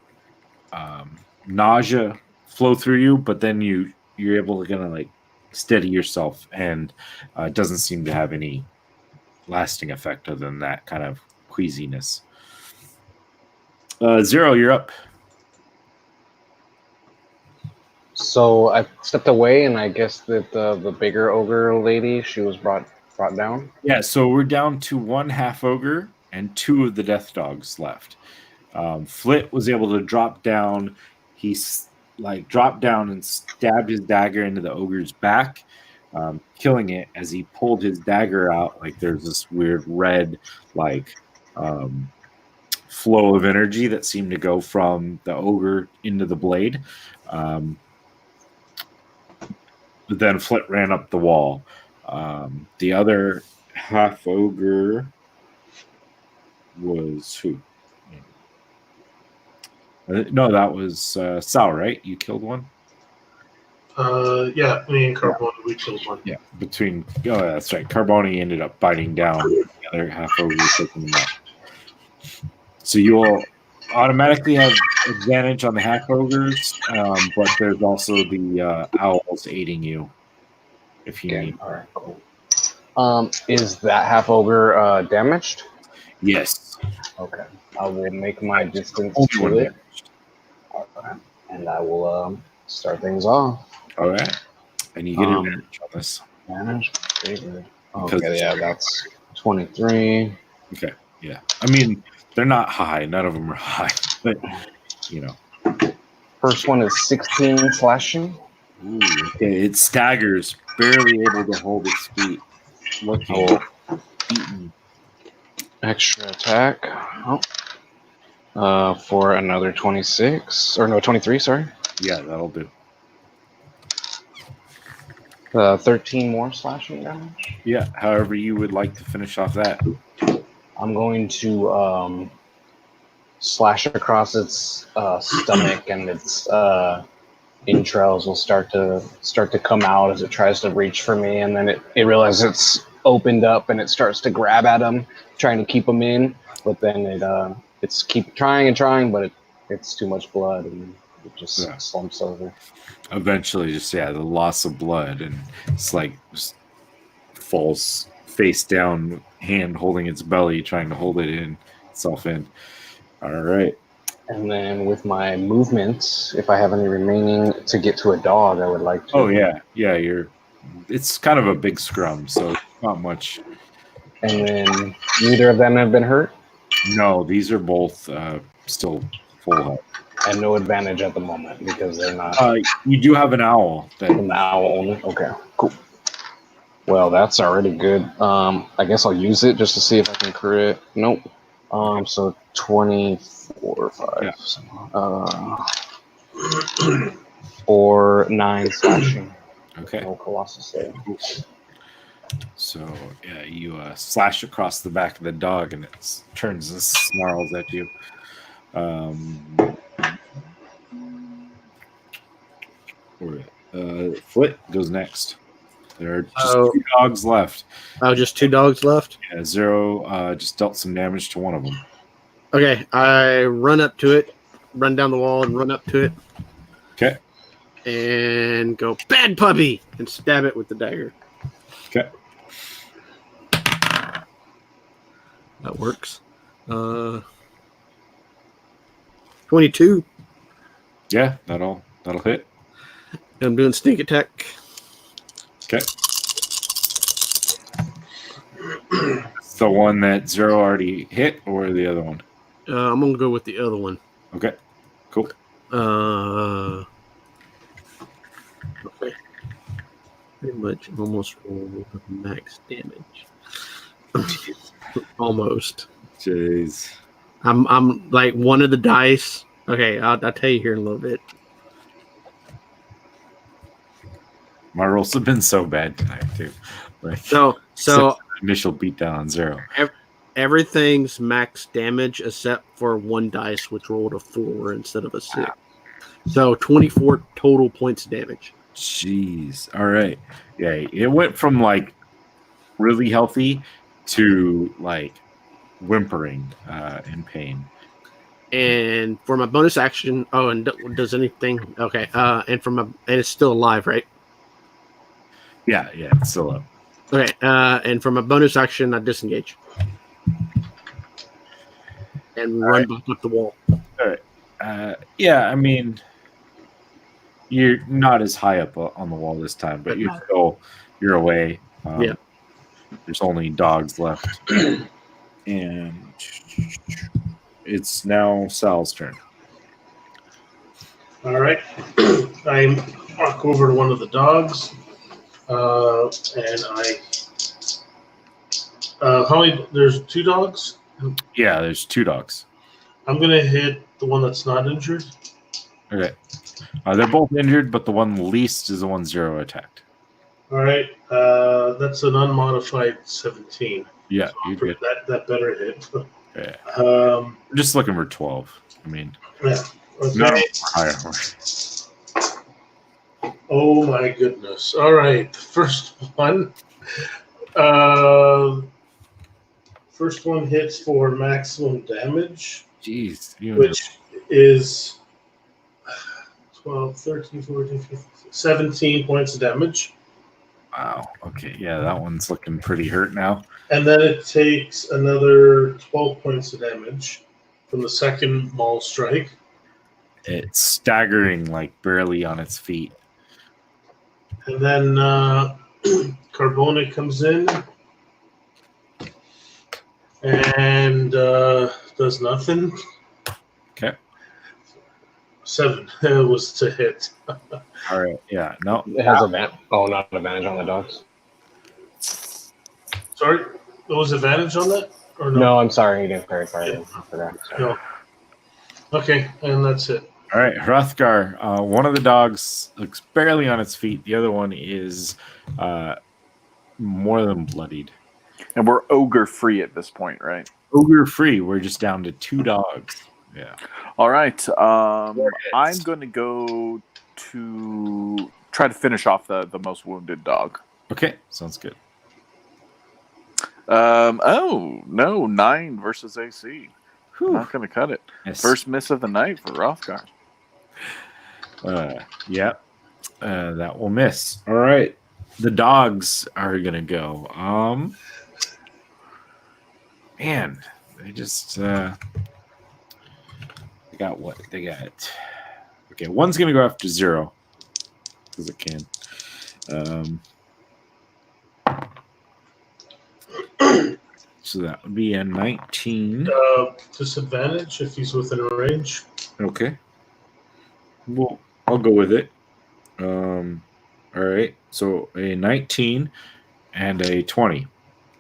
nausea flow through you, but then you're able to kind of like steady yourself, and it doesn't seem to have any lasting effect other than that kind of queasiness. Zero, you're up. So I stepped away, and I guess that the bigger ogre lady, she was brought down. Yeah, so we're down to one half ogre and 2 of the death dogs left. Flit was able to drop down. He's like dropped down and stabbed his dagger into the ogre's back, killing it. As he pulled his dagger out, like there's this weird red like flow of energy that seemed to go from the ogre into the blade. But then Flit ran up the wall. The other half ogre was who? No, that was Sal, right? You killed one? Yeah, me and Carbone, we killed one. Yeah, that's right. Carboni ended up biting down the other half ogre, taking them out. So you will automatically have advantage on the half ogres, but there's also the owls aiding you if you need. All right, cool. Is that half ogre damaged? Yes. Okay. I will make my distance Only to one it. damaged. Okay. And I will start things off. All right. And you get advantage on this. Advantage? Favorite. Because Okay, yeah, that's 23. Okay, yeah. I mean, they're not high. None of them are high, but you know. First one is 16 slashing. Ooh, okay, it staggers, barely able to hold its feet. Looking beaten. Extra attack. For another 26. Or no, 23, sorry. Yeah, that'll do. 13 more slashing damage. Yeah, however you would like to finish off that. I'm going to slash across its stomach, and its entrails will start to come out as it tries to reach for me, and then it realizes it's opened up and it starts to grab at him, trying to keep him in, but then it's keep trying and trying, but it's too much blood and it just slumps over. Eventually, the loss of blood, and it's like just falls face down, hand holding its belly, trying to hold itself in. All right. And then with my movement, if I have any remaining to get to a dog, I would like to. Oh yeah. It's kind of a big scrum, so not much. And then neither of them have been hurt? No, these are both still full health. And no advantage at the moment because they're not. You do have an owl. An owl only? Okay, cool. Well, that's already good. I guess I'll use it just to see if I can crit. Nope. So 24 or 5. Yeah. Or 9 slashing. Okay. No Colossus save. So yeah, you slash across the back of the dog, and it turns and snarls at you. Flit goes next. There are just 2 dogs left. Oh, just 2 dogs left? Yeah, Zero just dealt some damage to one of them. Okay, I run up to it, run down the wall and run up to it. Okay. And go, bad puppy, and stab it with the dagger. Okay. That works. 22. Yeah, that'll hit. I'm doing sneak attack. Okay. The one that Zero already hit, or the other one? I'm gonna go with the other one. Okay. Cool. Okay. Pretty much almost rolled max damage. Almost. Jeez. I'm like one of the dice. Okay, I'll tell you here in a little bit. My rolls have been so bad tonight too. Like So initial beatdown on Zero. Everything's max damage except for one dice, which rolled a 4 instead of a 6. So 24 total points of damage. Jeez. All right. Yeah, it went from like really healthy to like whimpering in pain. And for my bonus action, does anything? Okay. And it's still alive, right? Yeah, it's still up. Okay. And for my bonus action, I disengage and run back up the wall. All right. Yeah, I mean, you're not as high up on the wall this time, but you're away. Yeah. There's only dogs left, and it's now Sal's turn. All right. I walk over to one of the dogs, and I. How many? There's 2 dogs. Yeah, there's 2 dogs. I'm gonna hit the one that's not injured. Okay. They're both injured, but the one least is the one Zero attacked. All right. That's an unmodified 17. Yeah, So you good. that better hit. Yeah. Um, I'm just looking for 12. I mean, yeah. Okay. no higher. Oh my goodness. All right. First one. First one hits for maximum damage, Jeez. which is 12, 13, 14, 15, 17 points of damage. Wow. Okay. Yeah, that one's looking pretty hurt now. And then it takes another 12 points of damage from the second maul strike. It's staggering, like barely on its feet. And then Carbone comes in and does nothing. Okay. 7 was to hit. All right. Yeah. No. It has not advantage on the dogs. Sorry, there was advantage on that? Or no? No, I'm sorry, you didn't clarify it. I forgot. No. Okay, and that's it. All right, Hrothgar. One of the dogs looks barely on its feet. The other one is more than bloodied. And we're ogre free at this point, right? Ogre free. We're just down to 2 dogs. Yeah. All right. I'm going to go to try to finish off the most wounded dog. Okay, sounds good. Oh, no. 9 versus AC. Whew. Not going to cut it. Yes. First miss of the night for Hrothgar. Yeah. That will miss. All right. The dogs are going to go. Man, they just... they got what? They got... Okay, one's going to go after 0. Because it can. So that would be a 19. Disadvantage if he's within range. Okay. Well, I'll go with it. All right. So a 19 and a 20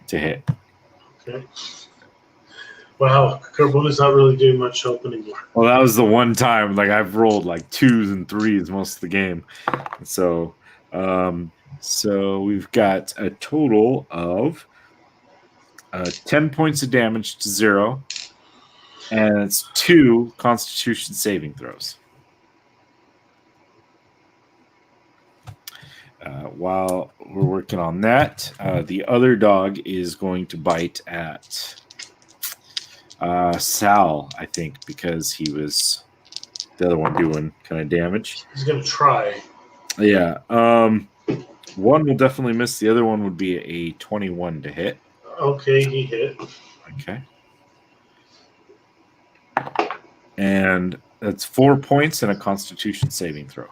to hit. Okay. Wow, Carbone's not really doing much help anymore. Well, that was the one time. Like I've rolled like 2s and 3s most of the game. So, so we've got a total of 10 points of damage to 0, and it's 2 Constitution saving throws. While we're working on that, the other dog is going to bite at Sal, I think, because he was the other one doing kind of damage. He's going to try. Yeah. One will definitely miss. The other one would be a 21 to hit. Okay, he hit. Okay. And that's 4 points and a Constitution saving throw.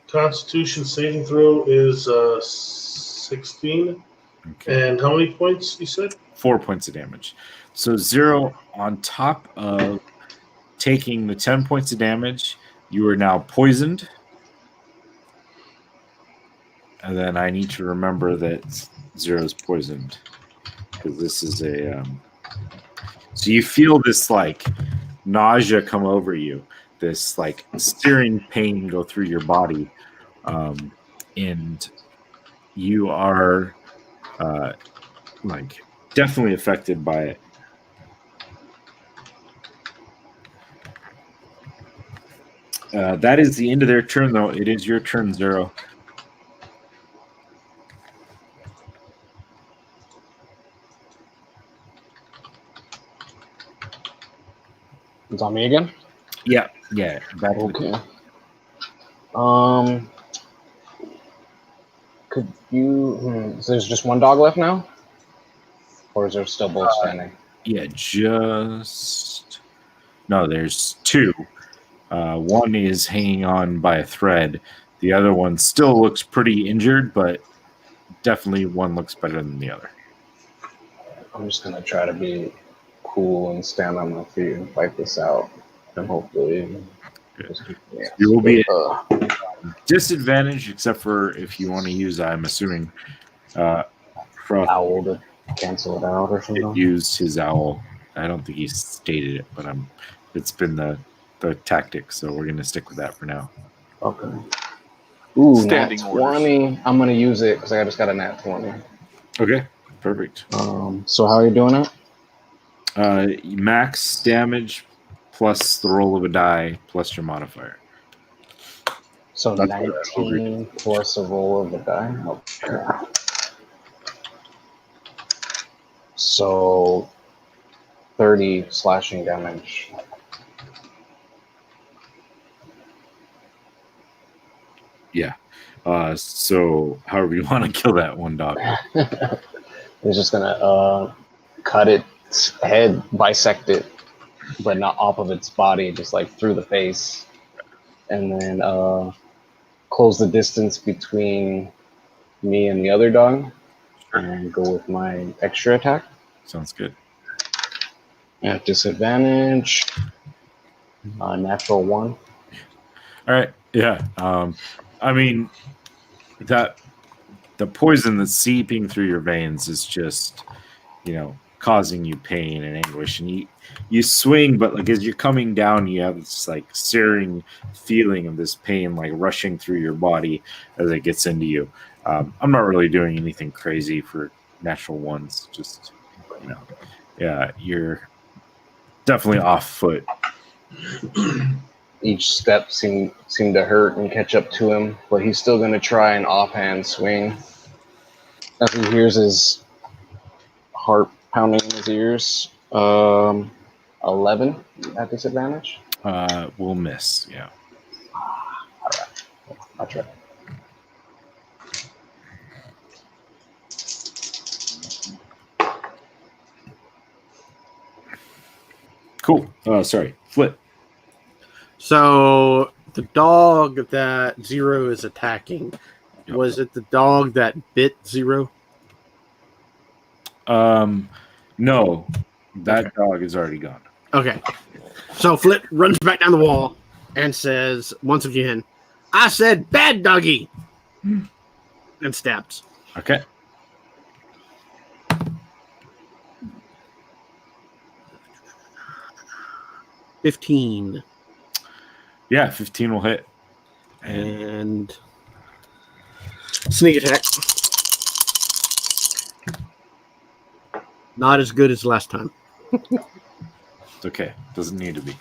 Constitution saving throw is 16. Okay. And how many points you said? 4 points of damage. So 0 on top of taking the 10 points of damage, you are now poisoned. And then I need to remember that 0 is poisoned. Because this is a... So you feel this, like, nausea come over you. This, like, searing pain go through your body. And you are, like, definitely affected by it. That is the end of their turn, though. It is your turn, 0. It's on me again? Yeah. Back to the- Okay. Could you... So there's just one dog left now? Or is there still both standing? Yeah, just... No, there's two. One is hanging on by a thread. The other one still looks pretty injured, but definitely one looks better than the other. I'm just going to try to be cool and stand on my feet and fight this out. And hopefully... Yeah. You will be at disadvantage, except for if you want to use, I'm assuming, Froth Owl to cancel it out or something. used his owl. I don't think he stated it, but it's been the tactic, so we're going to stick with that for now. Okay. Ooh, Standing nat orders. 20. I'm going to use it because I just got a nat 20. Okay, perfect. So how are you doing it? Max damage plus the roll of a die plus your modifier. So That's 19 plus a roll of the die. Okay. So 30 slashing damage. Yeah. So however you want to kill that one dog. He's just gonna cut its head, bisect it, but not off of its body, just like through the face, and then close the distance between me and the other dog, and go with my extra attack. Sounds good. At disadvantage, natural 1. All right. Yeah. I mean, that the poison that's seeping through your veins is just, causing you pain and anguish, and you swing, but like as you're coming down, you have this like searing feeling of this pain like rushing through your body as it gets into you. I'm not really doing anything crazy for natural ones, just yeah, you're definitely off foot. Each step seemed to hurt and catch up to him, but he's still going to try an offhand swing. As he hears his heart pounding in his ears, 11 at disadvantage. We'll miss. Yeah. All right, I'll try. Cool. Sorry, Flit. So the dog that Zero is attacking, was it the dog that bit Zero? No, that dog is already gone. Okay. So Flit runs back down the wall and says once again, "I said bad doggy," and stabs. Okay. $15. Yeah, 15 will hit. And sneak attack. Not as good as last time. It's okay. Doesn't need to be.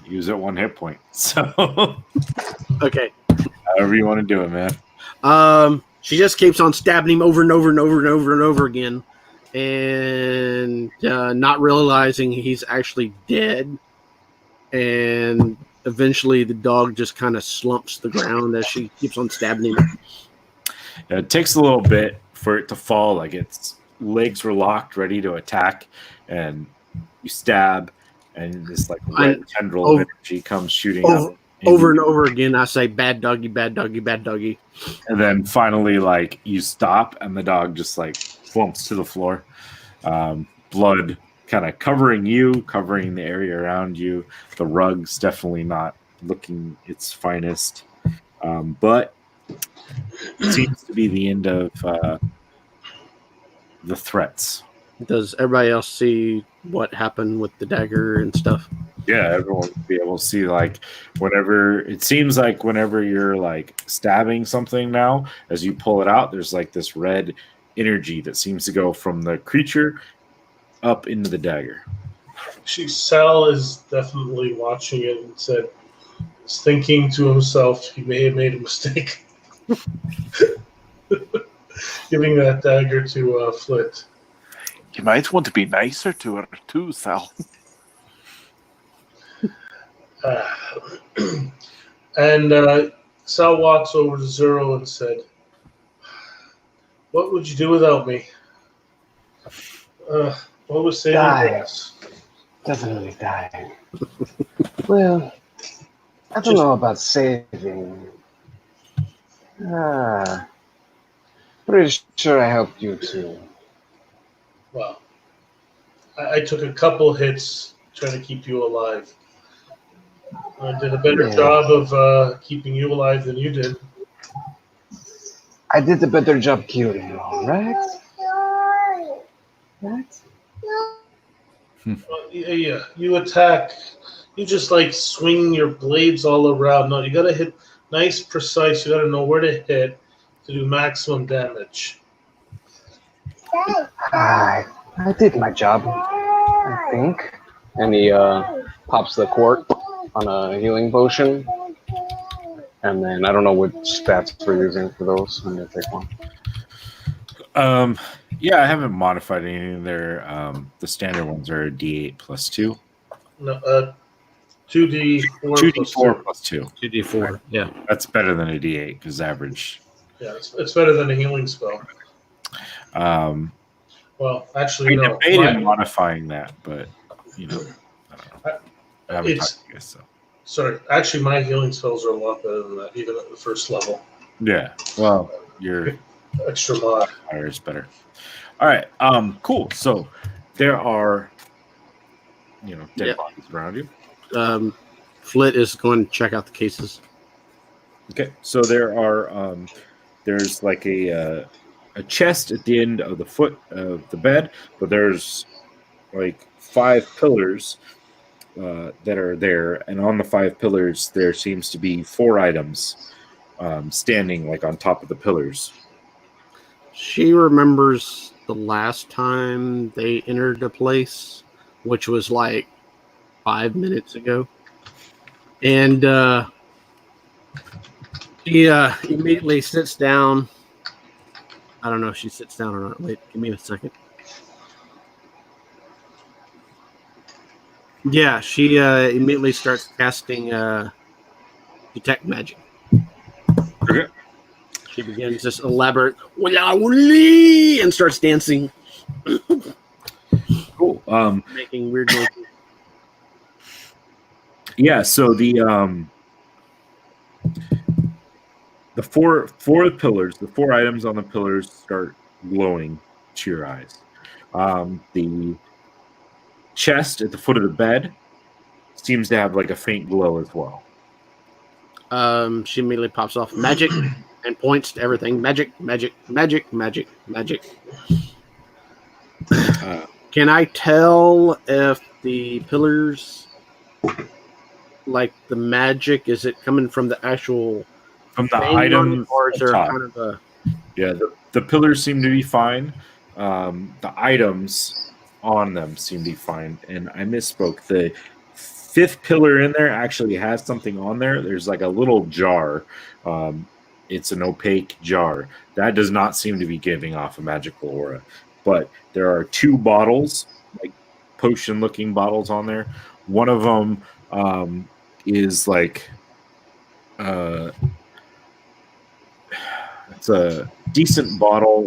Use it 1 hit point. So Okay. however you want to do it, man. She just keeps on stabbing him over and over and over and over and over again, and not realizing he's actually dead. And eventually, the dog just kind of slumps to the ground as she keeps on stabbing him. It takes a little bit for it to fall. Like its legs were locked, ready to attack, and you stab, and this like red tendril of energy comes shooting up. Over and over again, I say, "Bad doggy, bad doggy, bad doggy." And then finally, like, you stop, and the dog just, like, flumps to the floor. Blood kind of covering you, covering the area around you. The rug's definitely not looking its finest. But it seems to be the end of the threats. Does everybody else see what happened with the dagger and stuff? Yeah, everyone will be able to see, like, whenever you're like stabbing something now, as you pull it out, there's like this red energy that seems to go from the creature up into the dagger. Sal is definitely watching it and is thinking to himself he may have made a mistake. Giving that dagger to Flit. You might want to be nicer to her too, Sal. And Sal walks over to Zero and said, "What would you do without me? What was saving Die. grace?" Definitely die. Well, I don't know about saving. Pretty sure I helped you too. Well, I took a couple hits trying to keep you alive. I did a better Yeah. job of keeping you alive than you did. I did a better job killing you, right? Right? Well, yeah, you attack. You just like swing your blades all around. No, you gotta hit nice, precise. You gotta know where to hit to do maximum damage. I did my job, I think. And he pops the quart on a healing potion. And then I don't know what stats we're using for those. I'm gonna take one. Yeah, I haven't modified anything there. The standard ones are a D8 plus 2. No, 2d4 plus 2D4 2. plus 2. 2d4. Yeah. That's better than a D8 because average. Yeah, it's better than a healing spell. Well, actually, I no. debated modifying that, but I don't know. I haven't It's- talked to you guys, so. Sorry, actually, my healing spells are a lot better than that, even at the first level. Yeah. Well, your Extra mod. fire is better. All right. Cool. So there are, dead Yep. bodies around you. Flit is going to check out the cases. Okay. So there are, there's like a chest at the end of the foot of the bed, but there's like 5 pillars that are there, and on the 5 pillars there seems to be 4 items standing like on top of the pillars. She remembers the last time they entered the place, which was like 5 minutes ago. And she immediately sits down. I don't know if she sits down or not. Wait, give me a second. Yeah, she immediately starts casting detect magic. Okay. She begins this elaborate and starts dancing, Cool. making weird noises. Yeah. So the 4 pillars, the 4 items on the pillars start glowing to your eyes. The chest at the foot of the bed seems to have like a faint glow as well. She immediately pops off magic and points to everything. Magic, magic, magic, magic, magic. Can I tell if the pillars, like the magic, is it coming from the actual From the thing on item it, or is there top. kind of a... Yeah, the pillars seem to be fine. The items on them seem to be fine. And I misspoke. The 5th pillar in there actually has something on there. There's like a little jar. It's an opaque jar. That does not seem to be giving off a magical aura. But there are 2 bottles, like potion-looking bottles on there. One of them is like... it's a decent bottle,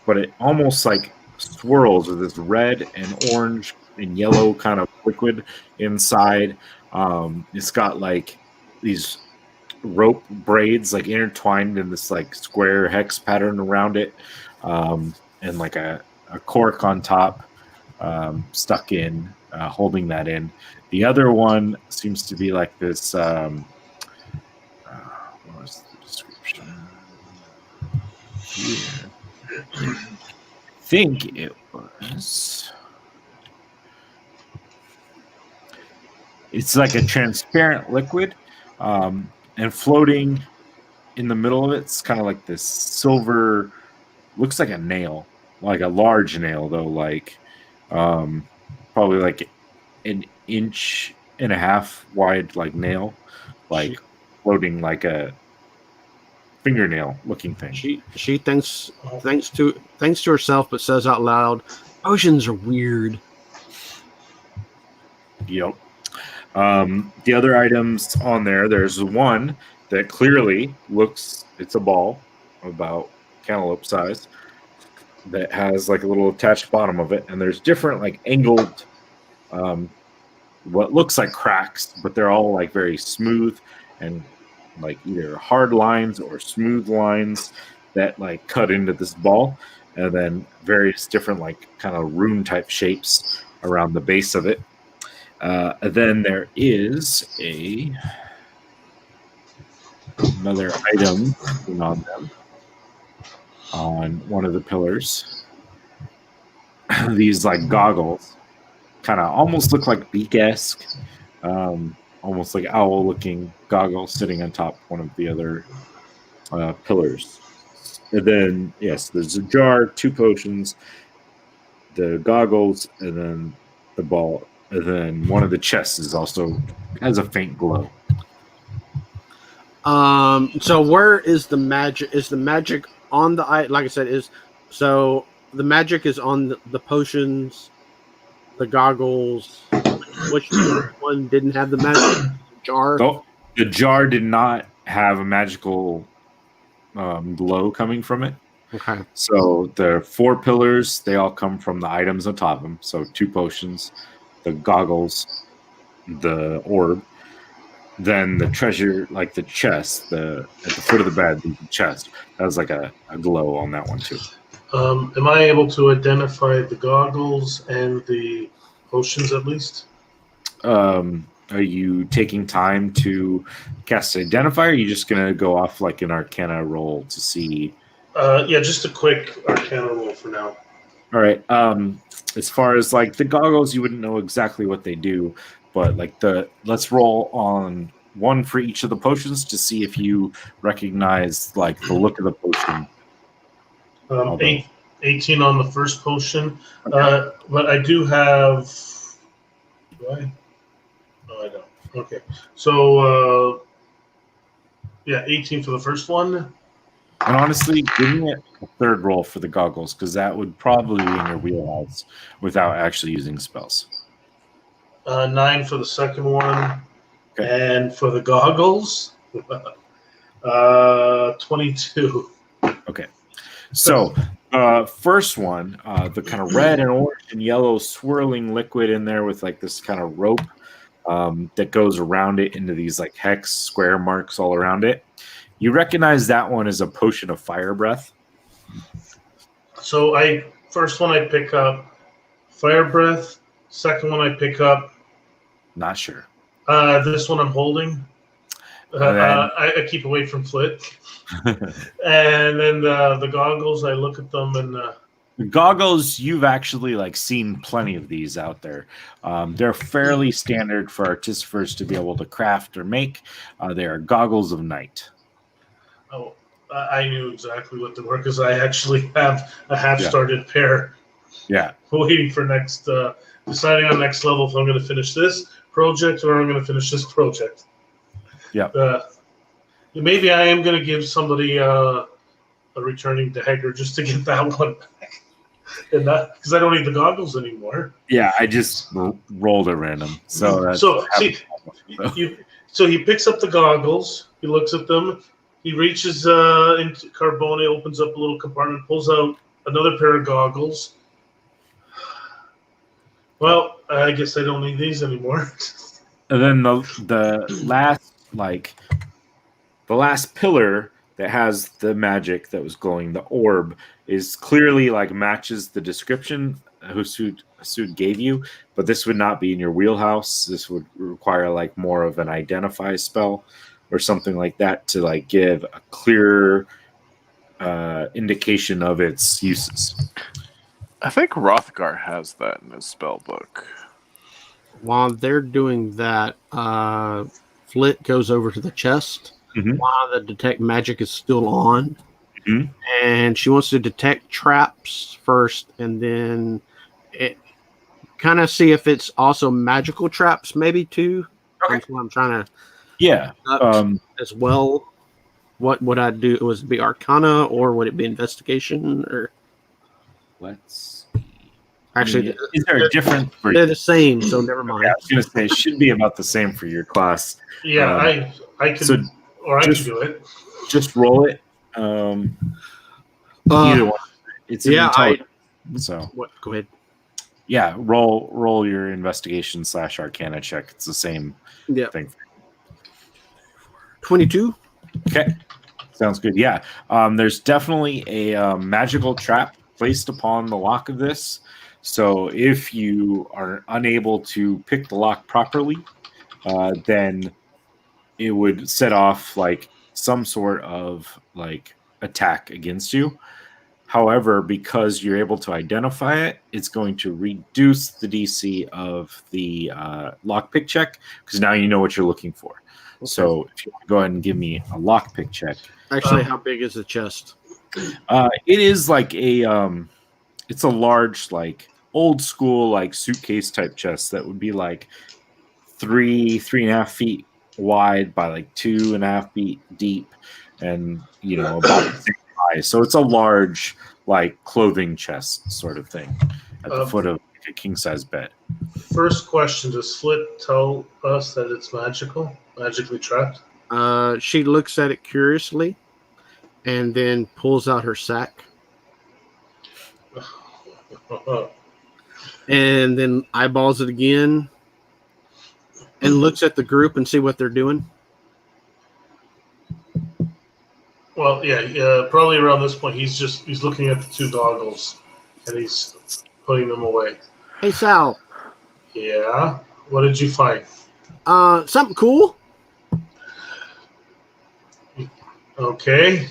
but it almost like swirls with this red and orange and yellow kind of liquid inside. It's got like these rope braids like intertwined in this like square hex pattern around it, and like a cork on top stuck in, holding that in. The other one seems to be like this. What was the description? Here. I think it was. It's like a transparent liquid, and floating in the middle of it's kind of like this silver. Looks like a nail, like a large nail though, like probably like an 1.5 inch wide, like nail, like floating like a fingernail looking thing. She thinks to herself, but says out loud, "Potions are weird." Yep. The other items on there's one that clearly looks, it's a ball about cantaloupe size that has like a little attached bottom of it, and there's different like angled what looks like cracks, but they're all like very smooth and like either hard lines or smooth lines that like cut into this ball, and then various different like kind of rune type shapes around the base of it. Then there is another item on them on one of the pillars. These like goggles kind of almost look like beak-esque, almost like owl-looking goggles sitting on top of one of the other pillars. And then, yes, there's a jar, 2 potions, the goggles, and then the ball. And then one of the chests is also has a faint glow. So where is the magic? Is the magic on the like I said, so the magic is on the potions, the goggles. Which one didn't have the magic? Jar? Oh, the jar did not have a magical glow coming from it. Okay. So the 4 pillars, they all come from the items on top of them. So 2 potions, the goggles, the orb, then the treasure, like the chest, at the foot of the bed, the chest. That was like a glow on that one too. Am I able to identify the goggles and the potions at least? Are you taking time to cast Identify, or are you just going to go off like an Arcana roll to see? Yeah, just a quick Arcana roll for now. All right. As far as like the goggles, you wouldn't know exactly what they do, but like let's roll on one for each of the potions to see if you recognize like the look of the potion. 18 on the first potion, but I do have. Do I? No, I don't. Okay, so yeah, 18 for the first one. And honestly, give me a third roll for the goggles, because that would probably be in your wheelhouse without actually using spells. 9 for the second one, Okay. and for the goggles, 22. Okay. So, first one, the kind of red and orange and yellow swirling liquid in there with like this kind of rope that goes around it into these like hex square marks all around it. You recognize that one as a potion of fire breath. So first one I pick up fire breath. Second one I pick up. Not sure. This one I'm holding. I keep away from Flit. And then the goggles, I look at them and. The goggles, you've actually like seen plenty of these out there. They're fairly standard for artificers to be able to craft or make. They are goggles of night. Oh, I knew exactly what they were because I actually have a half-started pair. Yeah. Waiting for next, deciding on next level if I'm going to finish this project or I'm going to finish this project. Yeah. Maybe I am going to give somebody a returning dagger just to get that one back. And not because I don't need the goggles anymore. Yeah, I just rolled at random. So he picks up the goggles. He looks at them. He reaches into Carbone, opens up a little compartment, pulls out another pair of goggles. Well, I guess I don't need these anymore. And then the last pillar that has the magic that was glowing, the orb, is clearly like matches the description Hassaud gave you, but this would not be in your wheelhouse. This would require like more of an identify spell or something like that to like give a clearer indication of its uses. I think Rothgar has that in his spell book. While they're doing that, Flit goes over to the chest while the detect magic is still on. Mm-hmm. And she wants to detect traps first, and then it kind of see if it's also magical traps, maybe too. Okay. That's what I'm trying to. Yeah. As well. What would I do? Was it be Arcana or would it be Investigation? Or Let's. Actually, is there a difference for they're you? the same, so never Yeah, mind. I was going to say it should be about the same for your class. Yeah, I can, so or I can just- do it. Just roll it. Either one. It's an intelligence. So What? Go ahead. yeah, roll your investigation / arcana check. It's the same Yeah. thing. 22. Okay, sounds good. Yeah, there's definitely a magical trap placed upon the lock of this. So if you are unable to pick the lock properly, then it would set off like some sort of like attack against you. However, because you're able to identify it, it's going to reduce the DC of the lockpick check because now you know what you're looking for. Okay. So if you want to go ahead and give me a lockpick check. Actually, how big is the chest? It is like it's a large, like old school, like suitcase type chest that would be like 3.5 feet wide by like 2.5 feet deep, and about the same high. So it's a large, like clothing chest sort of thing at the foot of a king size bed. First question: does Flit tell us that it's magically trapped? She looks at it curiously, and then pulls out her sack, and then eyeballs it again, and looks at the group and see what they're doing. Well, yeah. Probably around this point, he's looking at the two goggles, and he's putting them away. Hey, Sal. Yeah. What did you find? Something cool. Okay.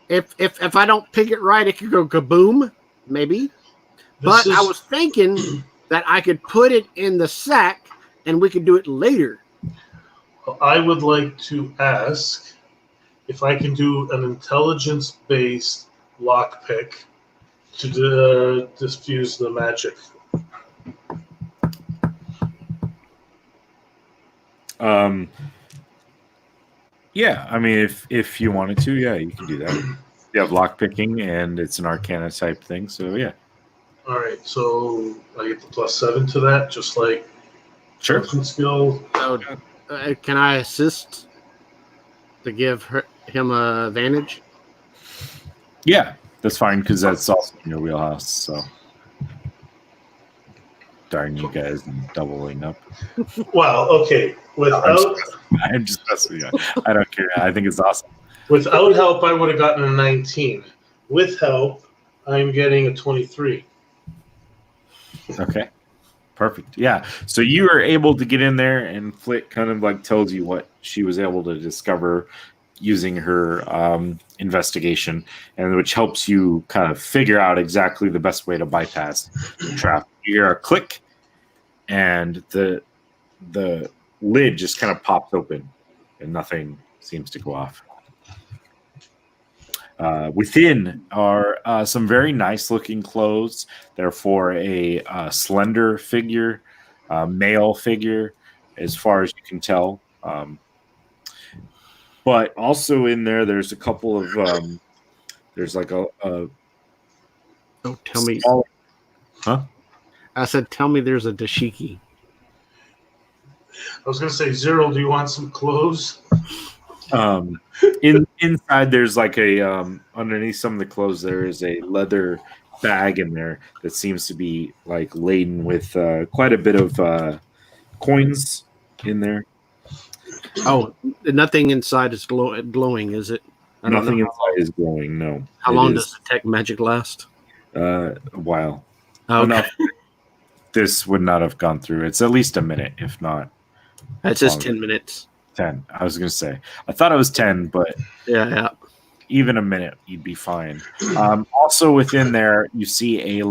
If I don't pick it right, it could go kaboom, maybe. But I was thinking that I could put it in the sack, and we could do it later. I would like to ask if I can do an intelligence-based lockpick to diffuse the magic. Yeah, I mean, if you wanted to, yeah, you can do that. You have lock picking, and it's an arcana type thing, so yeah. All right, so I get the +7 to that, just like Sure. skill. So, can I assist to give him a advantage? Yeah, that's fine because that's also in your wheelhouse. So, darn you guys doubling up. Well, okay. I'm just messing with you. I don't care. I think it's awesome. Without help, I would have gotten a 19. With help, I'm getting a 23. Okay. Perfect. Yeah. So you are able to get in there, and Flit kind of like tells you what she was able to discover using her investigation, and which helps you kind of figure out exactly the best way to bypass the trap. You hear a click, and the lid just kind of pops open, and nothing seems to go off. Within are some very nice looking clothes. They're for a slender figure, male figure, as far as you can tell. But also in there, there's a couple of there's like a Don't tell me. Huh? I said, tell me there's a dashiki. I was going to say, Zero, do you want some clothes? Inside there's like a underneath some of the clothes there is a leather bag in there that seems to be like laden with quite a bit of coins in there. Oh, nothing inside is glowing, is it? I don't Nothing know. inside is glowing. No. How long does detect magic last? A while. Okay. Enough. This would not have gone through. It's at least a minute, if not. That's just 10 minutes. 10. I was going to say. I thought it was 10, but Yeah. even a minute, you'd be fine. Also within there, you see a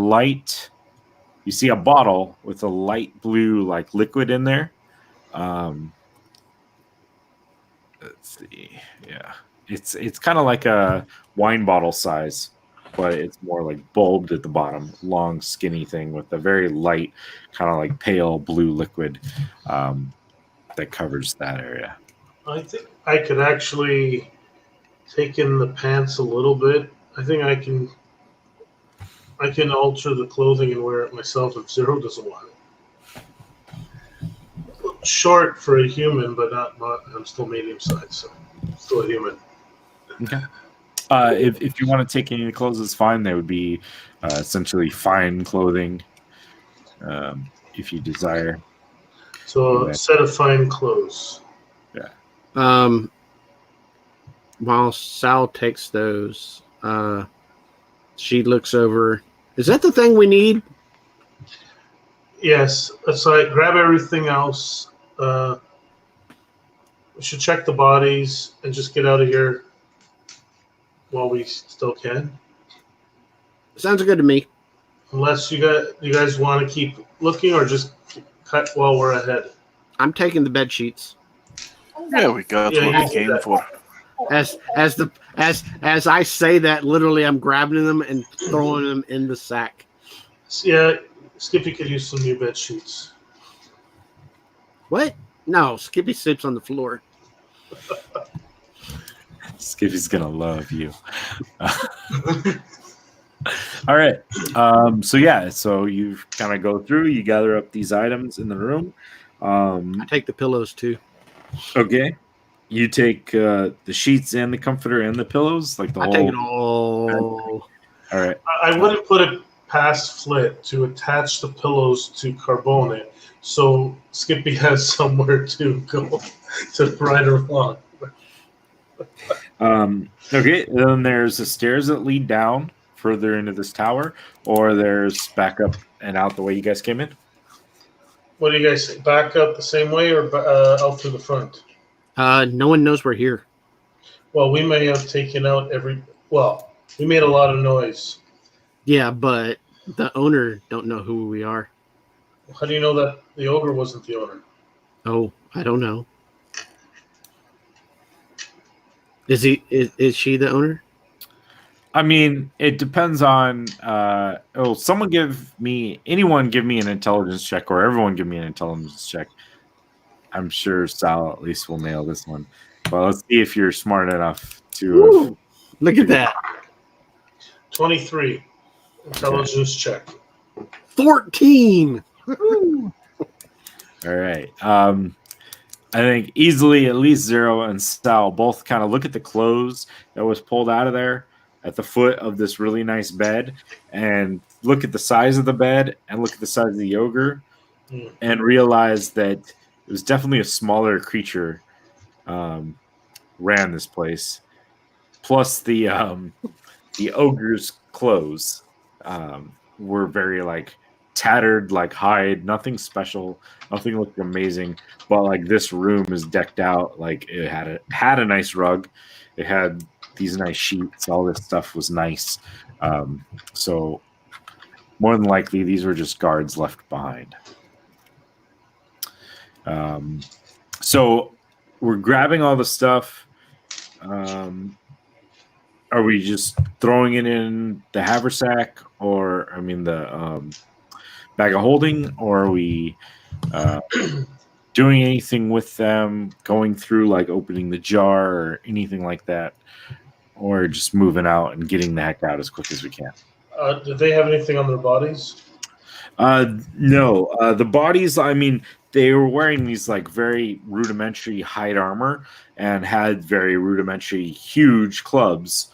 bottle with a light blue like liquid in there. Let's see. Yeah. It's kind of like a wine bottle size, but it's more like bulbed at the bottom, long, skinny thing with a very light, kind of like pale blue liquid that covers that area. I think I could actually take in the pants a little bit. I think I can I can alter the clothing and wear it myself if Zero doesn't want it. Short for a human, but not I'm still medium sized, so still a human. Okay. If you want to take any of the clothes, it's fine. They would be essentially fine clothing, if you desire. So a set of fine clothes. While Sal takes those, she looks over. Is that the thing we need? Yes. So I grab everything else. We should check the bodies and just get out of here while we still can. Sounds good to me. Unless you guys want to keep looking or just cut while we're ahead. I'm taking the bed sheets. Yeah, we got Yeah, what you we do came that. for. As I say that, literally, I'm grabbing them and throwing them in the sack. Yeah, Skippy could use some new bed sheets. What? No, Skippy sleeps on the floor. Skippy's gonna love you. All right. So you kind of go through. You gather up these items in the room. I take the pillows too. Okay. You take the sheets and the comforter and the pillows, like the I whole. take it all. All right. I wouldn't put it past Flit to attach the pillows to Carbone, so Skippy has somewhere to go to ride along. Okay. Then there's the stairs that lead down further into this tower, or there's back up and out the way you guys came in. What do you guys say? Back up the same way or out through the front? No one knows we're here. Well, we may have taken out we made a lot of noise. Yeah, but the owner don't know who we are. How do you know that the ogre wasn't the owner? Oh, I don't know. Is she the owner? I mean, it depends on. Anyone give me an intelligence check, or everyone give me an intelligence check. I'm sure Sal at least will nail this one. But let's see if you're smart enough to. Ooh, look at that. 23. Intelligence check. 14. All right. I think easily at least Zero and Sal both kind of look at the clothes that was pulled out of there at the foot of this really nice bed, and look at the size of the bed and look at the size of the ogre, and realize that it was definitely a smaller creature ran this place. Plus the ogre's clothes were very like tattered, like hide, nothing special, nothing looked amazing. But like this room is decked out, like it had a nice rug, it had these nice sheets, all this stuff was nice. So more than likely these were just guards left behind. So we're grabbing all the stuff. Are we just throwing it in the haversack, or the bag of holding, or are we doing anything with them, going through like opening the jar or anything like that, or just moving out and getting the heck out as quick as we can? Did they have anything on their bodies? No. The bodies, they were wearing these like very rudimentary hide armor and had very rudimentary huge clubs.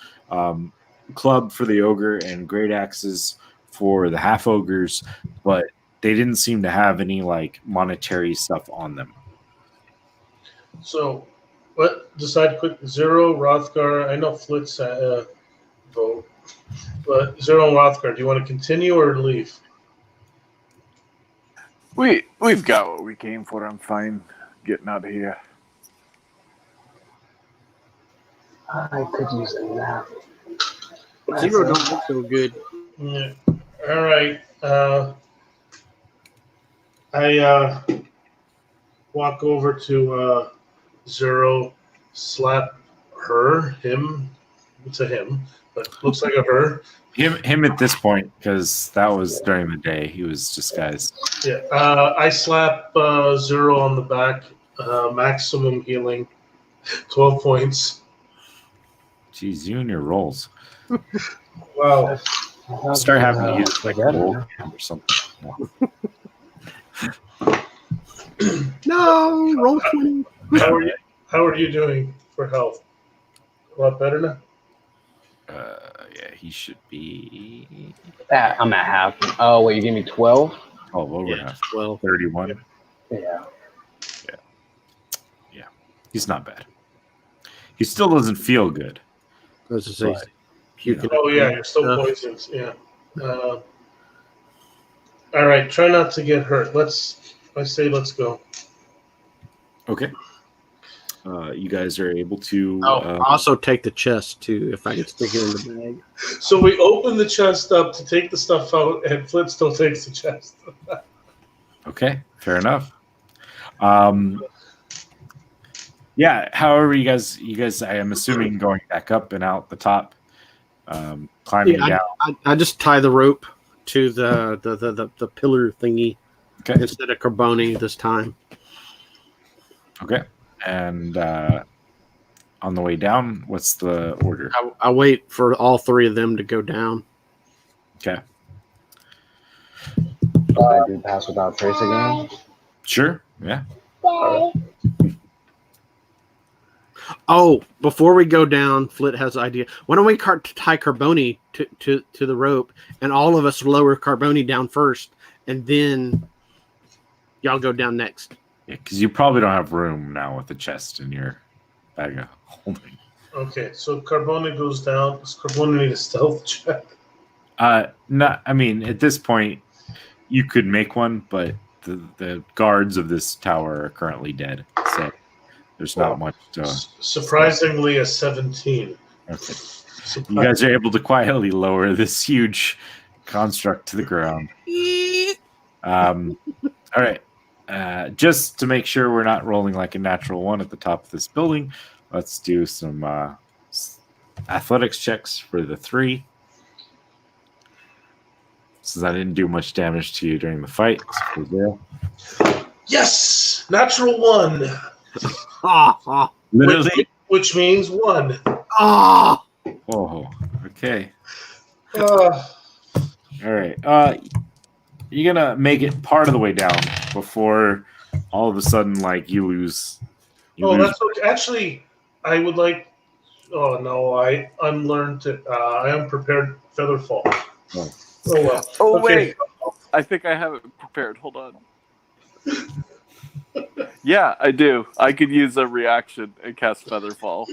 Club for the ogre and great axes for the half ogres, but they didn't seem to have any like monetary stuff on them. So, decide quick. Zero, Rothgar. I know Flit's vote, but Zero and Rothgar. Do you want to continue or leave? We've got what we came for. I'm fine getting out of here. I could use a nap. Zero don't look so good. Yeah. All right. I walk over to Zero, slap him. It's a him, but looks like a her. Him at this point, because that was during the day. He was just guys. Yeah. I slap Zero on the back. Maximum healing, 12 points. Jeez, you and your rolls. Wow. Start having to use like a roll cam or something. No, roll 20. How are you doing for health? A lot better now? Yeah, he should be. I'm at half. Oh, wait, you gave me 12? Oh, over Yeah, half. 12. 31. Yeah. Yeah, he's not bad. He still doesn't feel good. I was to say, Right. puking. Oh, yeah, you're still poisoned. Yeah. All right, try not to get hurt. I say let's go. Okay. You guys are able to. Also take the chest too, if I can stick it in the bag. So we open the chest up to take the stuff out, and Flit still takes the chest. Okay, fair enough. Yeah. However, you guys, I am assuming going back up and out the top, climbing down. I just tie the rope to the pillar thingy Okay. instead of Carboni this time. Okay. And on the way down, what's the order? I wait for all three of them to go down. Okay. I do pass without trace again. Sure. Yeah. Oh, before we go down, Flit has an idea. Why don't we tie Carboni to the rope, and all of us lower Carboni down first, and then y'all go down next. Yeah, because you probably don't have room now with the chest in your bag of holding. Okay, so Carboni goes down. Does Carboni need a stealth check? Not. I mean, at this point, you could make one, but the guards of this tower are currently dead, so there's not much to. Surprisingly, a 17. Okay. You guys are able to quietly lower this huge construct to the ground. All right. Just to make sure we're not rolling like a natural one at the top of this building, let's do some athletics checks for the 3. Since I didn't do much damage to you during the fight. Yes! Natural 1. Literally. Which means 1. Oh, okay. All right. You're gonna make it part of the way down before all of a sudden, like, you lose. That's okay. Actually, I would like. Oh no, I unlearned it. I am prepared. Featherfall. Oh. Oh well. Oh, Okay. wait. I think I have it prepared. Hold on. Yeah, I do. I could use a reaction and cast Featherfall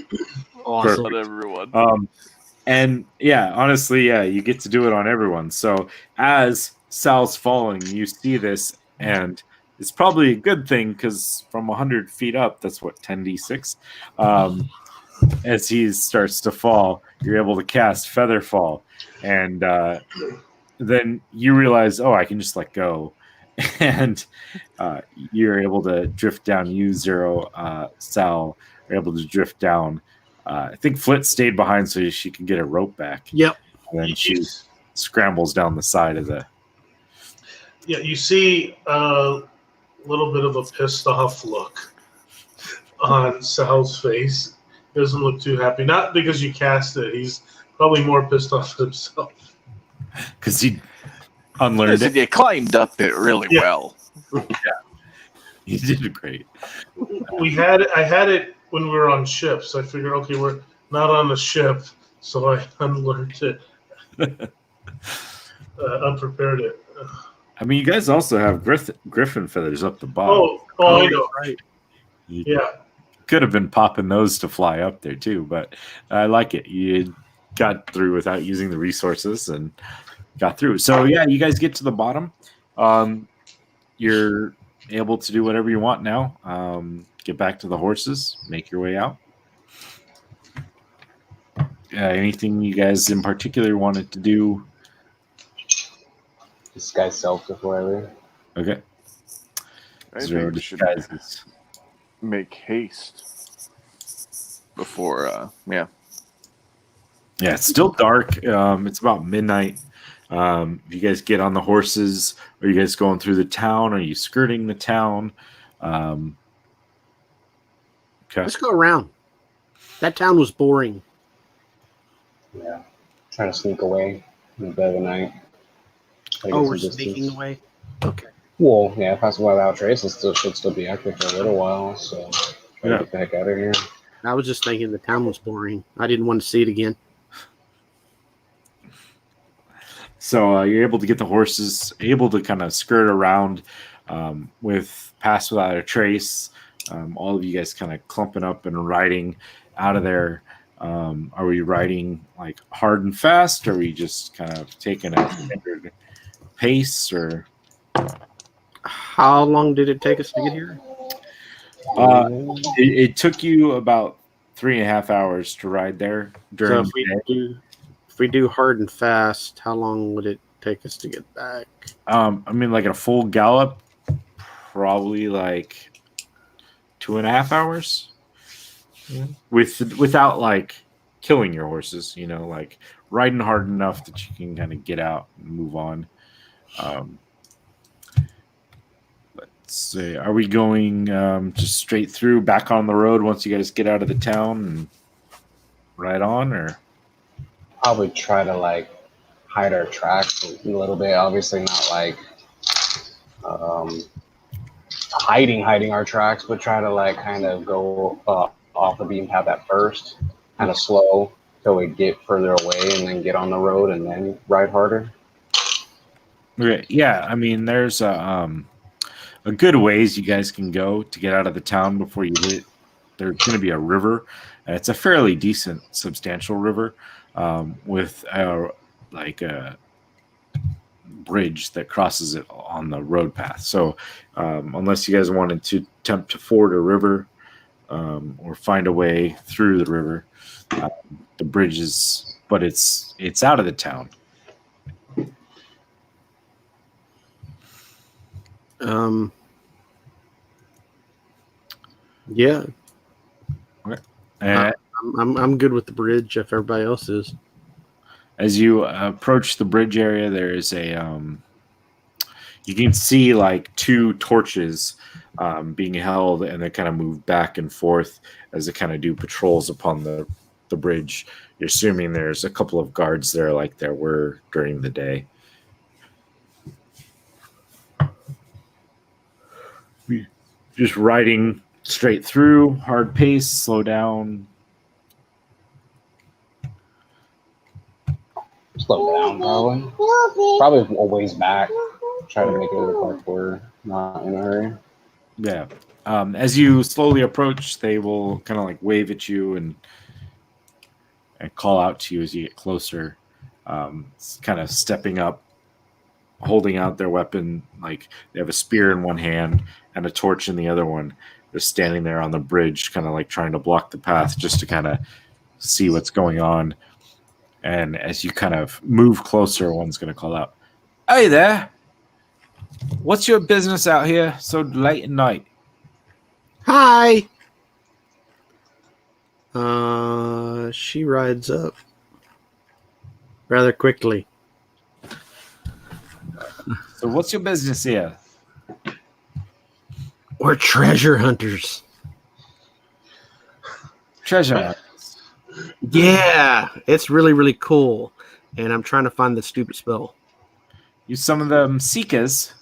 Awesome. on everyone. And yeah, honestly, yeah, you get to do it on everyone. So as Sal's falling, you see this, and it's probably a good thing because from 100 feet up, that's what, 10d6. As he starts to fall, you're able to cast Featherfall, and then you realize, oh, I can just let go, and you're able to drift down. You, Zero, Sal are able to drift down. I think Flit stayed behind so she can get her rope back. Yep. And then she scrambles down the side of the. Yeah, you see a little bit of a pissed off look on Sal's face. He doesn't look too happy. Not because you cast it. He's probably more pissed off himself. Because he unlearned it. You climbed up it really well. Yeah. You did great. I had it when we were on ships. I figured, okay, we're not on a ship, so I unlearned it. Unprepared it. I mean, you guys also have griffin feathers up the bottom. I know. Right. You Yeah. could have been popping those to fly up there too, but I like it. You got through without using the resources and got through. So yeah, you guys get to the bottom. You're able to do whatever you want now. Get back to the horses, make your way out. Anything you guys in particular wanted to do? Disguise self before I leave. Okay. I Zero think we should disguises. make haste before, yeah. Yeah, it's still dark. It's about midnight. You guys get on the horses. Are you guys going through the town? Are you skirting the town? Okay. Let's go around. That town was boring. Yeah. Trying to sneak away. in the dead of the night. Try to Oh, get we're some sneaking distance. away. Okay. Well, yeah, Pass Without Trace should still be active for a little while, so try Yeah. to get the heck out of here. I was just thinking the town was boring. I didn't want to see it again. So you're able to get the horses, able to kind of skirt around with Pass Without a Trace. All of you guys kind of clumping up and riding out of there. Are we riding like hard and fast, or are we just kind of taking a standard pace? Or How long did it take us to get here? it took you about 3.5 hours to ride there So during if the day. if we do hard and fast, how long would it take us to get back? I mean, like a full gallop, probably like 2.5 hours. Without like killing your horses, like riding hard enough that you can kind of get out and move on. Let's see, are we going just straight through back on the road once you guys get out of the town and ride on, or Probably try to like hide our tracks a little bit. Obviously, not like hiding our tracks, but try to like kind of go off the beaten path at first, kind of slow till we get further away, and then get on the road and then ride harder. okay, yeah, I mean, there's a good ways you guys can go to get out of the town before you hit. There's going to be a river, and it's a fairly decent, substantial river with like a bridge that crosses it on the road path. So unless you guys wanted to attempt to ford a river or find a way through the river, the bridge is, but it's out of the town. Yeah, And I'm good with the bridge if everybody else is. as you approach the bridge area, there is a you can see like two torches being held, and they kind of move back and forth as they kind of do patrols upon the bridge. You're assuming there's a couple of guards there, like there were during the day. Just riding straight through, hard pace, slow down. Slow down, probably a ways back. Try to make it look like we're not in a hurry. Yeah. As you slowly approach, they will kind of like wave at you and call out to you as you get closer. Kind of stepping up, holding out their weapon. Like they have a spear in one hand and a torch in the other one. They're standing there on the bridge, kind of like trying to block the path just to kind of see what's going on. And as you kind of move closer, one's going to call out, "Hey there! What's your business out here so late at night?" Hi. She rides up rather quickly. So what's your business here? We're treasure hunters. Treasure. Yeah, it's really, really cool. And I'm trying to find the stupid spell. You some of them seekers.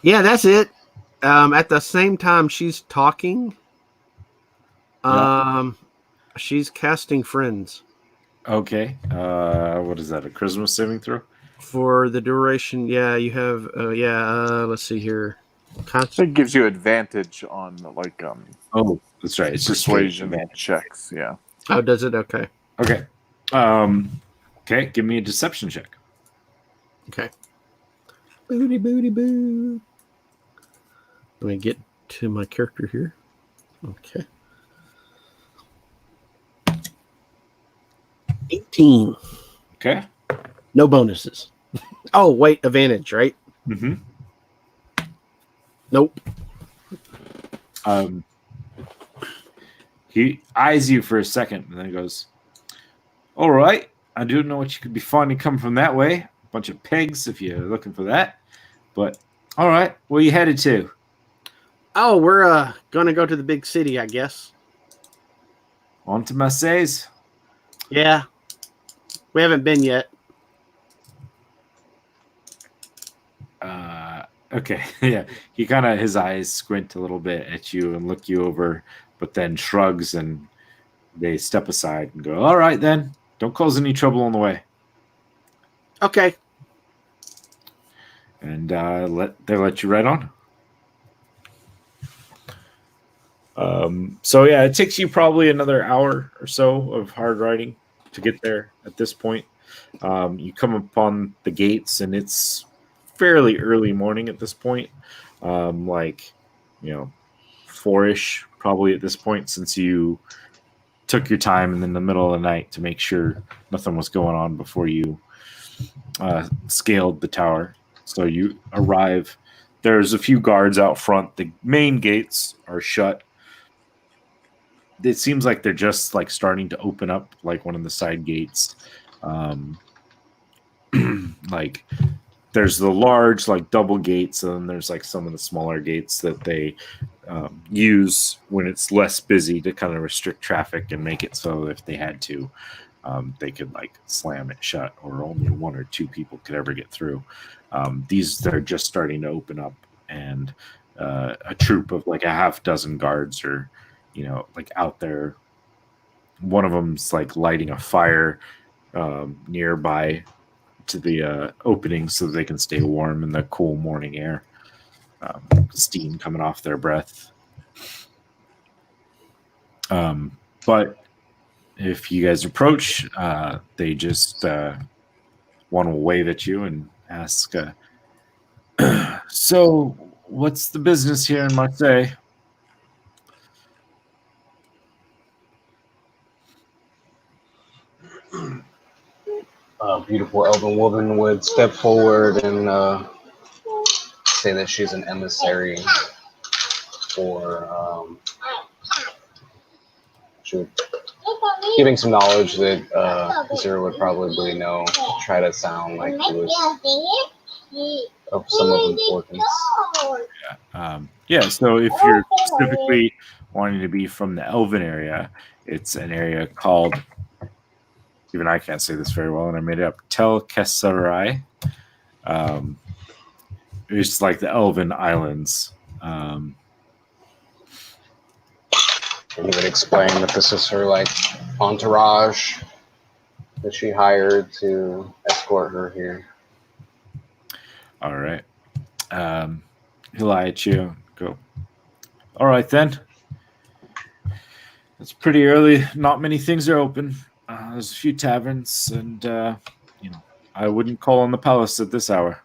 Yeah, that's it. At the same time she's talking, she's casting friends. Okay. What is that? A charisma saving throw? For the duration, yeah, you have let's see here. It gives you advantage on like Oh, that's right. It's just persuasion straight checks. Yeah. Oh, does it? Okay. Okay. Okay, give me a deception check. Okay. Booty booty boo. Let me get to my character here. Okay. 18. Okay. No bonuses. Oh, wait, advantage, right? Mm-hmm. Nope. He eyes you for a second and then goes, "All right, I do know what you could be finding coming from that way. A bunch of pigs if you're looking for that. But all right, where you headed to?" Oh, we're gonna go to the big city, I guess. On to Marseilles. Yeah. We haven't been yet. Okay, yeah. He kind of his eyes squint a little bit at you and look you over, but then shrugs and they step aside and go, "All right, then. Don't cause any trouble on the way." Okay. And they let you right on. So yeah, it takes you probably another hour or so of hard riding to get there. At this point, you come upon the gates, and it's fairly early morning at this point, like 4-ish probably at this point, since you took your time in the middle of the night to make sure nothing was going on before you scaled the tower. So you arrive. There's a few guards out front. The main gates are shut. It seems like they're just like starting to open up, like one of the side gates. Like there's the large like double gates, and then there's like some of the smaller gates that they use when it's less busy to kind of restrict traffic and make it so if they had to, they could like slam it shut, or only 1 or 2 people could ever get through. These they're just starting to open up, and a troop of like a half dozen guards are like out there. One of them's like lighting a fire nearby to the opening so they can stay warm in the cool morning air. Steam coming off their breath. But if you guys approach, they just one will wave at you and ask, "So, what's the business here in Marseille?" A beautiful elven woman would step forward and say that she's an emissary for giving some knowledge that Zero would probably know. Try to sound like he was of some of importance. Yeah. So if you're specifically wanting to be from the Elven area, it's an area called, even I can't say this very well, and I made it up, Tel Kesarai. It's like the Elven Islands. He would explain that this is her like entourage that she hired to escort her here. All right. He'll eye at you. Go. All right, then. It's pretty early. Not many things are open. There's a few taverns, and I wouldn't call on the palace at this hour.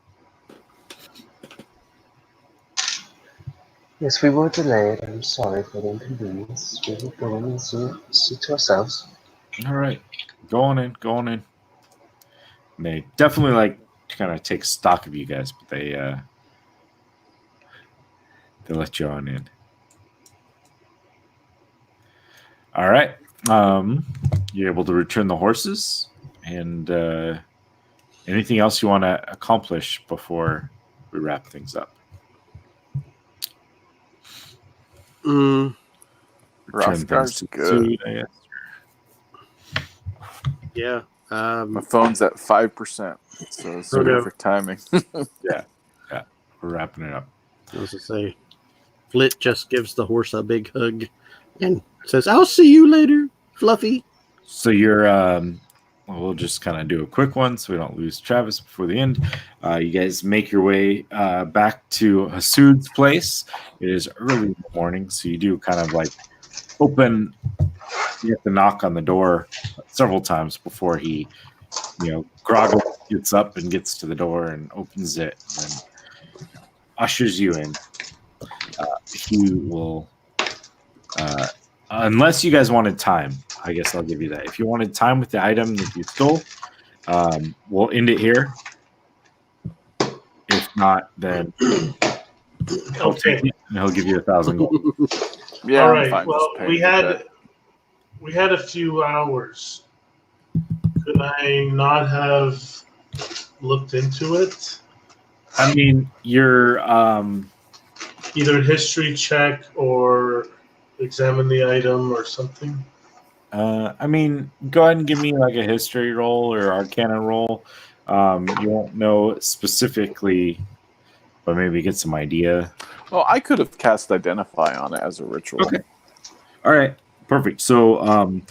Yes, we were delayed. I'm sorry for the inconvenience. We will go in and see to ourselves. All right. Go on in. And they definitely like to kind of take stock of you guys, but they let you on in. All right. You're able to return the horses, and anything else you want to accomplish before we wrap things up? Rothgar's good. I guess. Yeah. My phone's at 5%, so it's good for timing. Yeah. We're wrapping it up. I was to say, Flit just gives the horse a big hug and says, "I'll see you later, Fluffy." So you're, we'll just kind of do a quick one so we don't lose Travis before the end. You guys make your way back to Hassaud's place. It is early in the morning, so you do kind of like open. You have to knock on the door several times before he, Groggle gets up and gets to the door and opens it and ushers you in. He will, unless you guys wanted time, I guess I'll give you that. If you wanted time with the item that you stole, we'll end it here. If not, then he'll take it and he'll give you 1,000 gold. Yeah, all right. Well, we had a few hours. Could I not have looked into it? I mean, you're either history check or examine the item or something. I mean, go ahead and give me like a history roll or arcana roll. You won't know specifically, but maybe get some idea. Well, I could have cast Identify on it as a ritual. Okay. All right. Perfect. So,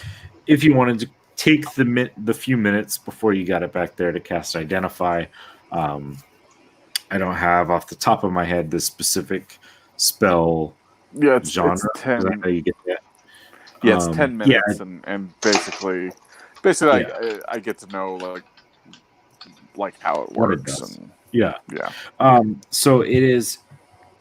if you wanted to take the few minutes before you got it back there to cast Identify, I don't have off the top of my head the specific spell Yeah, it's genre. Is 10. that how you get that? Yeah, it's 10 yeah. minutes, and basically, Yeah. I get to know like how it What it works, does. and Yeah. yeah. So it is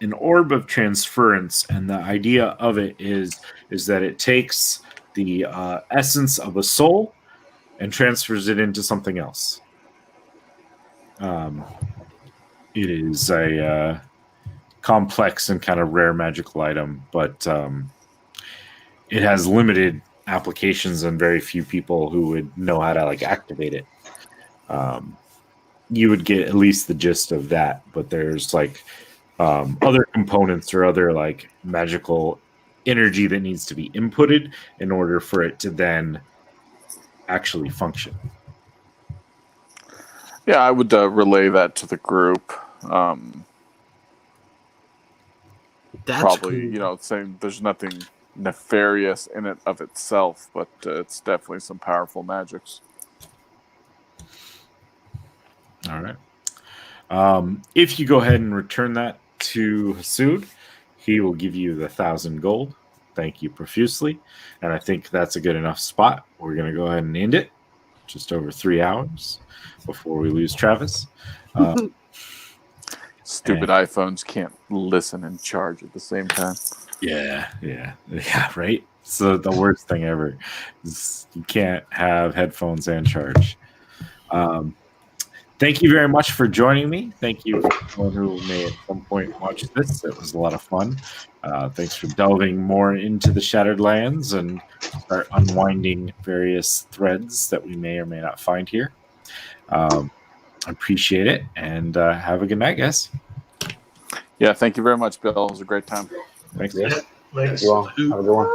an orb of transference, and the idea of it is that it takes the essence of a soul and transfers it into something else. It is a complex and kind of rare magical item, but it has limited applications and very few people who would know how to like activate it. You would get at least the gist of that, but there's like other components or other like magical energy that needs to be inputted in order for it to then actually function. Yeah, I would relay that to the group. That's Probably, cool. saying there's nothing nefarious in it of itself, but it's definitely some powerful magics. All right. If you go ahead and return that to Hassaud, he will give you the 1,000 gold. Thank you profusely. And I think that's a good enough spot. We're going to go ahead and end it. Just over 3 hours before we lose Travis. Stupid iPhones can't listen and charge at the same time. Yeah, right? So the worst thing ever is you can't have headphones and charge. Thank you very much for joining me. Thank you for everyone who may at some point watch this. It was a lot of fun. Thanks for delving more into the Shattered Lands and start unwinding various threads that we may or may not find here. I appreciate it, and have a good night, guys. Yeah, thank you very much, Bill. It was a great time. Thanks. Yeah, thanks. Thank you all. Have a good one.